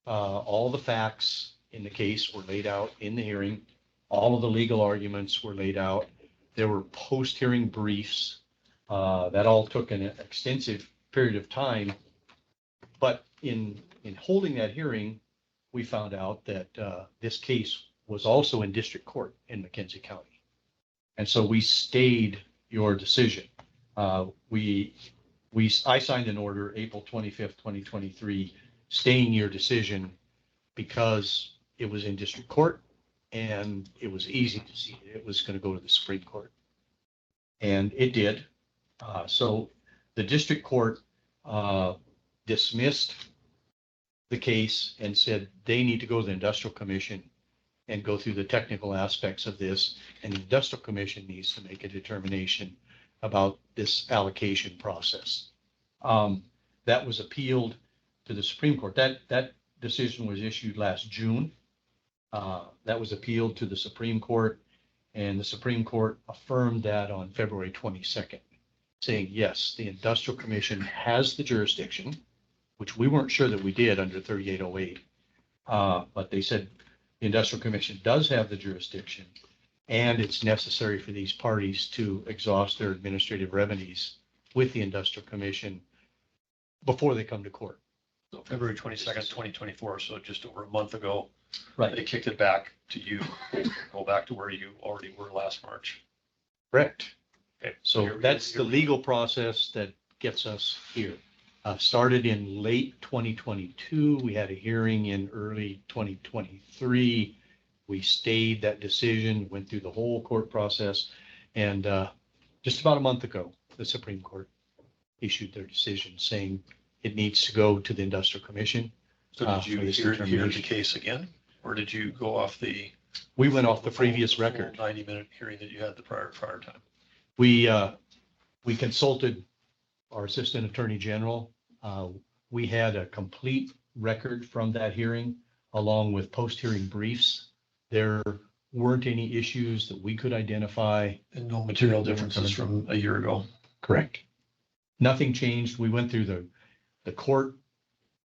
[SPEAKER 13] All the facts in the case were laid out in the hearing. All of the legal arguments were laid out. There were post-hearing briefs. That all took an extensive period of time. But in holding that hearing, we found out that this case was also in district court in McKenzie County. And so we stayed your decision. I signed an order April 25th, 2023, staying your decision because it was in district court and it was easy to see it was going to go to the Supreme Court. And it did. So the district court dismissed the case and said they need to go to the Industrial Commission and go through the technical aspects of this. And the Industrial Commission needs to make a determination about this allocation process. That was appealed to the Supreme Court. That decision was issued last June. That was appealed to the Supreme Court, and the Supreme Court affirmed that on February 22nd, saying, yes, the Industrial Commission has the jurisdiction, which we weren't sure that we did under 3808. But they said the Industrial Commission does have the jurisdiction, and it's necessary for these parties to exhaust their administrative remedies with the Industrial Commission before they come to court.
[SPEAKER 1] So February 22nd, 2024, so just over a month ago,
[SPEAKER 13] Right.
[SPEAKER 1] they kicked it back to you, go back to where you already were last March.
[SPEAKER 13] Correct.
[SPEAKER 1] Okay.
[SPEAKER 13] So
[SPEAKER 1] you're-
[SPEAKER 13] that's the
[SPEAKER 1] you're-
[SPEAKER 13] legal process that gets us here. Started in late 2022. We had a hearing in early 2023. We stayed that decision, went through the whole court process. And just about a month ago, the Supreme Court issued their decision saying it needs to go to the Industrial Commission.
[SPEAKER 1] So did you
[SPEAKER 13] for this
[SPEAKER 1] hear the
[SPEAKER 13] determination.
[SPEAKER 1] case again? Or did you go off the?
[SPEAKER 13] We went off the
[SPEAKER 1] full-
[SPEAKER 13] previous
[SPEAKER 1] full
[SPEAKER 13] record.
[SPEAKER 1] 90-minute hearing that you had the prior time?
[SPEAKER 13] We consulted our Assistant Attorney General. We had a complete record from that hearing along with post-hearing briefs. There weren't any issues that we could identify.
[SPEAKER 1] And no material differences from a year ago?
[SPEAKER 13] Correct. Nothing changed. We went through the court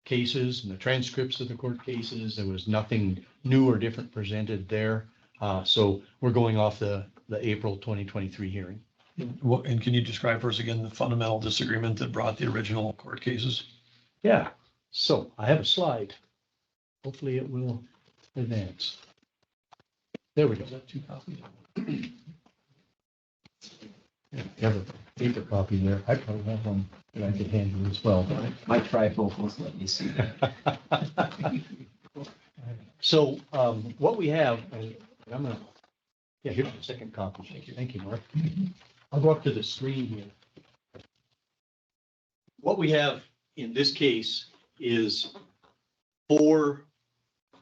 [SPEAKER 13] cases and the transcripts of the court cases. There was nothing new or different presented there. So we're going off the April 2023 hearing.
[SPEAKER 1] And can you describe for us again the fundamental disagreement that brought the original court cases?
[SPEAKER 13] Yeah, so I have a slide. Hopefully it will advance. There we go.
[SPEAKER 1] Is that 2 copies?
[SPEAKER 13] Yeah, you have a paper copy there. I probably have one that I could hand you as well.
[SPEAKER 3] My trifocals let me see that.
[SPEAKER 13] So what we have, and I'm gonna, yeah, here's the second copy. Thank you, Mark. I'll go up to the screen here. What we have in this case is 4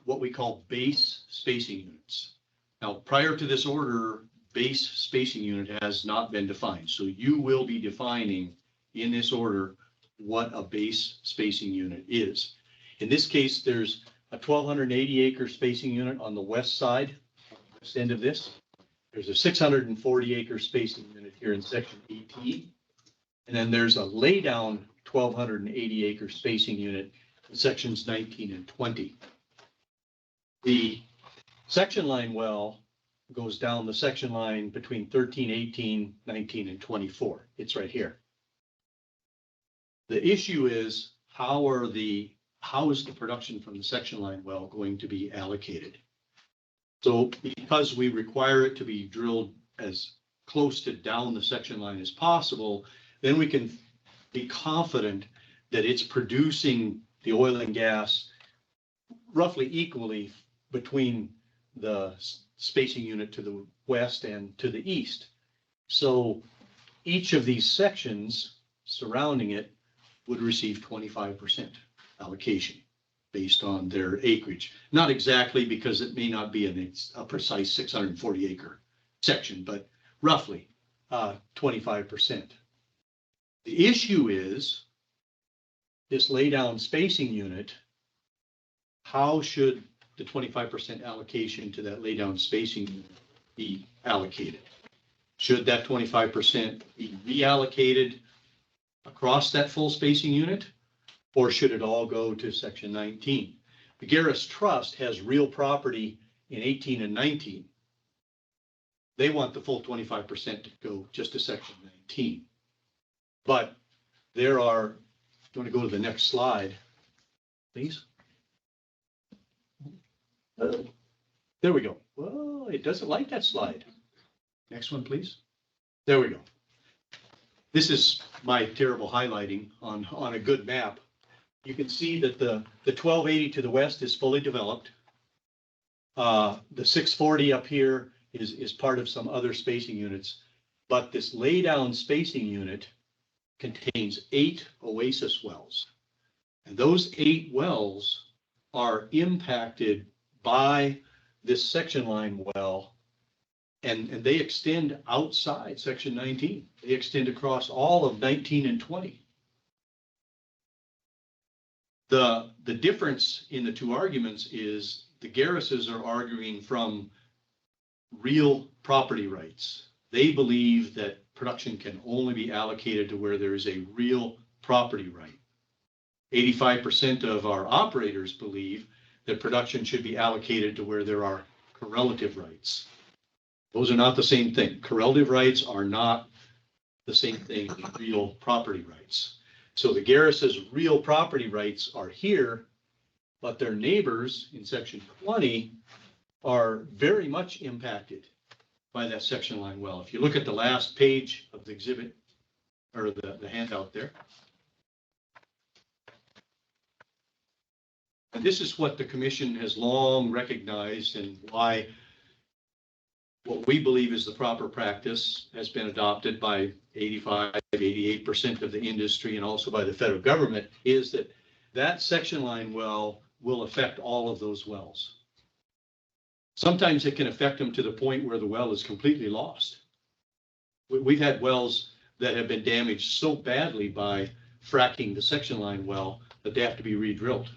[SPEAKER 13] what we call base spacing units. Now, prior to this order, base spacing unit has not been defined. So you will be defining in this order what a base spacing unit is. In this case, there's a 1,280 acre spacing unit on the west side, west end of this. There's a 640 acre spacing unit here in section 18. And then there's a laydown 1,280 acre spacing unit in sections 19 and 20. The section line well goes down the section line between 13, 18, 19, and 24. It's right here. The issue is how is the production from the section line well going to be allocated? So because we require it to be drilled as close to down the section line as possible, then we can be confident that it's producing the oil and gas roughly equally between the spacing unit to the west and to the east. So each of these sections surrounding it would receive 25% allocation based on their acreage. Not exactly, because it may not be a precise 640 acre section, but roughly 25%. The issue is this laydown spacing unit. How should the 25% allocation to that laydown spacing unit be allocated? Should that 25% be reallocated across that full spacing unit, or should it all go to section 19? The Garris Trust has real property in 18 and 19. They want the full 25% to go just to section 19. But there are, do you want to go to the next slide, please? There we go. Well, it doesn't like that slide. Next one, please. There we go. This is my terrible highlighting on a good map. You can see that the 1280 to the west is fully developed. The 640 up here is part of some other spacing units, but this laydown spacing unit contains 8 Oasis wells. And those 8 wells are impacted by this section line well, and they extend outside section 19. They extend across all of 19 and 20. The difference in the two arguments is the Garrises are arguing from real property rights. They believe that production can only be allocated to where there is a real property right. 85% of our operators believe that production should be allocated to where there are correlative rights. Those are not the same thing. Correlative rights are not the same thing as real property rights. So the Garris's real property rights are here, but their neighbors in section 20 are very much impacted by that section line well. If you look at the last page of the exhibit or the handout there. And this is what the commission has long recognized, and why what we believe is the proper practice has been adopted by 85, 88% of the industry and also by the federal government, is that that section line well will affect all of those wells. Sometimes it can affect them to the point where the well is completely lost. We've had wells that have been damaged so badly by fracking the section line well that they have to be re-drilled.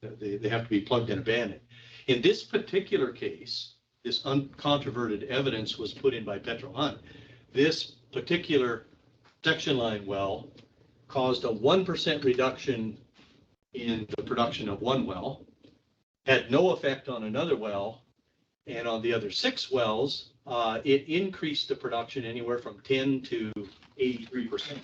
[SPEAKER 13] They have to be plugged and abandoned. In this particular case, this uncontroverted evidence was put in by Petro Hunt. This particular section line well caused a 1% reduction in the production of one well, had no effect on another well, and on the other 6 wells, it increased the production anywhere from 10 to 83%.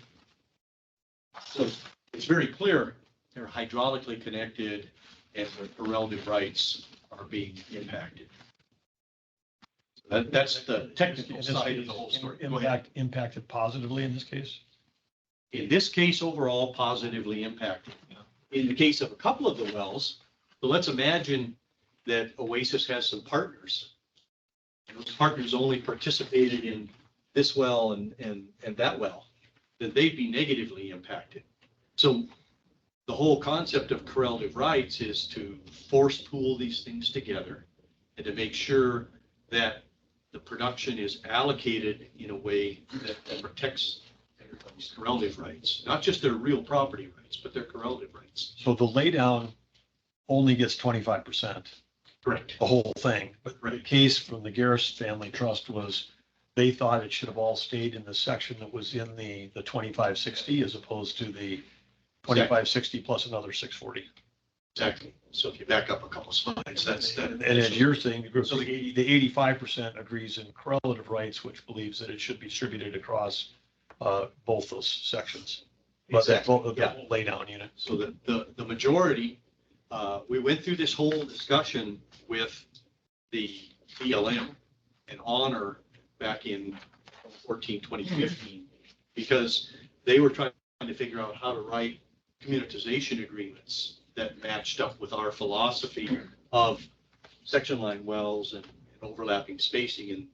[SPEAKER 13] So it's very clear they're hydraulically connected and their correlative rights are being impacted. That's the technical side of the whole story.
[SPEAKER 1] Impacted positively in this case?
[SPEAKER 13] In this case, overall, positively impacted. In the case of a couple of the wells, so let's imagine that Oasis has some partners. And those partners only participated in this well and that well, then they'd be negatively impacted. So the whole concept of correlative rights is to force pool these things together and to make sure that the production is allocated in a way that protects everybody's correlative rights, not just their real property rights, but their correlative rights.
[SPEAKER 1] So the laydown only gets 25%.
[SPEAKER 13] Correct.
[SPEAKER 1] The whole thing. But the case from the Garris Family Trust was they thought it should have all stayed in the section that was in the 2560 as opposed to the 2560 plus another 640.
[SPEAKER 4] Exactly. So if you back up a couple slides, that's that.
[SPEAKER 1] And as you're saying, so the 85% agrees in correlative rights, which believes that it should be distributed across both those sections. But that
[SPEAKER 4] Exactly.
[SPEAKER 1] both the lay down unit.
[SPEAKER 4] So the majority, we went through this whole discussion with the BLM and Honor back in 2015, because they were trying to figure out how to write communitization agreements that matched up with our philosophy of section line wells and overlapping spacing. And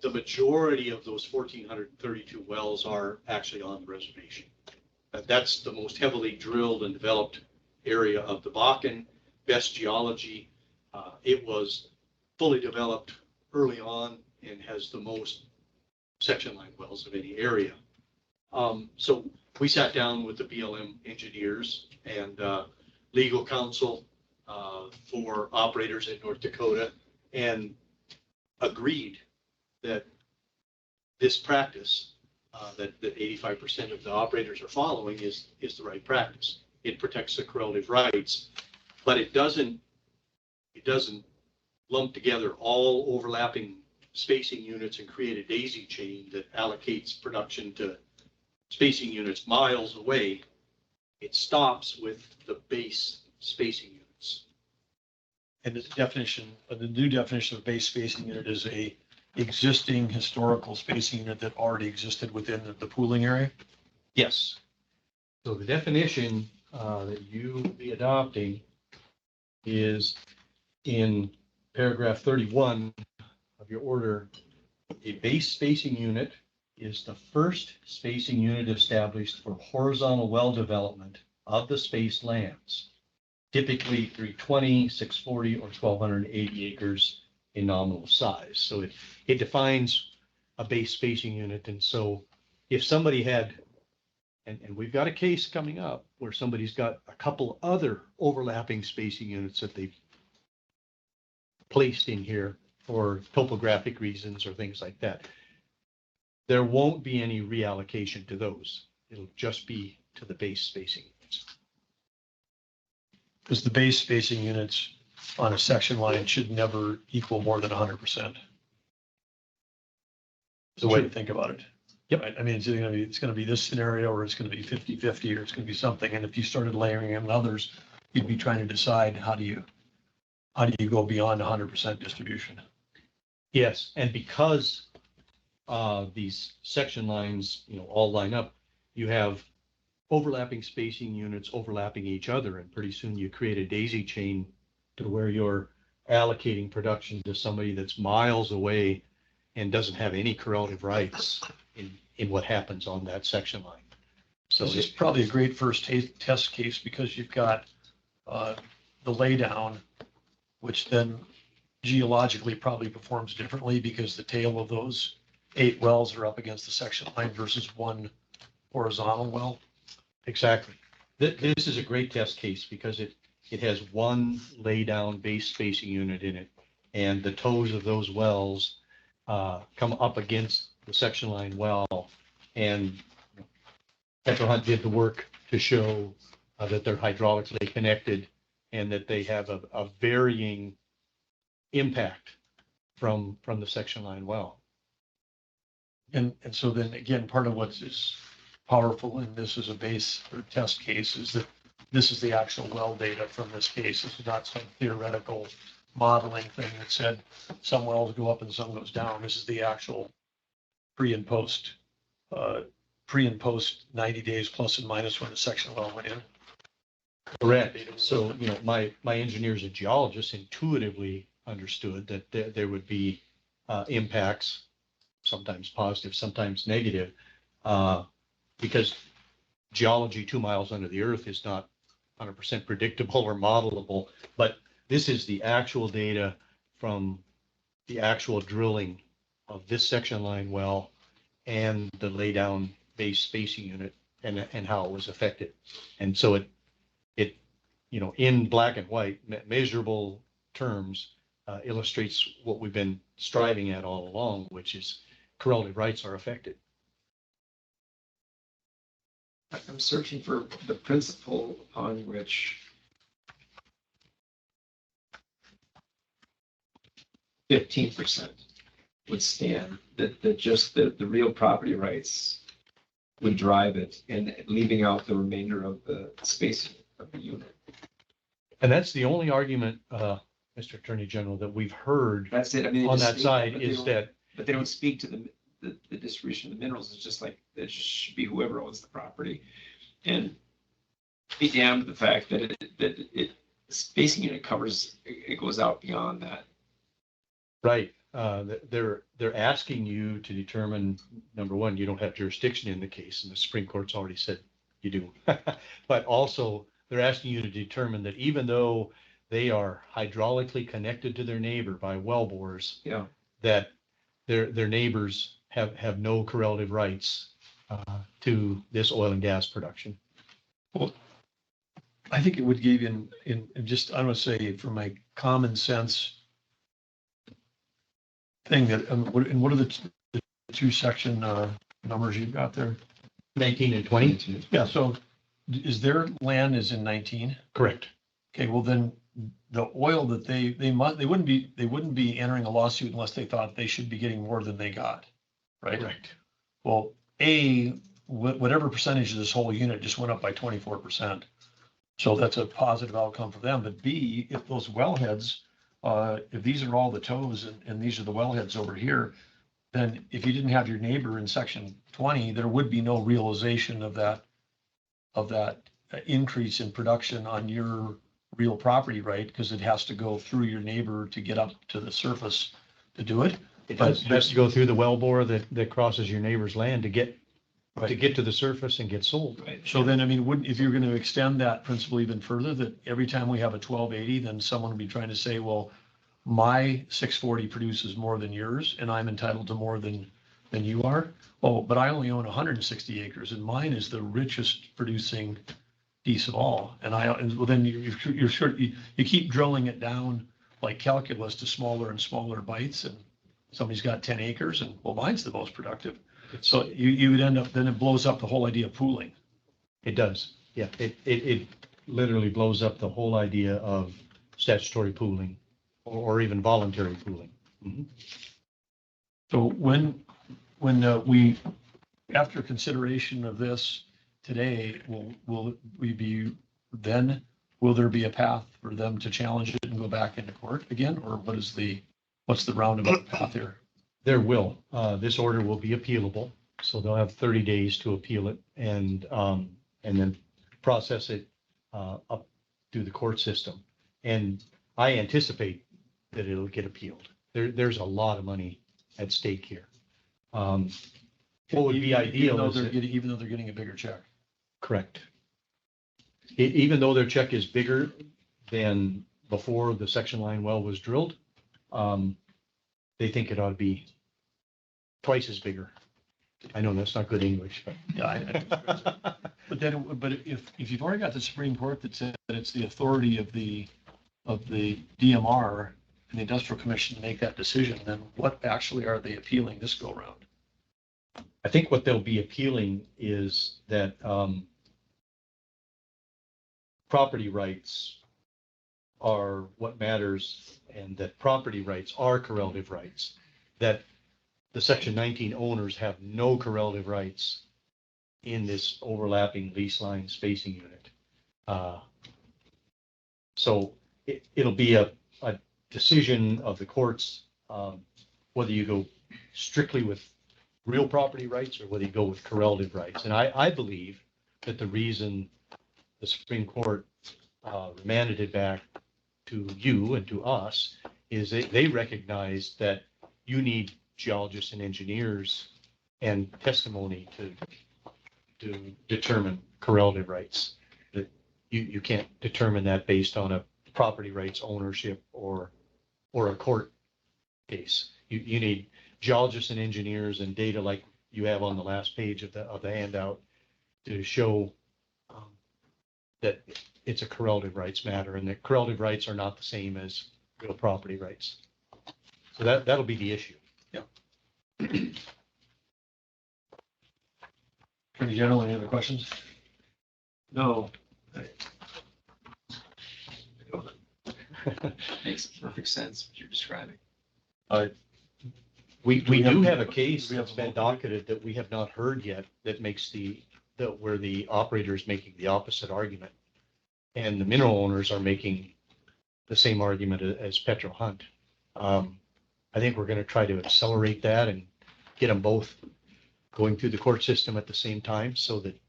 [SPEAKER 4] the majority of those 1,432 wells are actually on the reservation. That's the most heavily drilled and developed area of the Bakken, best geology. It was fully developed early on and has the most section line wells of any area. So we sat down with the BLM engineers and legal counsel for operators in North Dakota and agreed that this practice that 85% of the operators are following is the right practice. It protects the correlative rights, but it doesn't lump together all overlapping spacing units and create a daisy chain that allocates production to spacing units miles away. It stops with the base spacing units.
[SPEAKER 1] And the definition, the new definition of base spacing unit is a existing historical spacing unit that already existed within the pooling area.
[SPEAKER 13] Yes. So the definition that you will be adopting is in paragraph 31 of your order. A base spacing unit is the first spacing unit established for horizontal well development of the spaced lands, typically 320, 640, or 1,280 acres in nominal size. So it defines a base spacing unit. And so if somebody had, and we've got a case coming up where somebody's got a couple other overlapping spacing units that they've placed in here for topographic reasons or things like that, there won't be any reallocation to those. It'll just be to the base spacing units.
[SPEAKER 1] Because the base spacing units on a section line should never equal more than 100%. It's the way to think about it.
[SPEAKER 13] Yep.
[SPEAKER 1] Right? I mean, it's going to be this scenario, or it's going to be 50-50, or it's going to be something. And if you started layering in others, you'd be trying to decide how do you go beyond 100% distribution?
[SPEAKER 13] Yes, and because these section lines, all line up, you have overlapping spacing units overlapping each other, and pretty soon you create a daisy chain to where you're allocating production to somebody that's miles away and doesn't have any correlative rights in what happens on that section line.
[SPEAKER 1] So this is probably a great first test case, because you've got the laydown, which then geologically probably performs differently because the tail of those 8 wells are up against the section line versus one horizontal well.
[SPEAKER 13] Exactly. This is a great test case because it has one laydown base spacing unit in it, and the toes of those wells come up against the section line well. And Petro-Hunt did the work to show that they're hydraulically connected and that they have a varying impact from the section line well.
[SPEAKER 1] And so then again, part of what's is powerful in this as a base or test case is that this is the actual well data from this case. This is not some theoretical modeling thing that said some wells go up and some goes down. This is the actual pre and post 90 days plus and minus when the section well went in.
[SPEAKER 13] Correct. So, my engineers and geologists intuitively understood that there would be impacts, sometimes positive, sometimes negative, because geology 2 miles under the earth is not 100% predictable or modelable. But this is the actual data from the actual drilling of this section line well and the laydown base spacing unit and how it was affected. And so it in black and white, measurable terms, illustrates what we've been striving at all along, which is correlative rights are affected.
[SPEAKER 3] I'm searching for the principle upon which 15% would stand, that just the real property rights would drive it, and leaving out the remainder of the spacing of the unit.
[SPEAKER 13] And that's the only argument, Mr. Attorney General, that we've heard
[SPEAKER 3] That's it. I mean, they
[SPEAKER 13] on
[SPEAKER 3] just
[SPEAKER 13] that
[SPEAKER 3] speak-
[SPEAKER 13] side
[SPEAKER 3] but they
[SPEAKER 13] is
[SPEAKER 3] don't-
[SPEAKER 13] that,
[SPEAKER 3] But they don't speak to the distribution of the minerals. It's just like, it should be whoever owns the property. And be damned to the fact that it spacing unit covers, it goes out beyond that.
[SPEAKER 13] right, they're asking you to determine, number one, you don't have jurisdiction in the case, and the Supreme Court's already said you do. But also, they're asking you to determine that even though they are hydraulically connected to their neighbor by well bores,
[SPEAKER 3] Yeah.
[SPEAKER 13] that their neighbors have no correlative rights to this oil and gas production.
[SPEAKER 1] Well, I think it would give you in just, I don't want to say from my common sense thing that, what are the two section numbers you've got there?
[SPEAKER 13] 19 and 20?
[SPEAKER 1] Yeah, so is their land is in 19?
[SPEAKER 13] Correct.
[SPEAKER 1] Okay, well then the oil that they wouldn't be entering a lawsuit unless they thought they should be getting more than they got, right?
[SPEAKER 13] Correct.
[SPEAKER 1] Well, whatever percentage of this whole unit just went up by 24%. So that's a positive outcome for them. But B, if those wellheads, if these are all the toes and these are the wellheads over here, then if you didn't have your neighbor in section 20, there would be no realization of that increase in production on your real property right, because it has to go through your neighbor to get up to the surface to do it.
[SPEAKER 13] It has to go through the well bore that crosses your neighbor's land to get to the surface and get sold.
[SPEAKER 3] Right.
[SPEAKER 1] So then, I mean, if you're going to extend that principle even further, that every time we have a 1280, then someone would be trying to say, well, my 640 produces more than yours and I'm entitled to more than you are. Oh, but I only own 160 acres and mine is the richest producing piece of all. And well, then you're sure you keep drilling it down like calculus to smaller and smaller bites, and somebody's got 10 acres and well, mine's the most productive. So you would end up, then it blows up the whole idea of pooling.
[SPEAKER 13] It does. Yeah, it literally blows up the whole idea of statutory pooling or even voluntary pooling. Mhm.
[SPEAKER 1] So when we, after consideration of this today, will there be a path for them to challenge it and go back into court again? Or what's the roundabout path here?
[SPEAKER 13] There will. This order will be appealable, so they'll have 30 days to appeal it and then process it up through the court system. And I anticipate that it'll get appealed. There's a lot of money at stake here. What would be ideal is
[SPEAKER 1] Even though they're getting a bigger check.
[SPEAKER 13] correct. Even though their check is bigger than before the section line well was drilled, they think it ought to be twice as bigger. I know that's not good English, but.
[SPEAKER 1] Yeah, but if you've already got the Supreme Court that said that it's the authority of the DMR and the Industrial Commission to make that decision, then what actually are they appealing this go round?
[SPEAKER 13] I think what they'll be appealing is that property rights are what matters, and that property rights are correlative rights, that the Section 19 owners have no correlative rights in this overlapping lease line spacing unit. So it'll be a decision of the courts, whether you go strictly with real property rights or whether you go with correlative rights. And I believe that the reason the Supreme Court remanded it back to you and to us is they recognize that you need geologists and engineers and testimony to determine correlative rights. That you can't determine that based on a property rights ownership or a court case. You need geologists and engineers and data like you have on the last page of the handout to show that it's a correlative rights matter, and that correlative rights are not the same as real property rights. So that'll be the issue.
[SPEAKER 1] Attorney General, any other questions?
[SPEAKER 3] No. Makes perfect sense what you're describing.
[SPEAKER 13] We
[SPEAKER 1] Do we
[SPEAKER 13] do
[SPEAKER 1] have-
[SPEAKER 13] have a case
[SPEAKER 1] do we have
[SPEAKER 13] that's
[SPEAKER 1] a
[SPEAKER 13] been
[SPEAKER 1] vote?
[SPEAKER 13] docketed that we have not heard yet that makes where the operator is making the opposite argument. And the mineral owners are making the same argument as Petro Hunt. I think we're going to try to accelerate that and get them both going through the court system at the same time so that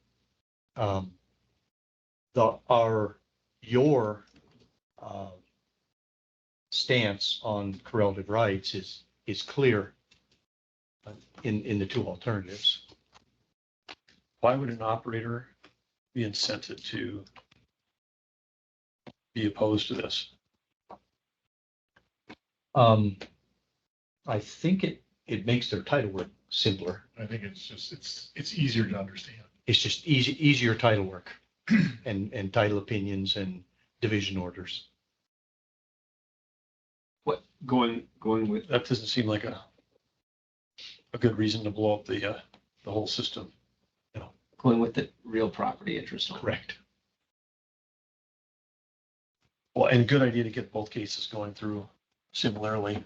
[SPEAKER 13] your stance on correlative rights is clear in the two alternatives.
[SPEAKER 1] Why would an operator be incented to be opposed to this?
[SPEAKER 13] I think it makes their title work simpler.
[SPEAKER 14] I think it's easier to understand.
[SPEAKER 13] It's just easier title work and title opinions and division orders.
[SPEAKER 3] What, going with,
[SPEAKER 1] That doesn't seem like a good reason to blow up the whole system.
[SPEAKER 3] going with the real property interest. only.
[SPEAKER 13] Correct.
[SPEAKER 1] Well, and good idea to get both cases going through similarly.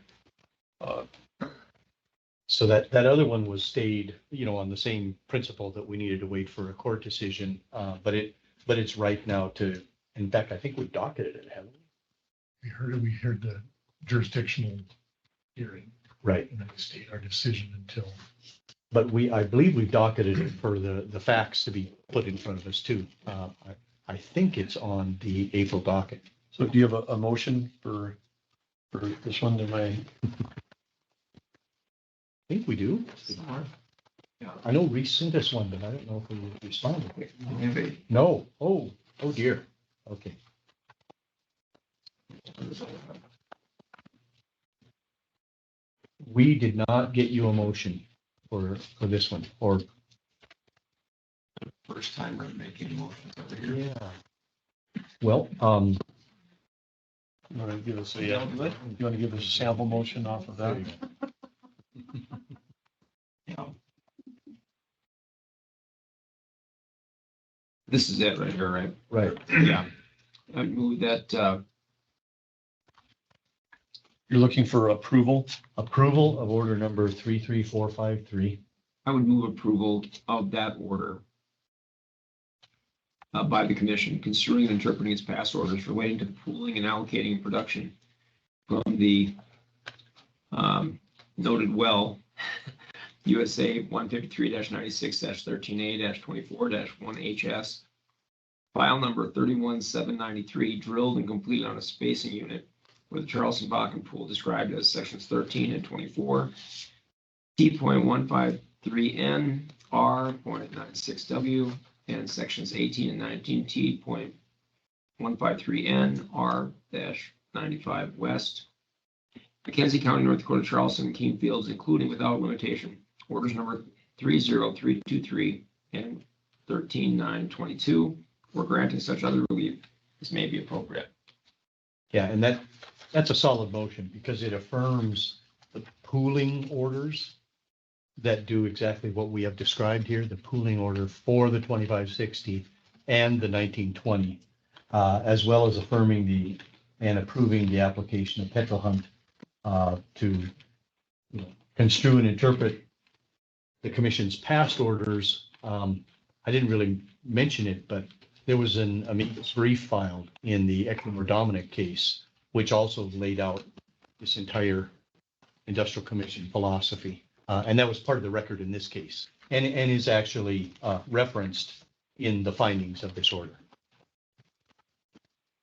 [SPEAKER 13] So that other one was stayed, on the same principle that we needed to wait for a court decision. But it's ripe now to, in fact, I think we've docketed it, haven't we?
[SPEAKER 14] We heard the jurisdictional hearing.
[SPEAKER 13] Right.
[SPEAKER 14] And then we stayed our decision until.
[SPEAKER 13] But I believe we've docketed it for the facts to be put in front of us too. I think it's on the April docket.
[SPEAKER 1] So do you have a motion for this one?
[SPEAKER 13] I think we do.
[SPEAKER 3] Yeah.
[SPEAKER 13] I know Reese sent us one, but I don't know if we responded.
[SPEAKER 3] Maybe.
[SPEAKER 13] No. Oh dear. Okay. We did not get you a motion for this one, or,
[SPEAKER 3] First time we're making motions over here.
[SPEAKER 13] yeah. Well,
[SPEAKER 1] You want to give us you want to give us a sample motion off of that?
[SPEAKER 3] Yeah. This is it right here, right?
[SPEAKER 13] right.
[SPEAKER 3] Yeah. I move that,
[SPEAKER 1] You're looking for approval?
[SPEAKER 13] Approval of order number 33453.
[SPEAKER 3] I would move approval of that order by the commission considering and interpreting its past orders relating to the pooling and allocating production from the noted well USA 153-96-13A-24-1HS, file number 31793, drilled and completed on a spacing unit with the Charleston Bakken pool described as sections 13 and 24, T.153N, R.96W, and sections 18 and 19, T.153N, R-95 West, Mackenzie County, North Dakota, Charleston, Keene Fields, including without limitation, orders number 30323 and 13922, or granting such other relief as may be appropriate.
[SPEAKER 13] Yeah, and that's a solid motion because it affirms the pooling orders that do exactly what we have described here, the pooling order for the 2560 and the 1920, as well as affirming and approving the application of Petro Hunt to construe and interpret the commission's past orders. I didn't really mention it, but there was an amicus brief filed in the Eckler Dominic case, which also laid out this entire industrial commission philosophy. And that was part of the record in this case and is actually referenced in the findings of this order.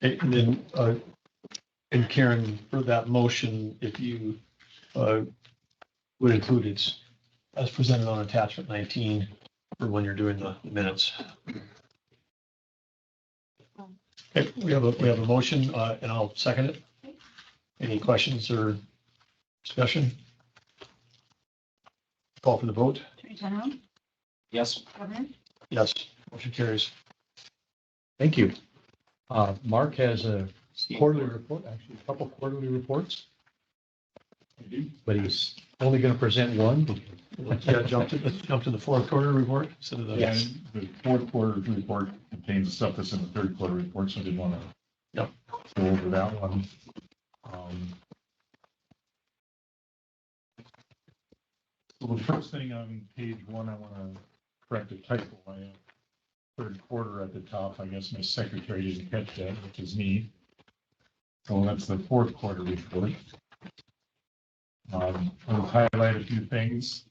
[SPEAKER 1] And then, and Karen, for that motion, if you would include it as presented on attachment 19 for when you're doing the minutes. Okay, we have a motion, and I'll second it. Any questions or discussion? Call for the vote.
[SPEAKER 2] Attorney General,
[SPEAKER 3] Yes.
[SPEAKER 2] Governor,
[SPEAKER 1] Yes, motion carries.
[SPEAKER 13] Thank you. Mark has a
[SPEAKER 12] quarterly report, actually, a couple quarterly reports. But he's only going to present one.
[SPEAKER 1] Let's jump to the fourth quarter report instead of the.
[SPEAKER 12] Yes.
[SPEAKER 14] The fourth quarter report contains the stuff that's in the third quarter report, so I didn't want to.
[SPEAKER 1] Yep.
[SPEAKER 14] Go over that one. So the first thing on page one, I want to correct a typo. I have third quarter at the top. I guess my secretary didn't catch that, which is me. So that's the fourth quarter report. I'll highlight a few things.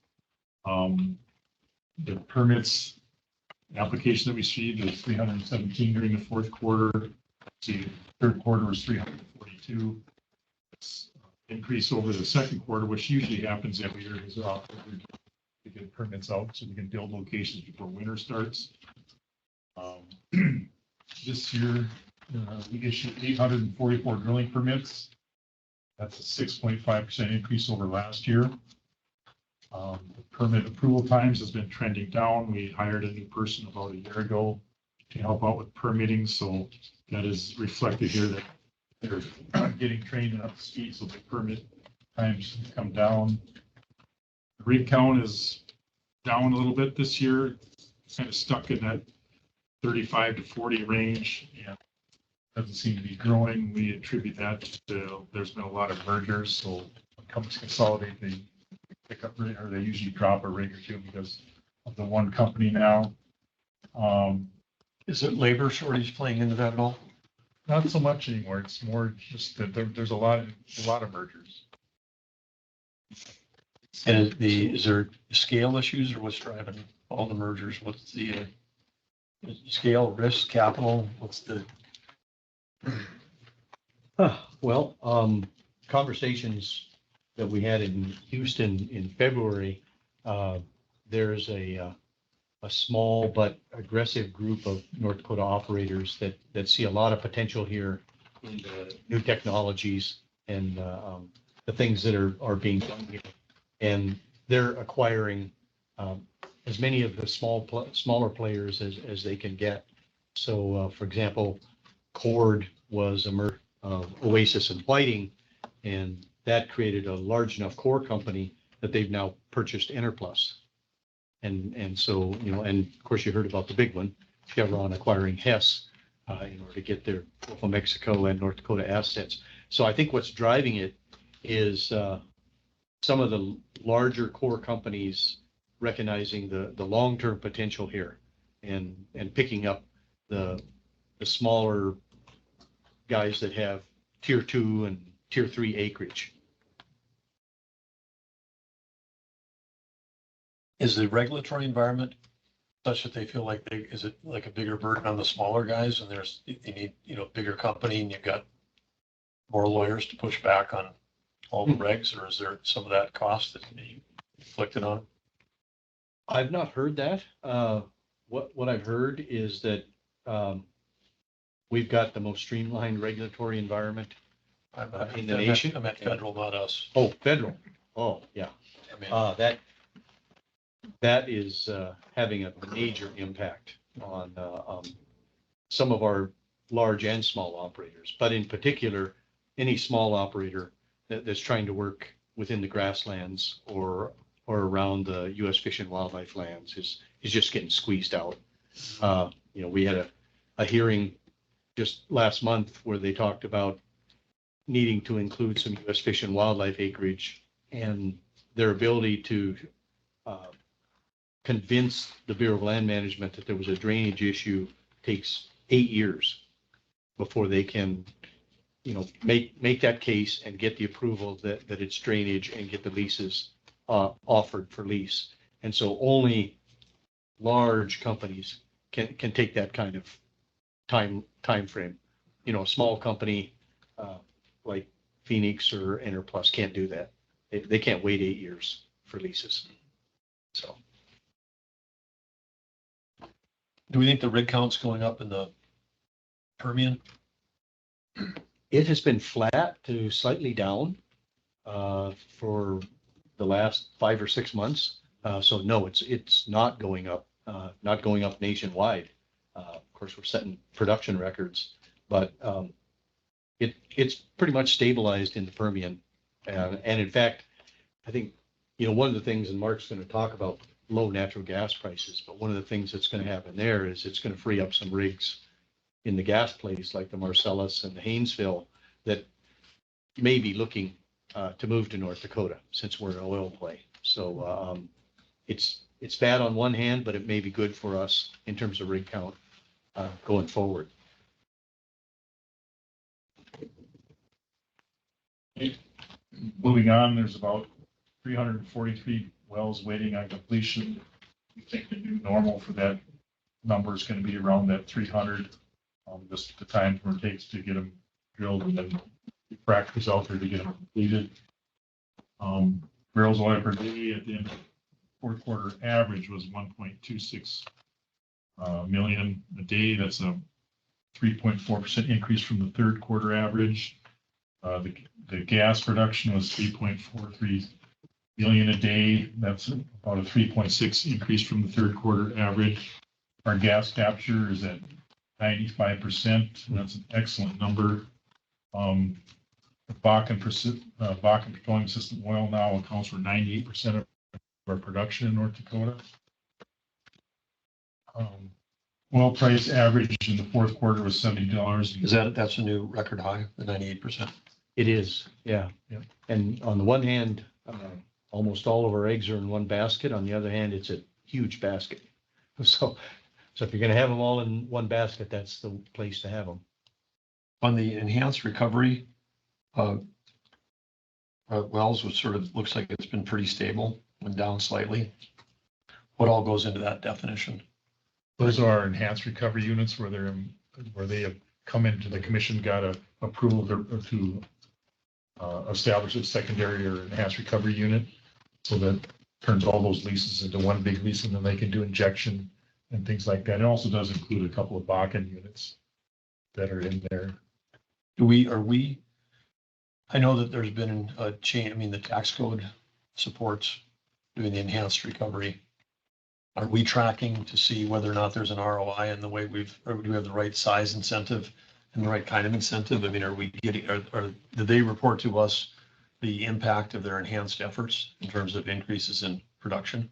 [SPEAKER 14] The permits application that we received is 317 during the fourth quarter. The third quarter was 342. It's increase over the second quarter, which usually happens every year because they're off to get permits out so we can build locations before winter starts. This year, we issued 844 drilling permits. That's a 6.5% increase over last year. The permit approval times has been trending down. We hired a new person about a year ago to help out with permitting, so that is reflected here that they're getting trained and up to speed, so the permit times come down. The rig count is down a little bit this year, kind of stuck in that 35 to 40 range, and doesn't seem to be growing. We attribute that to there's been a lot of mergers, so when companies consolidate, they pick up or they usually drop a rig or two because of the one company now.
[SPEAKER 1] Is it labor shortage playing into that at all?
[SPEAKER 14] Not so much anymore. It's more just that there's a lot of mergers.
[SPEAKER 1] And is there scale issues or what's driving all the mergers? What's the scale, risk, capital? What's the?
[SPEAKER 13] Well, conversations that we had in Houston in February, there's a small but aggressive group of North Dakota operators that see a lot of potential here in the new technologies and the things that are being done here. And they're acquiring as many of the smaller players as they can get. So, for example, Cord was a merger of Oasis and Whiting, and that created a large enough core company that they've now purchased Enerplus. And so, and of course you heard about the big one, Chevron acquiring Hess in order to get their Gulf of Mexico and North Dakota assets. So I think what's driving it is some of the larger core companies recognizing the long-term potential here and picking up the smaller guys that have tier 2 and tier 3 acreage.
[SPEAKER 1] Is the regulatory environment such that they feel like is it like a bigger burden on the smaller guys and you need, bigger company and you've got more lawyers to push back on all the regs, or is there some of that cost that can be inflicted on?
[SPEAKER 13] I've not heard that. What I've heard is that we've got the most streamlined regulatory environment in the nation.
[SPEAKER 1] I'm at federal, not us.
[SPEAKER 13] Oh, federal. Oh, yeah.
[SPEAKER 1] I mean,
[SPEAKER 13] that is having a major impact on some of our large and small operators, but in particular, any small operator that's trying to work within the grasslands or around the U.S. Fish and Wildlife lands is just getting squeezed out. We had a hearing just last month where they talked about needing to include some U.S. Fish and Wildlife acreage, and their ability to convince the Bureau of Land Management that there was a drainage issue takes 8 years before they can, make that case and get the approval that it's drainage and get the leases offered for lease. And so only large companies can take that kind of time frame. A small company like Phoenix or Enerplus can't do that. They can't wait 8 years for leases. So.
[SPEAKER 1] Do we think the rig count's going up in the Permian?
[SPEAKER 13] It has been flat to slightly down for the last 5 or 6 months. So no, it's not going up nationwide. Of course, we're setting production records, but it's pretty much stabilized in the Permian. And in fact, I think, one of the things, and Mark's going to talk about low natural gas prices, but one of the things that's going to happen there is it's going to free up some rigs in the gas plays like the Marcellus and the Haynesville that may be looking to move to North Dakota since we're an oil play. So it's bad on one hand, but it may be good for us in terms of rig count going forward.
[SPEAKER 14] Moving on, there's about 343 wells waiting on completion. We think the new normal for that number is going to be around that 300. Just the time it takes to get them drilled and then fractures out there to get them completed. Barrels of oil per day at the end of the fourth quarter average was 1.26 million a day. That's a 3.4% increase from the third quarter average. The gas production was 3.43 million a day. That's about a 3.6 increase from the third quarter average. Our gas capture is at 95%. That's an excellent number. Bakken Petroleum System oil now accounts for 98% of our production in North Dakota. Oil price average in the fourth quarter was $70.
[SPEAKER 1] That's a new record high, the 98%?
[SPEAKER 13] It is, yeah.
[SPEAKER 14] Yep.
[SPEAKER 13] And on the one hand, almost all of our eggs are in one basket. On the other hand, it's a huge basket. So if you're going to have them all in one basket, that's the place to have them.
[SPEAKER 1] On the enhanced recovery, wells, which sort of looks like it's been pretty stable, went down slightly. What all goes into that definition?
[SPEAKER 14] Those are enhanced recovery units where they have come into the commission, got a approval to establish a secondary or enhanced recovery unit. So that turns all those leases into one big lease, and then they can do injection and things like that. It also does include a couple of Bakken units that are in there.
[SPEAKER 1] I know that there's been a change. I mean, the tax code supports doing the enhanced recovery. Are we tracking to see whether or not there's an ROI in the way or do we have the right size incentive and the right kind of incentive? I mean, are we getting, or do they report to us the impact of their enhanced efforts in terms of increases in production?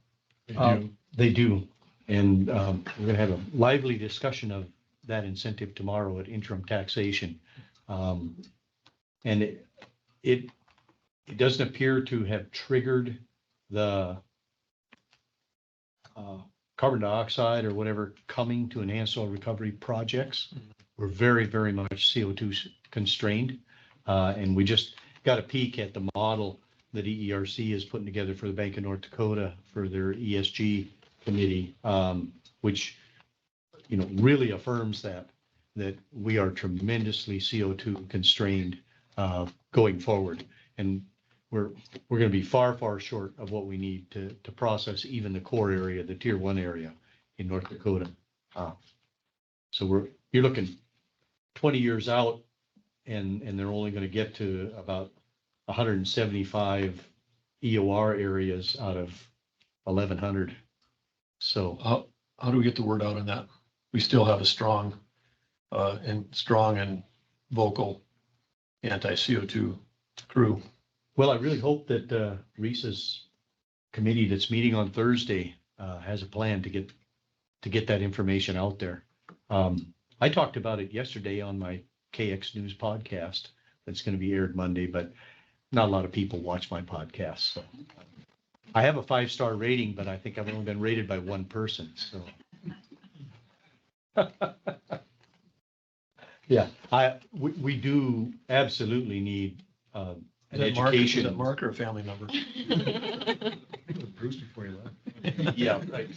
[SPEAKER 13] They do. And we're going to have a lively discussion of that incentive tomorrow at interim taxation. And it doesn't appear to have triggered the carbon dioxide or whatever coming to enhanced oil recovery projects. We're very, very much CO2 constrained. And we just got a peek at the model that EERC is putting together for the Bank of North Dakota for their ESG committee, which, really affirms that we are tremendously CO2 constrained going forward. And we're going to be far, far short of what we need to process even the core area, the tier 1 area in North Dakota. So you're looking 20 years out and they're only going to get to about 175 EOR areas out of 1,100. So
[SPEAKER 1] how do we get the word out on that? We still have a strong and vocal anti-CO2 crew.
[SPEAKER 13] Well, I really hope that Reese's committee that's meeting on Thursday has a plan to get that information out there. I talked about it yesterday on my KX News podcast that's going to be aired Monday, but not a lot of people watch my podcast. So I have a 5-star rating, but I think I've only been rated by one person. So yeah, we do absolutely need an education.
[SPEAKER 1] Is that Mark or a family member?
[SPEAKER 14] Bruce before you left.
[SPEAKER 13] Yeah, right.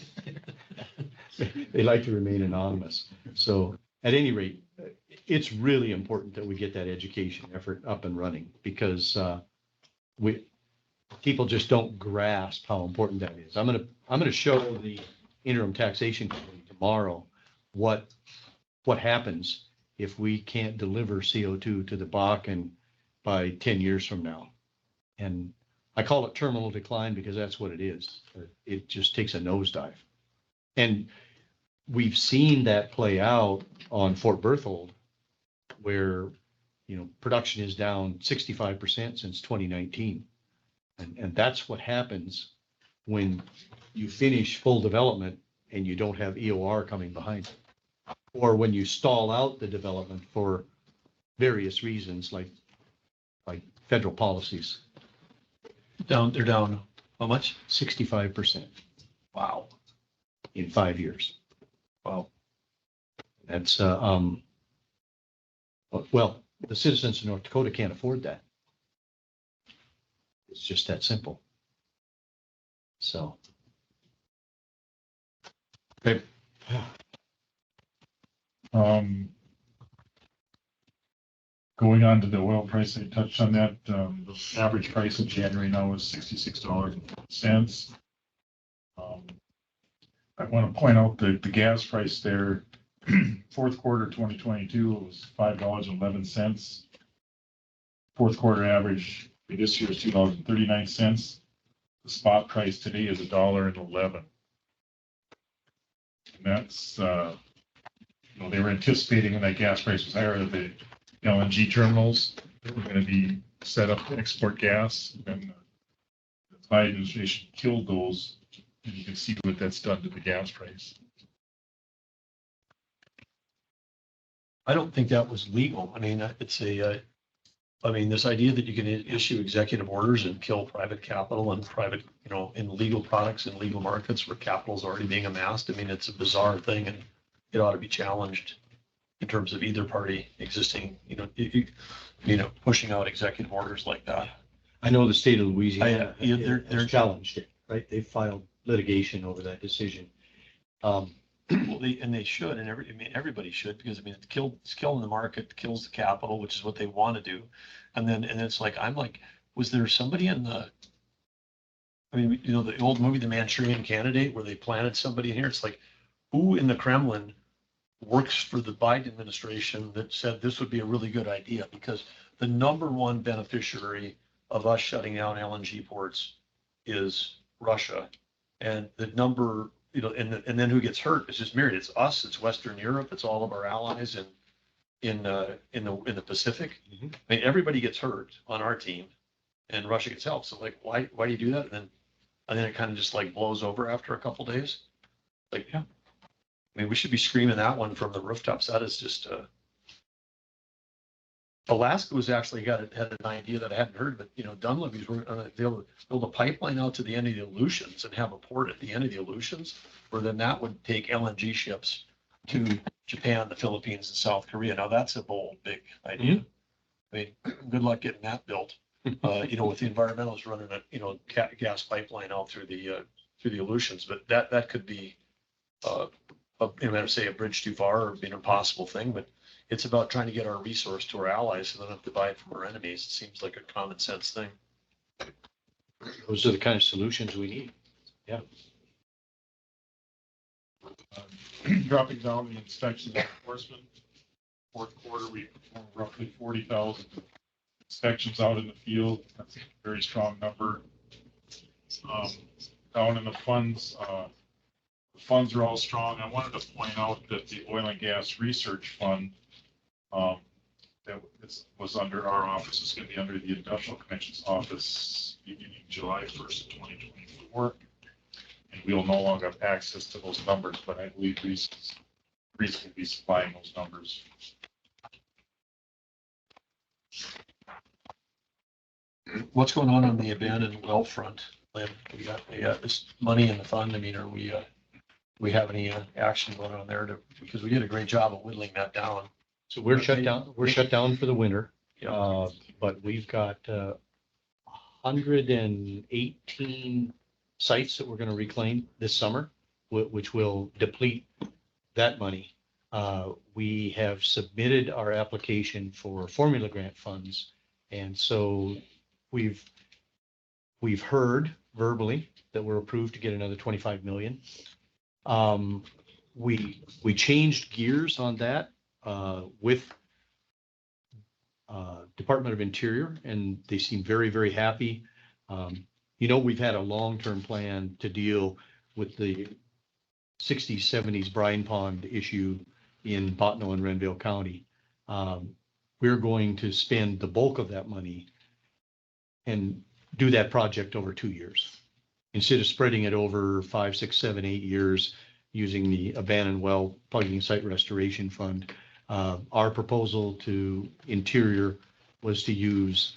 [SPEAKER 13] They like to remain anonymous. So at any rate, it's really important that we get that education effort up and running because people just don't grasp how important that is. I'm gonna show the interim taxation committee tomorrow what happens if we can't deliver CO2 to the Bakken by 10 years from now. And I call it terminal decline because that's what it is. It just takes a nosedive. And we've seen that play out on Fort Berthold, where production is down 65% since 2019. And that's what happens when you finish full development and you don't have EOR coming behind it. Or when you stall out the development for various reasons, like federal policies.
[SPEAKER 1] They're down, how much?
[SPEAKER 13] 65%.
[SPEAKER 1] Wow.
[SPEAKER 13] In 5 years.
[SPEAKER 1] Wow.
[SPEAKER 13] That's, well, the citizens of North Dakota can't afford that. It's just that simple. So.
[SPEAKER 1] Okay.
[SPEAKER 14] Going on to the oil price, I touched on that. The average price in January now is $66.40. I want to point out that the gas price there, fourth quarter 2022 was $5.11. Fourth quarter average for this year is $2.39. The spot price today is $1.11. And that's, they were anticipating when that gas price was higher that the LNG terminals were going to be set up to export gas. And the Biden administration killed those. And you can see what that's done to the gas price.
[SPEAKER 1] I don't think that was legal. I mean, it's this idea that you can issue executive orders and kill private capital and private, in legal products and legal markets where capital is already being amassed. I mean, it's a bizarre thing and it ought to be challenged in terms of either party existing, pushing out executive orders like that.
[SPEAKER 13] I know the state of Louisiana
[SPEAKER 1] they're
[SPEAKER 13] challenged it, right? They filed litigation over that decision.
[SPEAKER 1] Well, they should, and everybody should, because it's killing the market, kills the capital, which is what they want to do. And it's like, was there somebody in the old movie, The Manchurian Candidate, where they planted somebody in here? It's like, who in the Kremlin works for the Biden administration that said this would be a really good idea? Because the number one beneficiary of us shutting down LNG ports is Russia. And the number, and then who gets hurt is just myriad. It's us, it's Western Europe, it's all of our allies in the Pacific.
[SPEAKER 13] Mm-hmm.
[SPEAKER 1] I mean, everybody gets hurt on our team, and Russia gets help. So why do you do that? And then it kind of just blows over after a couple days. Yeah. I mean, we should be screaming that one from the rooftops. That is just. Alaska was actually had an idea that I hadn't heard, but Dunleavy's were going to build a pipeline out to the end of the Aleutians and have a port at the end of the Aleutians, where then that would take LNG ships to Japan, the Philippines, and South Korea. Now that's a bold, big idea.
[SPEAKER 13] Mm-hmm.
[SPEAKER 1] I mean, good luck getting that built. With the environmentalists running a gas pipeline out through the Aleutians, but that could be a bridge too far or an impossible thing, but. It's about trying to get our resource to our allies so they don't have to buy it from our enemies. It seems like a common sense thing.
[SPEAKER 13] Those are the kind of solutions we need. Yeah.
[SPEAKER 14] Dropping down the inspection and enforcement. Fourth quarter, we performed roughly 40,000 inspections out in the field. That's a very strong number. Down in the funds are all strong. I wanted to point out that the Oil and Gas Research Fund that was under our office is going to be under the Industrial Commission's office beginning July 1st, 2024. And we'll no longer have access to those numbers, but I believe Reese will be supplying those numbers.
[SPEAKER 1] What's going on the abandoned well front, Lynn? We got this money in the fund. I mean, are we have any action going on there because we did a great job of whittling that down.
[SPEAKER 13] So we're shut down. We're shut down for the winter.
[SPEAKER 1] Yeah.
[SPEAKER 13] But we've got 118 sites that we're going to reclaim this summer, which will deplete that money. We have submitted our application for formula grant funds, and so we've heard verbally that we're approved to get another 25 million. We changed gears on that with Department of Interior, and they seem very, very happy. We've had a long-term plan to deal with the 60s, 70s brine pond issue in Bottineau and Renville County. we're going to spend the bulk of that money and do that project over 2 years. Instead of spreading it over 5, 6, 7, 8 years using the abandoned well plugging site restoration fund, our proposal to Interior was to use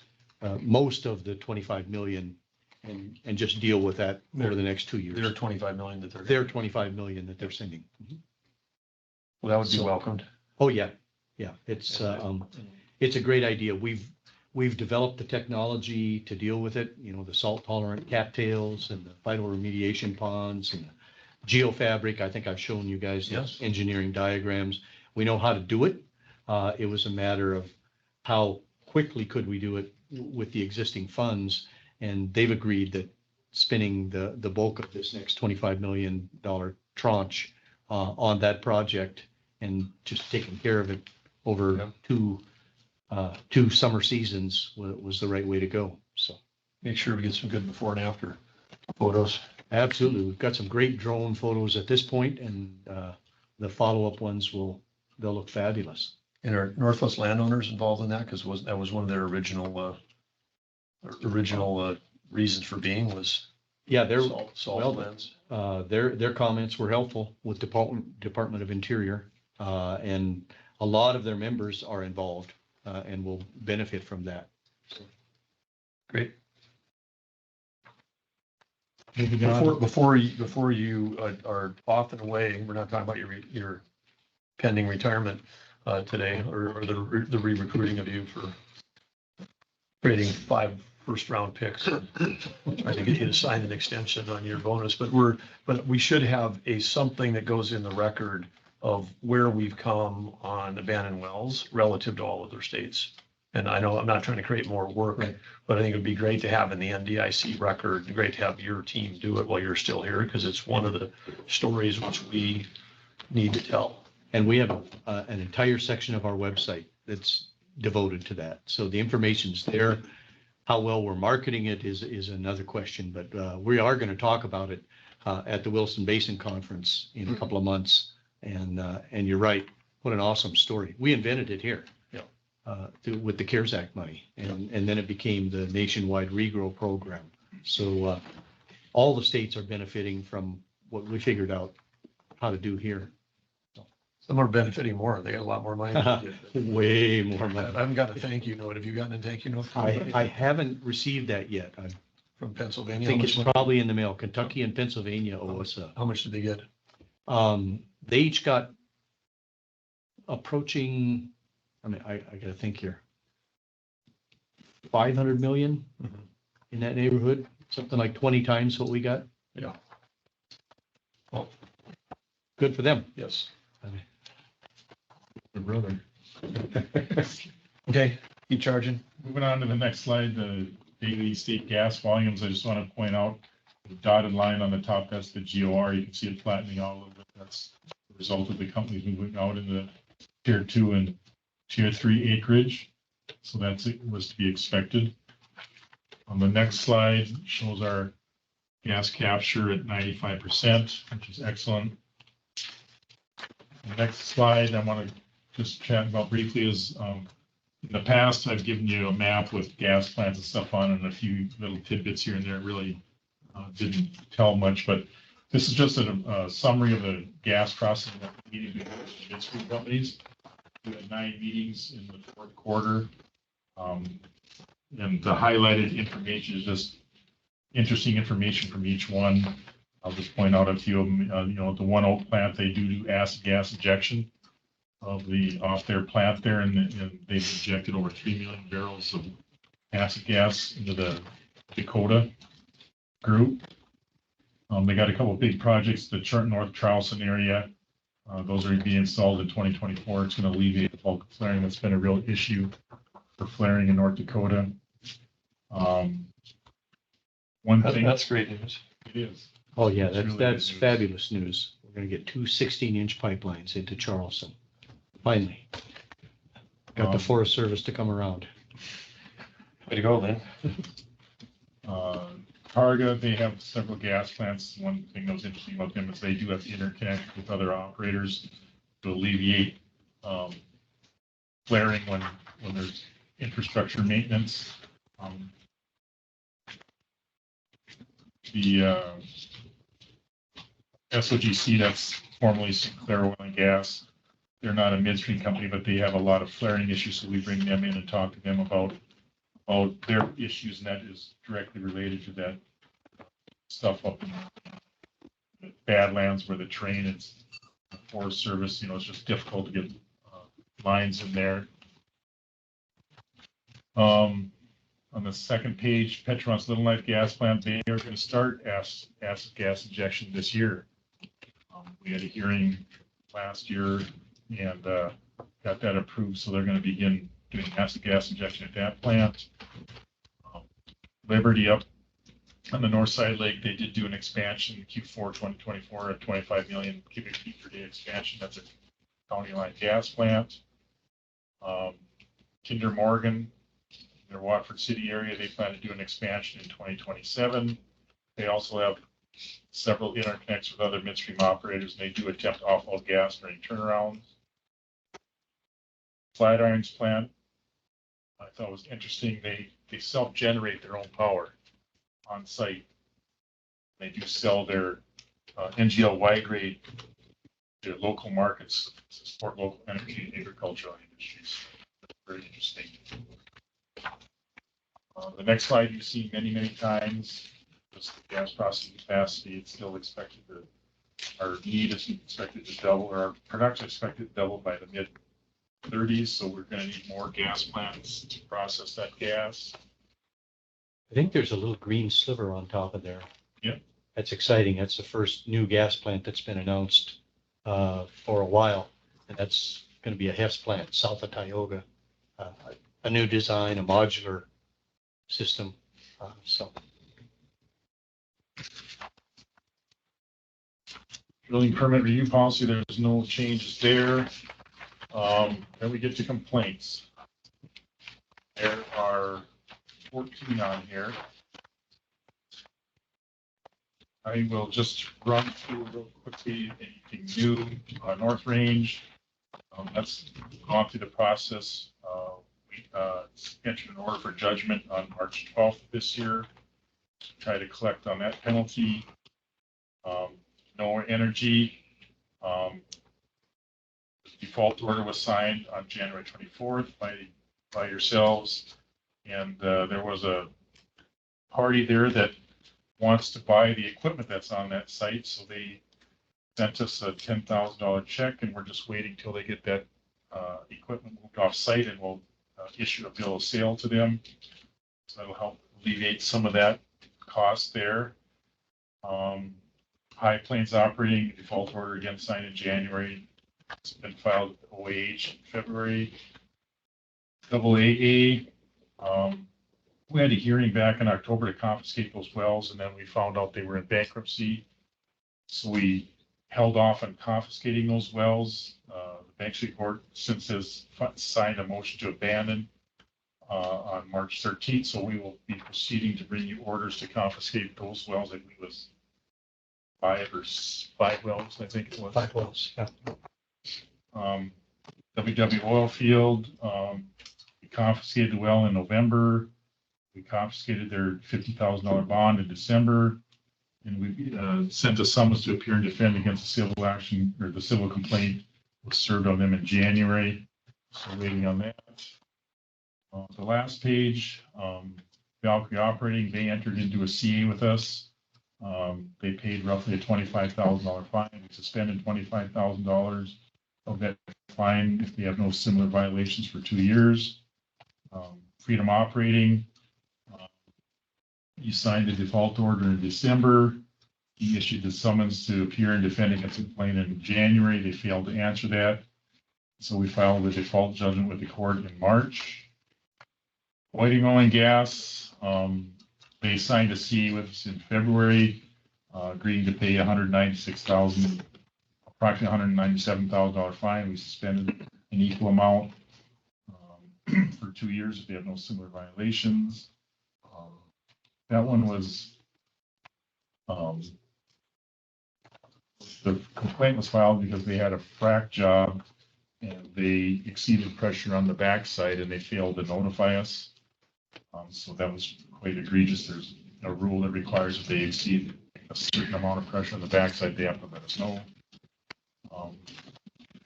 [SPEAKER 13] most of the 25 million and just deal with that over the next 2 years.
[SPEAKER 1] There are 25 million that they're.
[SPEAKER 13] Their 25 million that they're sending.
[SPEAKER 1] Well, that would be
[SPEAKER 13] So-
[SPEAKER 1] welcomed.
[SPEAKER 13] Oh, yeah, yeah, it's a great idea. We've developed the technology to deal with it, you know, the salt tolerant cattails and the phytoremediation ponds and geofabric. I think I've shown you guys the
[SPEAKER 1] Yes.
[SPEAKER 13] engineering diagrams. We know how to do it. It was a matter of how quickly could we do it with the existing funds? And they've agreed that spending the bulk of this next $25 million tranche on that project and just taking care of it over two summer seasons was the right way to go. So
[SPEAKER 1] Make sure we get some good before and after photos.
[SPEAKER 13] absolutely, we've got some great drone photos at this point, and the follow-up ones they'll look fabulous.
[SPEAKER 1] And are Northwest landowners involved in that? Because that was one of their original reasons for being was
[SPEAKER 13] Yeah, they're
[SPEAKER 1] salt
[SPEAKER 13] well,
[SPEAKER 1] lands.
[SPEAKER 13] their comments were helpful with Department of Interior, and a lot of their members are involved and will benefit from that.
[SPEAKER 1] Great.
[SPEAKER 14] Moving on.
[SPEAKER 1] Before you are off and away, we're not talking about your pending retirement today, or the re-recruiting of you for creating 5 first-round picks, and trying to get you to sign an extension on your bonus. But we should have something that goes in the record of where we've come on abandoned wells relative to all other states. And I know I'm not trying to create more work, but I think it'd be great to have in the NDIC record, great to have your team do it while you're still here, because it's one of the stories which we need to tell.
[SPEAKER 13] And we have an entire section of our website that's devoted to that. So the information's there. How well we're marketing it is another question, but we are going to talk about it at the Wilson Basin Conference in a couple of months. And you're right, what an awesome story. We invented it here. With the CARES Act money, and then it became the nationwide regrow program. So all the states are benefiting from what we figured out how to do here.
[SPEAKER 1] Some are benefiting more. They got a lot more money.
[SPEAKER 13] Way more money.
[SPEAKER 1] I haven't got a thank you note. Have you gotten a thank you note?
[SPEAKER 13] I haven't received that yet. I
[SPEAKER 1] From Pennsylvania?
[SPEAKER 13] think it's probably in the mail. Kentucky and Pennsylvania owe us a.
[SPEAKER 1] How much did they get?
[SPEAKER 13] They each got approaching, I mean, I gotta think here. 500 million in that neighborhood, something like 20 times what we got.
[SPEAKER 1] Yeah. Well,
[SPEAKER 13] good for them.
[SPEAKER 1] Yes.
[SPEAKER 13] I mean,
[SPEAKER 14] Good brother.
[SPEAKER 1] Okay, keep charging.
[SPEAKER 14] Moving on to the next slide, the daily state gas volumes. I just want to point out the dotted line on the top, that's the GOR. You can see it flattening out a little bit. That's the result of the companies moving out in the tier 2 and tier 3 acreage. So was to be expected. On the next slide shows our gas capture at 95%, which is excellent. The next slide I want to just chat about briefly is in the past, I've given you a map with gas plants and stuff on and a few little tidbits here and there. It really didn't tell much, but this is just a summary of the gas processing meetings with midstream companies. We had 9 meetings in the 4th quarter. And the highlighted information is just interesting information from each one. I'll just point out a few of them. The One Oak plant, they do acid gas injection off their plant there, and they've injected over 3 million barrels of acid gas into the Dakota group. They got a couple of big projects, the North Charleston area. Those are being installed in 2024. It's going to alleviate the bulk flaring. That's been a real issue for flaring in North Dakota. One thing.
[SPEAKER 1] That's great news.
[SPEAKER 14] It is.
[SPEAKER 13] Oh, yeah,
[SPEAKER 14] It's really
[SPEAKER 13] that's
[SPEAKER 14] good news.
[SPEAKER 13] fabulous news. We're going to get 2 16-inch pipelines into Charleston. Finally. Got the Forest Service to come around.
[SPEAKER 1] Way to go, Lynn.
[SPEAKER 14] Targa, they have several gas plants. One thing that was interesting about them is they do have to interconnect with other operators to alleviate flaring when when there's infrastructure maintenance. The SOGC, that's formerly Sinclair Oil and Gas. They're not a midstream company, but they have a lot of flaring issues, so we bring them in and talk to them about their issues, and that is directly related to that stuff up in the Badlands where the train is Forest Service, it's just difficult to get lines in there. On the second page, Petron's Little Knife Gas Plant, they are going to start acid gas injection this year. We had a hearing last year and got that approved, so they're going to begin doing acid gas injection at that plant. Liberty up on the north side lake, they did do an expansion in Q4 2024 at 25 million cubic feet per day expansion. That's a county line gas plant. Kinder Morgan, their Watford City area, they plan to do an expansion in 2027. They also have several interconnects with other midstream operators, and they do attempt to offload gas during turnarounds. Flatirons plant, I thought was interesting. They self-generate their own power on site. They do sell their NGL Y-grade to local markets to support local energy and agricultural industries. That's very interesting. The next slide you've seen many, many times. Just the gas processing capacity, it's still expected to, our need is expected to double, or our production is expected to double by the mid-30s. So we're going to need more gas plants to process that gas.
[SPEAKER 13] I think there's a little green sliver on top of there.
[SPEAKER 14] Yep.
[SPEAKER 13] That's exciting. That's the first new gas plant that's been announced for a while. And that's going to be a HEFS plant south of Tioga. A new design, a modular system.
[SPEAKER 14] Drilling permit review policy, there's no changes there. Then we get to complaints. There are 14 on here. I will just run through real quickly anything new. North Range, that's gone through the process. We entered an order for judgment on March 12th this year to try to collect on that penalty. NOAA Energy, the default order was signed on January 24th by yourselves. And there was a party there that wants to buy the equipment that's on that site. So they sent us a $10,000 check, and we're just waiting till they get that equipment moved off site, and we'll issue a bill of sale to them. So that'll help alleviate some of that cost there. High Plains Operating, default order again signed in January. It's been filed with OAH in February. AAA, we had a hearing back in October to confiscate those wells, and then we found out they were in bankruptcy. So we held off on confiscating those wells. The bankruptcy court since has signed a motion to abandon on March 13th. So we will be proceeding to bring you orders to confiscate those wells. I believe it was five wells, I think it was.
[SPEAKER 13] 5 wells, yeah.
[SPEAKER 14] WW Oilfield, we confiscated the well in November. We confiscated their $50,000 bond in December. And we sent a summons to appear and defend against the civil action, or the civil complaint was served on them in January. So waiting on that. The last page, Valkyrie Operating, they entered into a CA with us. They paid roughly a $25,000 fine. We suspended $25,000 of that fine if they have no similar violations for 2 years. Freedom Operating, you signed the default order in December. He issued the summons to appear and defend against the complaint in January. They failed to answer that. So we filed the default judgment with the court in March. Whiting Oil and Gas, they signed a CA with us in February, agreeing to pay $196,000, approximately $197,000 fine. We suspended an equal amount for 2 years if they have no similar violations. That one was, the complaint was filed because they had a frac job and they exceeded pressure on the backside and they failed to notify us. So that was quite egregious. There's a rule that requires if they exceed a certain amount of pressure on the backside, they have to let us know.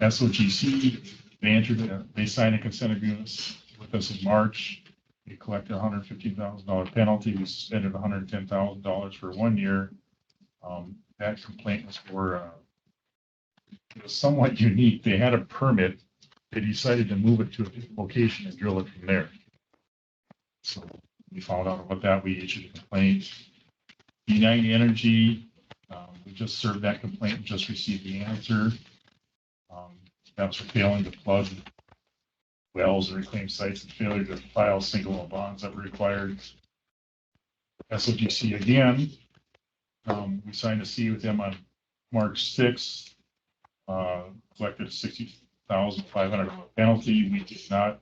[SPEAKER 14] SOGC, they signed a consent agreement with us in March. We collected $115,000 penalty. We suspended $110,000 for 1 year. That complaint was for, it was somewhat unique. They had a permit. They decided to move it to a different location and drill it from there. So we found out about that. We issued a complaint. United Energy, we just served that complaint and just received the answer. That was for failing to plug wells and reclaim sites and failure to file single bonds that were required. SOGC again, we signed a C with them on March 6th, collected a $60,500 penalty. We did not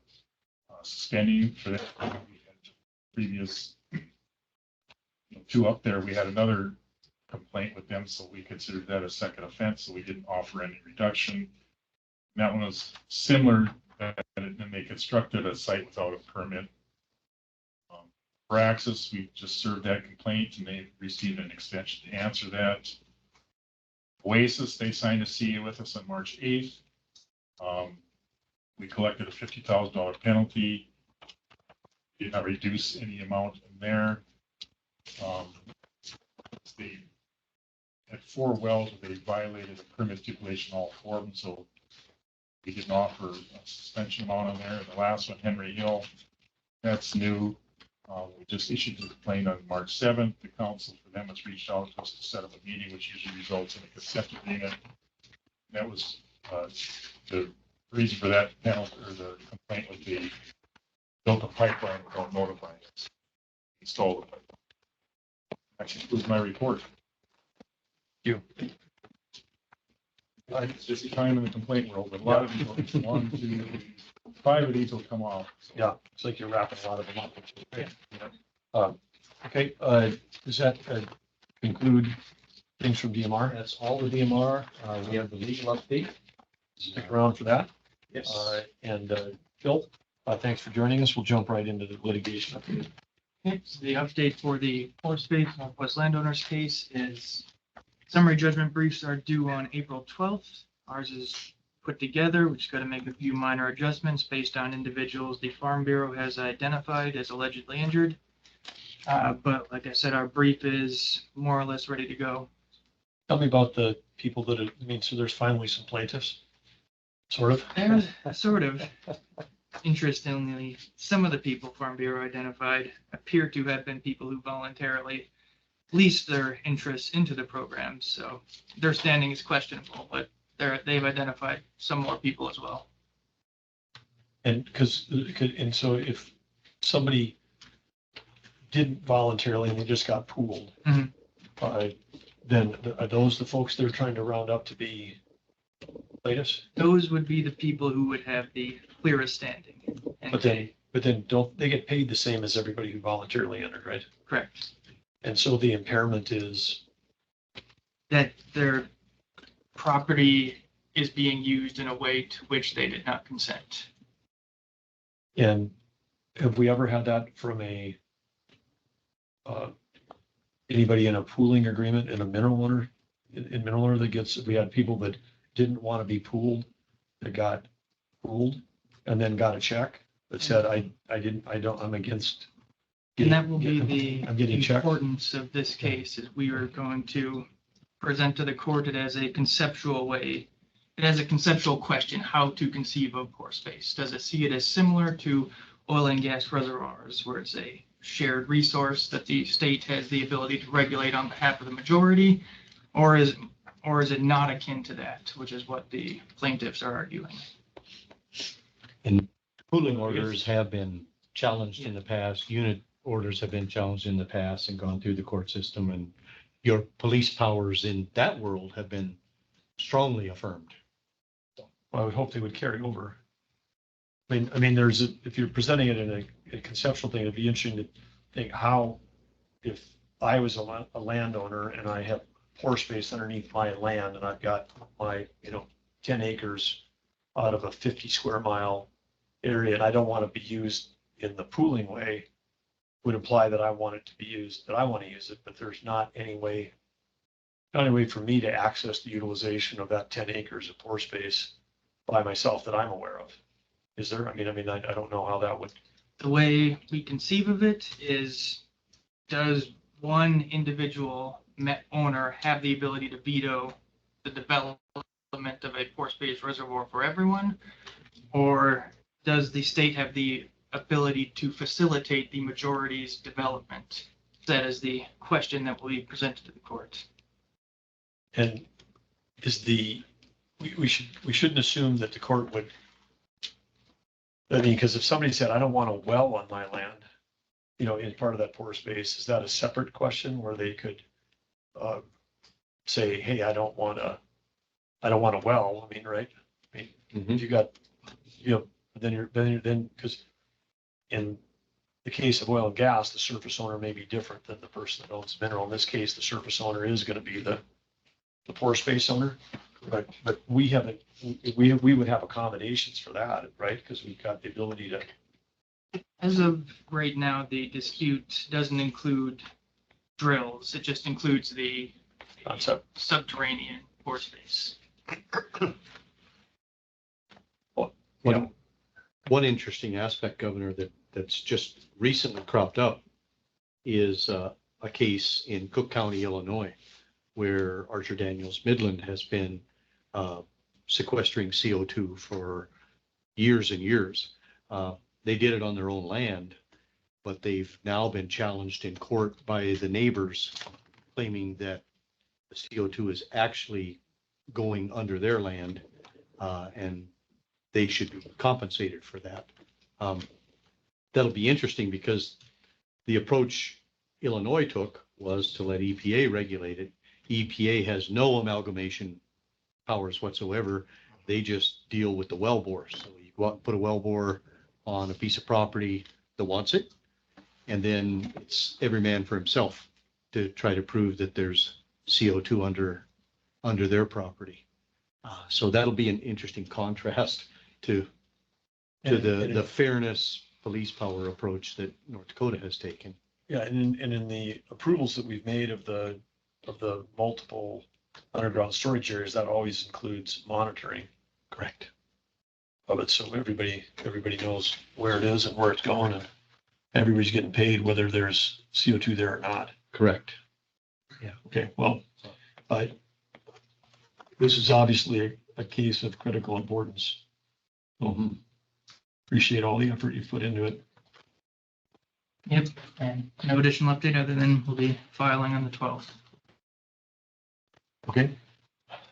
[SPEAKER 14] suspend you for that. We had previous two up there. We had another complaint with them, so we considered that a second offense, so we didn't offer any reduction. And that one was similar, and they constructed a site without a permit. For Axis, we just served that complaint and they received an extension to answer that. Oasis, they signed a CA with us on March 8th. We collected a $50,000 penalty. Did not reduce any amount in there. They had 4 wells where they violated a permit stipulation, all 4 of them, so we didn't offer a suspension amount on there. And the last one, Henry Hill, that's new. We just issued the complaint on March 7th. The council for them has reached out to us to set up a meeting, which usually results in a consent agreement. That was the reason for that penalty, or the complaint was they built a pipeline without notifying us. Installed a pipeline. That concludes my report.
[SPEAKER 1] You.
[SPEAKER 14] It's just time in the complaint world, but a lot of these, 1, 2, 3, 5 of these will come off.
[SPEAKER 1] Yeah, it's like you're wrapping a lot of them up. Okay, does that conclude things from DMR?
[SPEAKER 15] That's all the DMR. We have the legal update.
[SPEAKER 1] Stick around for that.
[SPEAKER 15] Yes.
[SPEAKER 1] And Phil, thanks for joining us. We'll jump right into the litigation update.
[SPEAKER 16] Okay, so the update for the Pore Space Northwest landowners case is summary judgment briefs are due on April 12th. Ours is put together. We just got to make a few minor adjustments based on individuals the Farm Bureau has identified as allegedly injured. But like I said, our brief is more or less ready to go.
[SPEAKER 1] Tell me about the people that, so there's finally some plaintiffs, sort of?
[SPEAKER 16] There's sort of. Interestingly, some of the people Farm Bureau identified appear to have been people who voluntarily leased their interests into the program. So their standing is questionable, but they've identified some more people as well.
[SPEAKER 1] And and so if somebody didn't voluntarily and they just got pooled, then are those the folks they're trying to round up to be plaintiffs?
[SPEAKER 16] Those would be the people who would have the clearest standing.
[SPEAKER 1] But then don't they get paid the same as everybody who voluntarily entered, right?
[SPEAKER 16] Correct.
[SPEAKER 1] And so the impairment is
[SPEAKER 16] that their property is being used in a way to which they did not consent.
[SPEAKER 1] And have we ever had that from anybody in a pooling agreement in a mineral owner, in mineral owner that gets, we had people that didn't want to be pooled, that got pooled and then got a check that said, I'm against.
[SPEAKER 16] And that will be the
[SPEAKER 1] I'm getting checked.
[SPEAKER 16] Importance of this case is we are going to present to the court it as a conceptual way. It has a conceptual question, how to conceive of pore space. Does it see it as similar to oil and gas reservoirs, where it's a shared resource that the state has the ability to regulate on behalf of the majority? Or is it not akin to that, which is what the plaintiffs are arguing?
[SPEAKER 13] And pooling orders have been challenged in the past. Unit orders have been challenged in the past and gone through the court system, and your police powers in that world have been strongly affirmed.
[SPEAKER 1] Well, I would hope they would carry over. I mean, if you're presenting it in a conceptual thing, it'd be interesting to think how, if I was a landowner and I have pore space underneath my land and I've got my, 10 acres out of a 50 square mile area, and I don't want to be used in the pooling way, would imply that I want it to be used, that I want to use it, but there's not any way for me to access the utilization of that 10 acres of pore space by myself that I'm aware of. Is there? I don't know how that would.
[SPEAKER 16] The way we conceive of it is, does one individual owner have the ability to veto the development of a pore space reservoir for everyone? Or does the state have the ability to facilitate the majority's development? That is the question that will be presented to the court.
[SPEAKER 1] And we shouldn't assume that the court would, because if somebody said, I don't want a well on my land, in part of that pore space, is that a separate question where they could say, hey, I don't want a well, right? If you got, then because in the case of oil and gas, the surface owner may be different than the person that owns the mineral. In this case, the surface owner is going to be the pore space owner, but we would have accommodations for that, right? Because we've got the ability to.
[SPEAKER 16] As of right now, the dispute doesn't include drills. It just includes the
[SPEAKER 1] concept
[SPEAKER 16] subterranean pore space.
[SPEAKER 13] One interesting aspect, Governor, that's just recently cropped up is a case in Cook County, Illinois, where Archer Daniels Midland has been sequestering CO2 for years and years. They did it on their own land, but they've now been challenged in court by the neighbors, claiming that the CO2 is actually going under their land, and they should be compensated for that. That'll be interesting because the approach Illinois took was to let EPA regulate it. EPA has no amalgamation powers whatsoever. They just deal with the well bore. So you go out and put a well bore on a piece of property that wants it, and then it's every man for himself to try to prove that there's CO2 under their property. So that'll be an interesting contrast to the fairness police power approach that North Dakota has taken.
[SPEAKER 1] Yeah, and in the approvals that we've made of the multiple underground storage areas, that always includes monitoring.
[SPEAKER 13] Correct.
[SPEAKER 1] Of it, so everybody knows where it is and where it's going, and everybody's getting paid whether there's CO2 there or not.
[SPEAKER 13] Correct.
[SPEAKER 1] Yeah. Okay. Well, this is obviously a case of critical importance. Appreciate all the effort you've put into it.
[SPEAKER 16] Yep, and no additional update other than we'll be filing on the 12th.
[SPEAKER 13] Okay.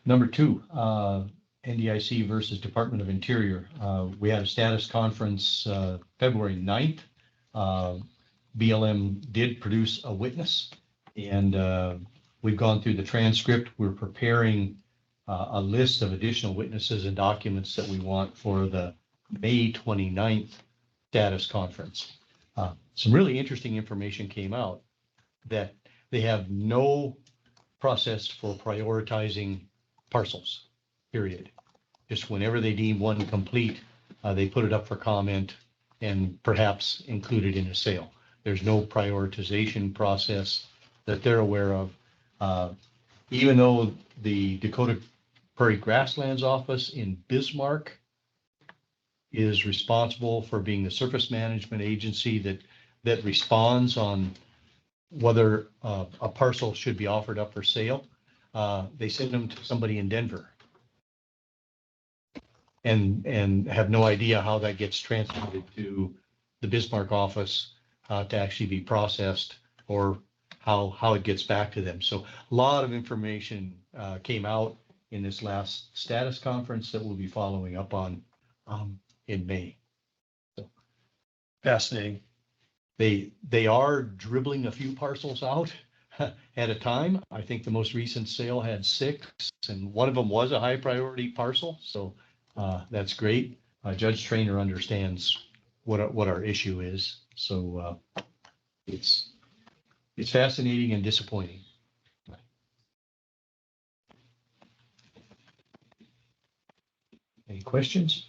[SPEAKER 13] Number 2, NDIC versus Department of Interior. We had a status conference February 9th. BLM did produce a witness, and we've gone through the transcript. We're preparing a list of additional witnesses and documents that we want for the May 29th status conference. Some really interesting information came out that they have no process for prioritizing parcels, period. Just whenever they deem one complete, they put it up for comment and perhaps include it in a sale. There's no prioritization process that they're aware of. Even though the Dakota Prairie Grasslands office in Bismarck is responsible for being the surface management agency that responds on whether a parcel should be offered up for sale, they send them to somebody in Denver and have no idea how that gets transmitted to the Bismarck office to actually be processed, or how it gets back to them. So a lot of information came out in this last status conference that we'll be following up on in May. So,
[SPEAKER 1] fascinating.
[SPEAKER 13] They are dribbling a few parcels out at a time. I think the most recent sale had 6, and one of them was a high priority parcel. So that's great. Judge Trainer understands what our issue is. So it's fascinating and disappointing. Any questions?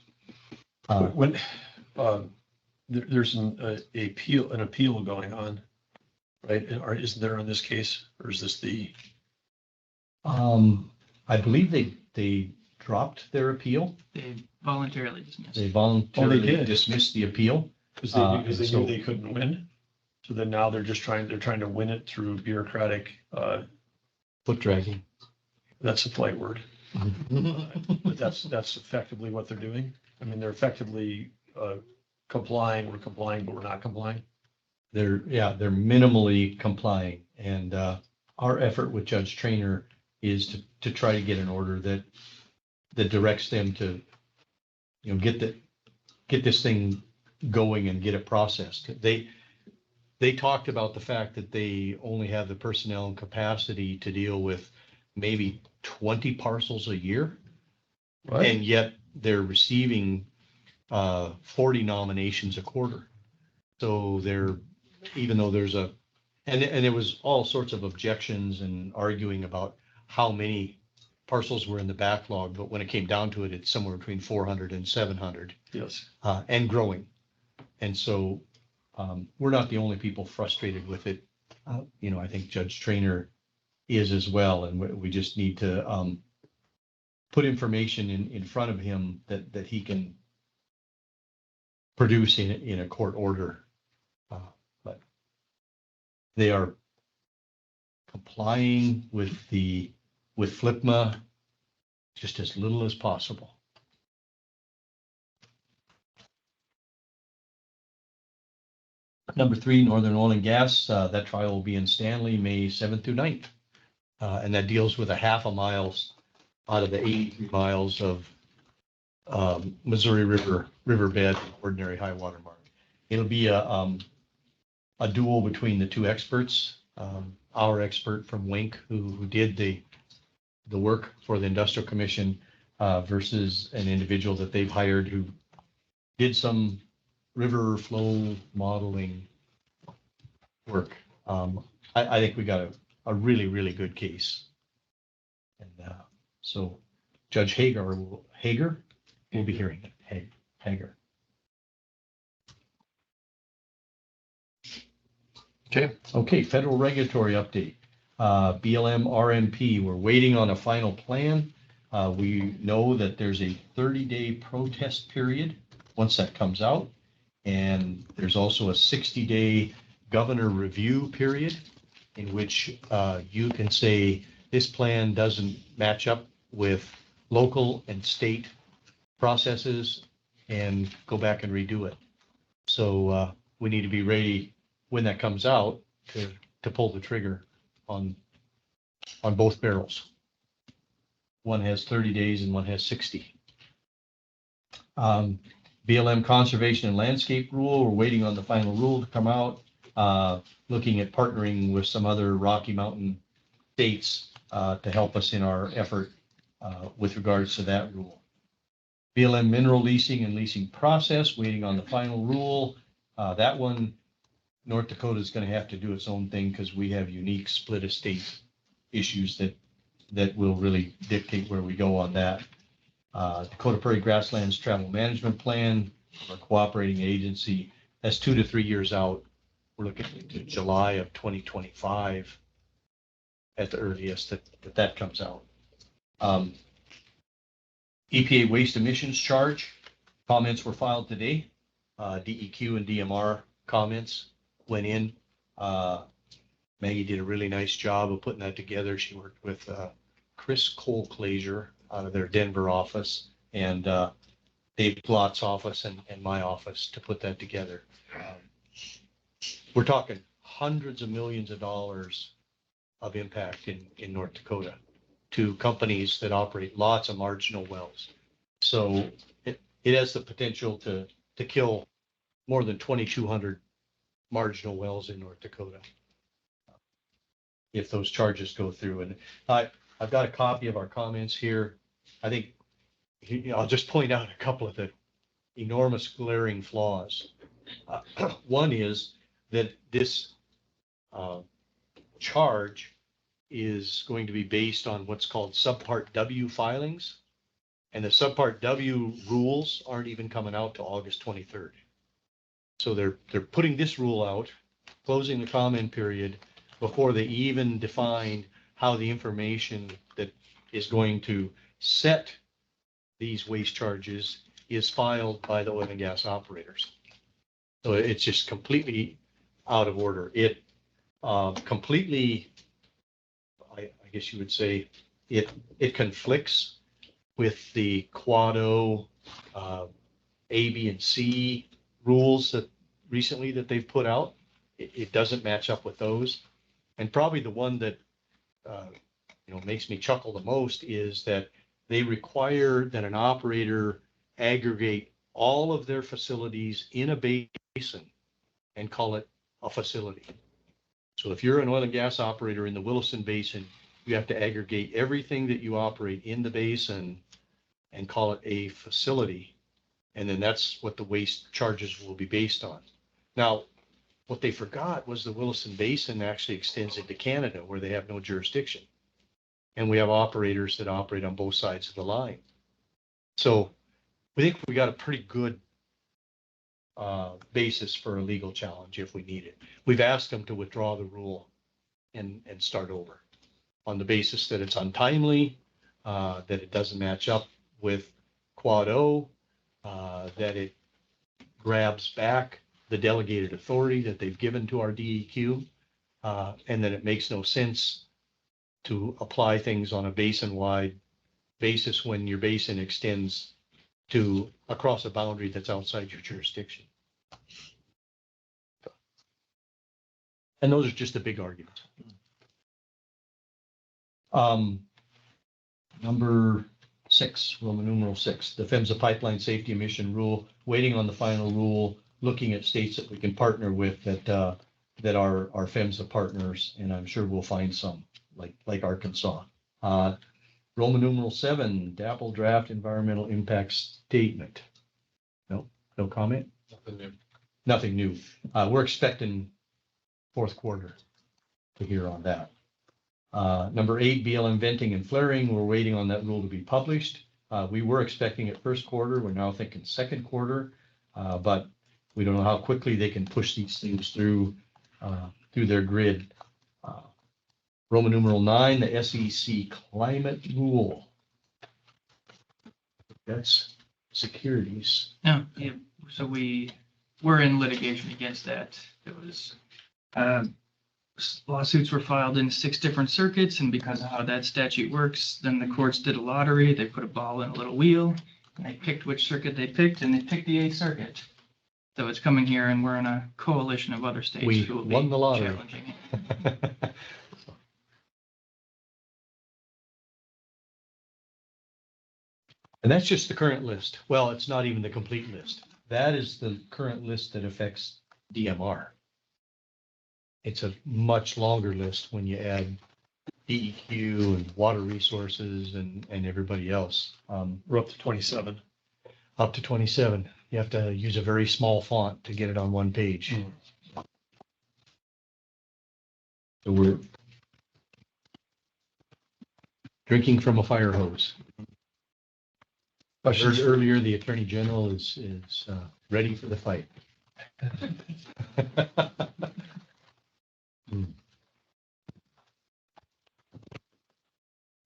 [SPEAKER 1] When, there's an appeal going on, right? Or isn't there in this case, or is this the?
[SPEAKER 13] I believe they dropped their appeal.
[SPEAKER 16] They voluntarily dismissed.
[SPEAKER 13] They voluntarily
[SPEAKER 1] did.
[SPEAKER 13] dismissed the appeal.
[SPEAKER 1] Because
[SPEAKER 13] and
[SPEAKER 1] they
[SPEAKER 13] so-
[SPEAKER 1] knew they couldn't win. So then now they're trying to win it through bureaucratic,
[SPEAKER 13] Foot dragging.
[SPEAKER 1] that's a polite word. But that's effectively what they're doing. I mean, they're effectively complying, we're complying, but we're not complying.
[SPEAKER 13] They're minimally complying. And our effort with Judge Trainer is to try to get an order that directs them to, get this thing going and get it processed. They talked about the fact that they only have the personnel and capacity to deal with maybe 20 parcels a year.
[SPEAKER 1] Right.
[SPEAKER 13] And yet they're receiving 40 nominations a quarter. So even though there's and there was all sorts of objections and arguing about how many parcels were in the backlog, but when it came down to it, it's somewhere between 400 and 700.
[SPEAKER 1] Yes.
[SPEAKER 13] And growing. And so we're not the only people frustrated with it. I think Judge Trainer is as well, and we just need to put information in front of him that he can produce in a court order. But they are complying with FLIPMA just as little as possible. Number 3, Northern Oil and Gas, that trial will be in Stanley, May 7th through 9th. And that deals with a half a mile out of the 83 miles of Missouri riverbed, ordinary high water mark. It'll be a duel between the two experts, our expert from Wink, who did the work for the Industrial Commission, versus an individual that they've hired who did some river flow modeling work. I think we got a really, really good case. And so Judge Hager will be hearing it. Hager. Okay, federal regulatory update. BLM RMP, we're waiting on a final plan. We know that there's a 30-day protest period once that comes out. And there's also a 60-day governor review period in which you can say this plan doesn't match up with local and state processes and go back and redo it. So we need to be ready when that comes out to pull the trigger on both barrels. One has 30 days and one has 60. BLM Conservation and Landscape Rule, we're waiting on the final rule to come out, looking at partnering with some other Rocky Mountain states to help us in our effort with regards to that rule. BLM Mineral Leasing and Leasing Process, waiting on the final rule. That one, North Dakota is going to have to do its own thing because we have unique split estate issues that will really dictate where we go on that. Dakota Prairie Grasslands Travel Management Plan, our cooperating agency, that's 2 to 3 years out. We're looking into July of 2025 at the earliest that comes out. EPA waste emissions charge, comments were filed today. DEQ and DMR comments went in. Maggie did a really nice job of putting that together. She worked with Chris Colclaser out of their Denver office and Dave Plott's office and my office to put that together. We're talking hundreds of millions of dollars of impact in North Dakota to companies that operate lots of marginal wells. So it has the potential to kill more than 2,200 marginal wells in North Dakota if those charges go through. And I've got a copy of our comments here. I think I'll just point out a couple of the enormous glaring flaws. One is that this charge is going to be based on what's called Subpart W filings. And the subpart W rules aren't even coming out till August 23rd. So they're putting this rule out, closing the comment period before they even define how the information that is going to set these waste charges is filed by the oil and gas operators. So it's just completely out of order. It completely, I guess you would say, it conflicts with the Quad O, A, B, and C rules that recently that they've put out. It doesn't match up with those. And probably the one that makes me chuckle the most is that they require that an operator aggregate all of their facilities in a basin and call it a facility. So if you're an oil and gas operator in the Williston Basin, you have to aggregate everything that you operate in the basin and call it a facility. And then that's what the waste charges will be based on. Now, what they forgot was the Williston Basin actually extends into Canada where they have no jurisdiction. And we have operators that operate on both sides of the line. So we think we got a pretty good basis for a legal challenge if we need it. We've asked them to withdraw the rule and start over on the basis that it's untimely, that it doesn't match up with Quad O, that it grabs back the delegated authority that they've given to our DEQ, and that it makes no sense to apply things on a basin-wide basis when your basin extends to across a boundary that's outside your jurisdiction. And those are just the big arguments. Number 6, Roman numeral 6, the PHMSA pipeline safety emission rule, waiting on the final rule, looking at states that we can partner with that are our PHMSA partners, and I'm sure we'll find some like Arkansas. Roman numeral 7, DAPL draft environmental impact statement. No comment?
[SPEAKER 9] Nothing new.
[SPEAKER 13] Nothing new. We're expecting fourth quarter to hear on that. Number 8, BLM venting and flaring. We're waiting on that rule to be published. We were expecting it first quarter. We're now thinking second quarter, but we don't know how quickly they can push these things through their grid. Roman numeral 9, the SEC climate rule. That's securities.
[SPEAKER 16] No, yeah, so we're in litigation against that. It was, lawsuits were filed in 6 different circuits, and because of how that statute works, then the courts did a lottery. They put a ball in a little wheel, and they picked which circuit they picked, and they picked the 8th Circuit. So it's coming here, and we're in a coalition of other states
[SPEAKER 13] We
[SPEAKER 16] who will
[SPEAKER 13] won
[SPEAKER 16] be
[SPEAKER 13] the lottery.
[SPEAKER 16] challenging it.
[SPEAKER 13] And that's just the current list. Well, it's not even the complete list. That is the current list that affects DMR. It's a much longer list when you add DEQ and water resources and everybody else.
[SPEAKER 1] We're up to 27.
[SPEAKER 13] Up to 27. You have to use a very small font to get it on one page. So we're drinking from a fire hose. I heard earlier the Attorney General is ready for the fight.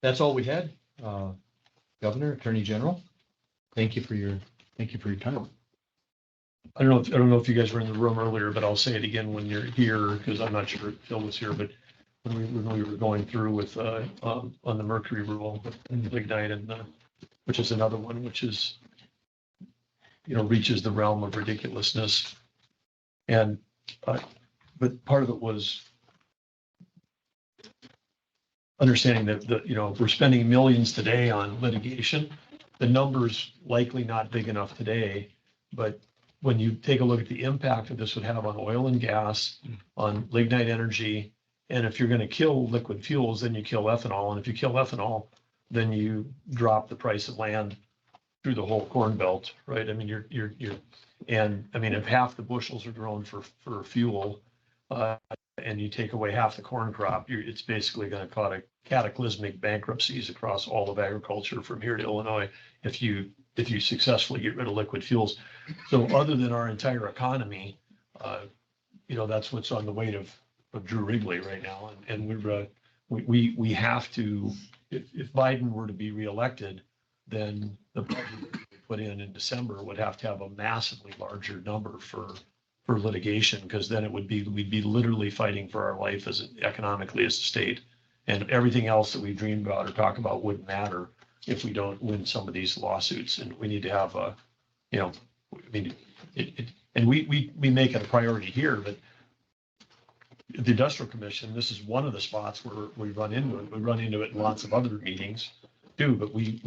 [SPEAKER 13] That's all we had. Governor, Attorney General, thank you for your time.
[SPEAKER 1] I don't know if you guys were in the room earlier, but I'll say it again when you're here, because I'm not sure if Phil was here, but when we were going through with on the mercury rule and lignite, and which is another one which is reaches the realm of ridiculousness, and but part of it was understanding that we're spending millions today on litigation. The number's likely not big enough today, but when you take a look at the impact that this would have on oil and gas, on lignite energy, and if you're going to kill liquid fuels, then you kill ethanol, and if you kill ethanol, then you drop the price of land through the whole corn belt, right? I mean, if half the bushels are grown for fuel, and you take away half the corn crop, it's basically going to cataclysmic bankruptcies across all of agriculture from here to Illinois if you successfully get rid of liquid fuels. So other than our entire economy, that's what's on the weight of Drew Wrigley right now. And we have to, if Biden were to be reelected, then the budget that we put in December would have to have a massively larger number for litigation, because then we'd be literally fighting for our life economically as a state. And everything else that we dreamed about or talk about wouldn't matter if we don't win some of these lawsuits. And we need to have and we make it a priority here, but the Industrial Commission, this is one of the spots where we run into it. We run into it in lots of other meetings too, but we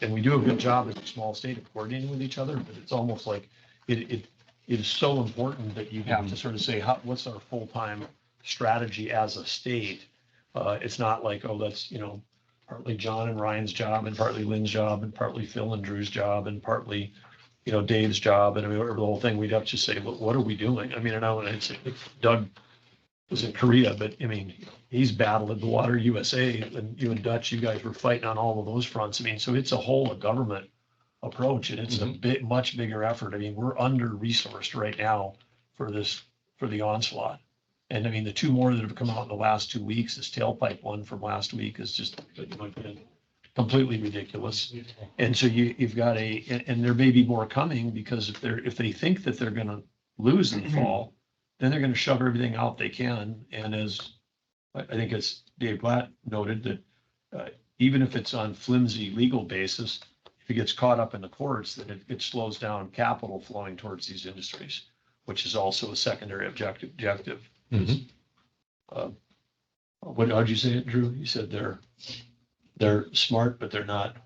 [SPEAKER 1] do a good job as a small state of coordinating with each other, but it's almost like it is so important that you have to sort of say, what's our full-time strategy as a state? It's not like, oh, that's, partly John and Ryan's job and partly Lynn's job and partly Phil and Drew's job and partly, Dave's job. And I mean, over the whole thing, we'd have to say, what are we doing? I mean, I know, and I'd say Doug was in Korea, but I mean, he's battled at the Water USA, and you and Dutch, you guys were fighting on all of those fronts. I mean, so it's a whole of government approach, and it's a much bigger effort. I mean, we're under-resourced right now for the onslaught. And I mean, the two more that have come out in the last 2 weeks, this tailpipe one from last week is just completely ridiculous. And so you've got and there may be more coming, because if they think that they're going to lose in the fall, then they're going to shove everything out they can. And as I think as Dave Blatt noted, that even if it's on flimsy legal basis, if it gets caught up in the courts, then it slows down capital flowing towards these industries, which is also a secondary objective. How'd you say it, Drew? You said they're smart, but they're not.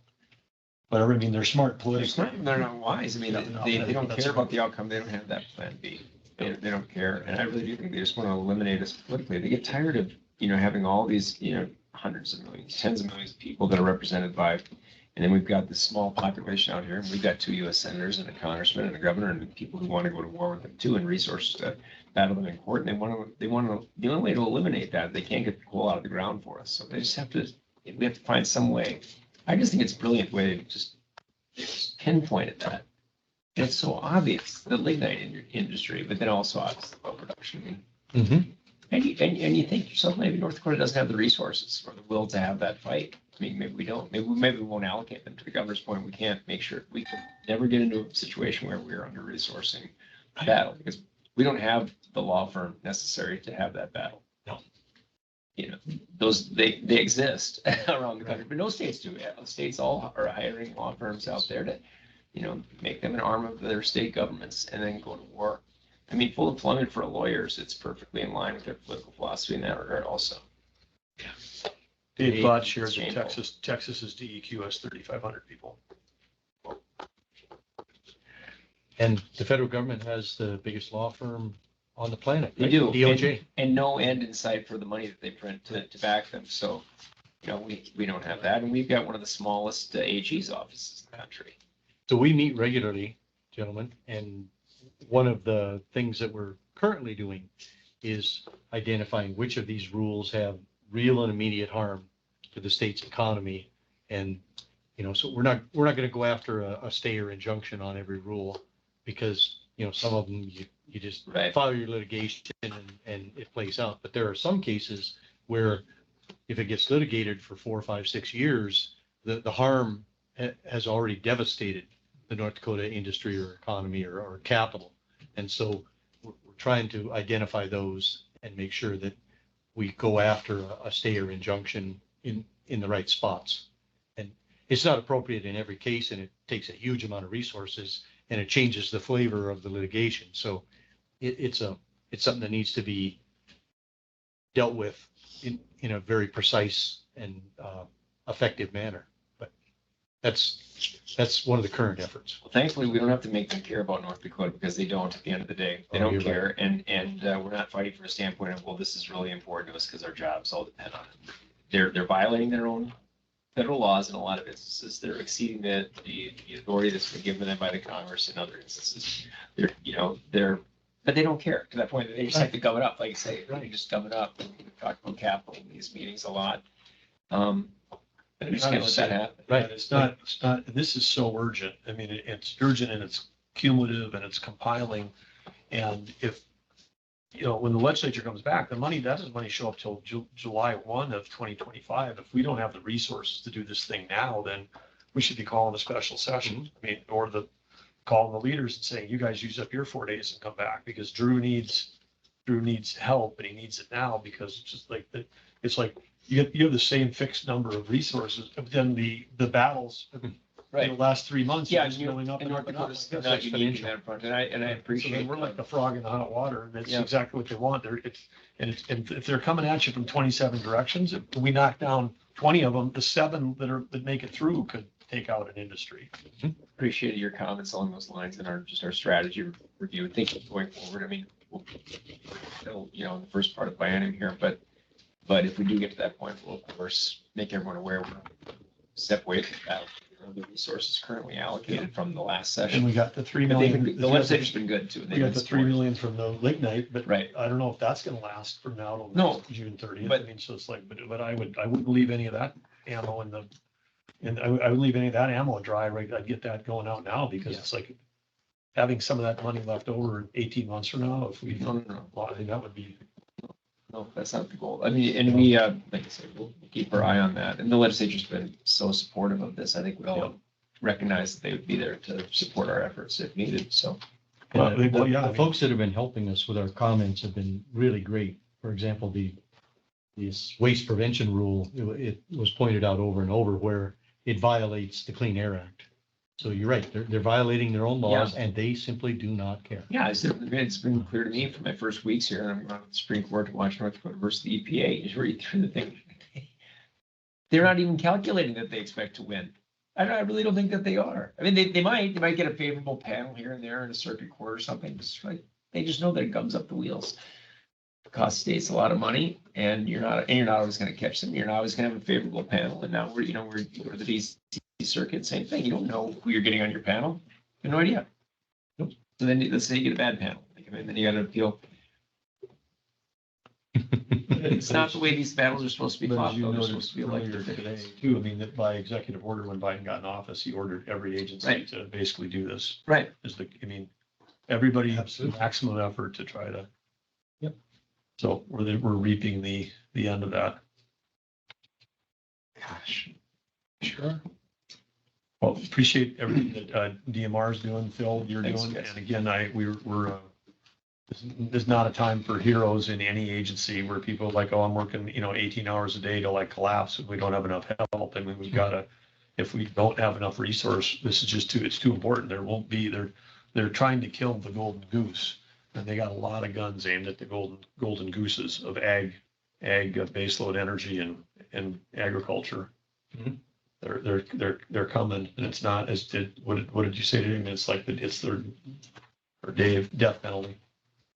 [SPEAKER 1] Whatever. I mean, they're smart politically.
[SPEAKER 3] They're not wise. I mean, they don't care about the outcome. They don't have that plan B. They don't care. And I really do think they just want to eliminate us politically. They get tired of, having all these, hundreds of millions, tens of millions of people that are represented by, and then we've got this small population out here, and we've got 2 U.S. senators and a congressman and a governor and people who want to go to war with them too, and resources to battle them in court. And they want to, the only way to eliminate that, they can't get the coal out of the ground for us. So we have to find some way. I just think it's a brilliant way to just pinpoint at that. And it's so obvious, the lignite industry, but then also obviously the oil production. And you think to yourself, maybe North Dakota doesn't have the resources or the will to have that fight. I mean, maybe we don't. Maybe we won't allocate them. To the governor's point, we can't make sure we can never get into a situation where we're under resourcing battle, because we don't have the law firm necessary to have that battle.
[SPEAKER 1] No.
[SPEAKER 3] Those they exist around the country, but no states do. States all are hiring law firms out there to, make them an arm of their state governments and then go to war. I mean, full employment for lawyers, it's perfectly in line with their political philosophy in that regard also.
[SPEAKER 1] Dave Blatt shares in Texas's DEQ has 3,500 people.
[SPEAKER 13] And the federal government has the biggest law firm on the planet.
[SPEAKER 3] They
[SPEAKER 13] right?
[SPEAKER 3] do.
[SPEAKER 13] DOJ.
[SPEAKER 3] And no end in sight for the money that they print to back them. So, we don't have that. And we've got one of the smallest AG's offices in the country.
[SPEAKER 13] So we meet regularly, gentlemen, and one of the things that we're currently doing is identifying which of these rules have real and immediate harm to the state's economy. And, so we're not going to go after a stay or injunction on every rule, because, some of them you just file your litigation and it plays out. But there are some cases where if it gets litigated for 4, 5, 6 years, the harm has already devastated the North Dakota industry or economy or capital. And so we're trying to identify those and make sure that we go after a stay or injunction in the right spots. And it's not appropriate in every case, and it takes a huge amount of resources, and it changes the flavor of the litigation. So it's something that needs to be dealt with in a very precise and effective manner. But that's one of the current efforts.
[SPEAKER 3] Well, thankfully, we don't have to make them care about North Dakota, because they don't at the end of the day. They don't care. Right. And we're not fighting from a standpoint of, well, this is really important to us because our jobs all depend on it. They're violating their own federal laws in a lot of instances. They're exceeding the authority that's been given them by the Congress in other instances. But they don't care to that point. They just like to gum it up, like I say, they just gum it up. And we talk about capital in these meetings a lot. And just can't let that happen.
[SPEAKER 1] Right, it's not, this is so urgent. I mean, it's urgent and it's cumulative and it's compiling. And if, when the legislature comes back, the money, that doesn't money show up till July 1 of 2025. If we don't have the resources to do this thing now, then we should be calling a special session. I mean, or calling the leaders and saying, you guys use up your 4 days and come back, because Drew needs help and he needs it now, because it's just like, it's like, you have the same fixed number of resources, but then the battles, the last 3 months.
[SPEAKER 3] Yeah,
[SPEAKER 1] just going up and up and up.
[SPEAKER 3] Not unique in that front, and I
[SPEAKER 1] So
[SPEAKER 3] appreciate.
[SPEAKER 1] then we're like the frog in the hot water, and that's
[SPEAKER 3] Yeah.
[SPEAKER 1] exactly what they want. And if they're coming at you from 27 directions, if we knock down 20 of them, the 7 that make it through could take out an industry.
[SPEAKER 3] Appreciated your comments along those lines and our strategy review and thinking going forward. I mean, we'll, in the first part of the biennium here, but if we do get to that point, we'll of course make everyone aware we're step away from that. The resources currently allocated from the last session.
[SPEAKER 1] And we got the 3
[SPEAKER 3] But
[SPEAKER 1] million.
[SPEAKER 3] the legislature's been good too.
[SPEAKER 1] We got the 3 million from the lignite, but
[SPEAKER 3] Right.
[SPEAKER 1] I don't know if that's gonna last from now till
[SPEAKER 3] No,
[SPEAKER 1] June 30th.
[SPEAKER 3] but-
[SPEAKER 1] I mean, so it's like, but I wouldn't leave any of that ammo and I wouldn't leave any of that ammo dry, right? I'd get that going out now, because it's like having some of that money left over 18 months from now, if we,
[SPEAKER 3] No.
[SPEAKER 1] well, I think that would be.
[SPEAKER 3] No, that's not the goal. I mean, and we, like I said, we'll keep our eye on that. And the legislature's been so supportive of this. I think we all recognize that they would be there to support our efforts if needed, so.
[SPEAKER 1] Well,
[SPEAKER 13] The
[SPEAKER 1] yeah, I
[SPEAKER 13] the
[SPEAKER 1] mean-
[SPEAKER 13] folks that have been helping us with our comments have been really great. For example, this waste prevention rule, it was pointed out over and over where it violates the Clean Air Act. So you're right, they're violating their own laws and they simply do not care.
[SPEAKER 3] Yeah, it's been clear to me for my first weeks here, and I'm on the Supreme Court to watch North Dakota versus the EPA, just read through the thing. They're not even calculating that they expect to win. I really don't think that they are. I mean, they might get a favorable panel here and there in a circuit court or something. It's like, they just know that it gums up the wheels. It costs states a lot of money, and you're not always going to catch them. You're not always going to have a favorable panel. And now we're go to the DC circuit, same thing. You don't know who you're getting on your panel. You have no idea. Nope. So then let's say you get a bad panel. Then you got to appeal. It's not the way these battles are supposed to be
[SPEAKER 1] But
[SPEAKER 3] fought.
[SPEAKER 1] as you
[SPEAKER 3] Though. They're
[SPEAKER 1] noted
[SPEAKER 3] supposed to be
[SPEAKER 1] earlier
[SPEAKER 3] elected
[SPEAKER 1] today
[SPEAKER 3] officials.
[SPEAKER 1] too, I mean, that by executive order, when Biden got in office, he ordered every agency
[SPEAKER 3] Right.
[SPEAKER 1] to basically do this.
[SPEAKER 3] Right.
[SPEAKER 1] Everybody has
[SPEAKER 13] Absolutely.
[SPEAKER 1] maximum effort to try to.
[SPEAKER 13] Yep.
[SPEAKER 1] So we're reaping the end of that.
[SPEAKER 3] Gosh.
[SPEAKER 13] Sure.
[SPEAKER 1] Well, appreciate everything that DMR is doing, Phil, you're
[SPEAKER 3] Thanks,
[SPEAKER 1] doing.
[SPEAKER 3] guys.
[SPEAKER 1] And again, we're there's not a time for heroes in any agency where people are like, oh, I'm working, 18 hours a day to like collapse if we don't have enough help. I mean, we've got to, if we don't have enough resource, this is just it's too important. There won't be, they're trying to kill the golden goose. And they got a lot of guns aimed at the golden gooses of ag baseload energy and agriculture.
[SPEAKER 13] Mhm.
[SPEAKER 1] They're coming, and it's not as what did you say to him? It's like it's their day of death penalty.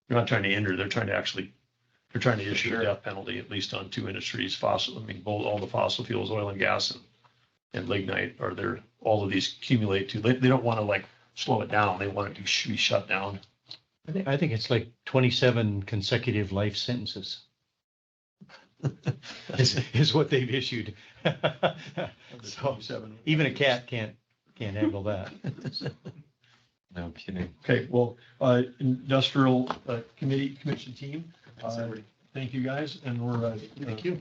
[SPEAKER 1] They're not trying to hinder, they're trying to issue a death penalty, at least on 2 industries, both all the fossil fuels, oil and gas and lignite are there, all of these accumulate to, they don't want to like slow it down. They want it to be shut down.
[SPEAKER 13] I think it's like 27 consecutive life sentences is what they've issued. So even a cat can't handle that.
[SPEAKER 3] No kidding.
[SPEAKER 1] Okay, well, industrial commission team, thank you guys, and we're.
[SPEAKER 13] Thank you.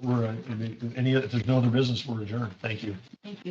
[SPEAKER 1] If there's no other business, we're adjourned. Thank you.
[SPEAKER 2] Thank you.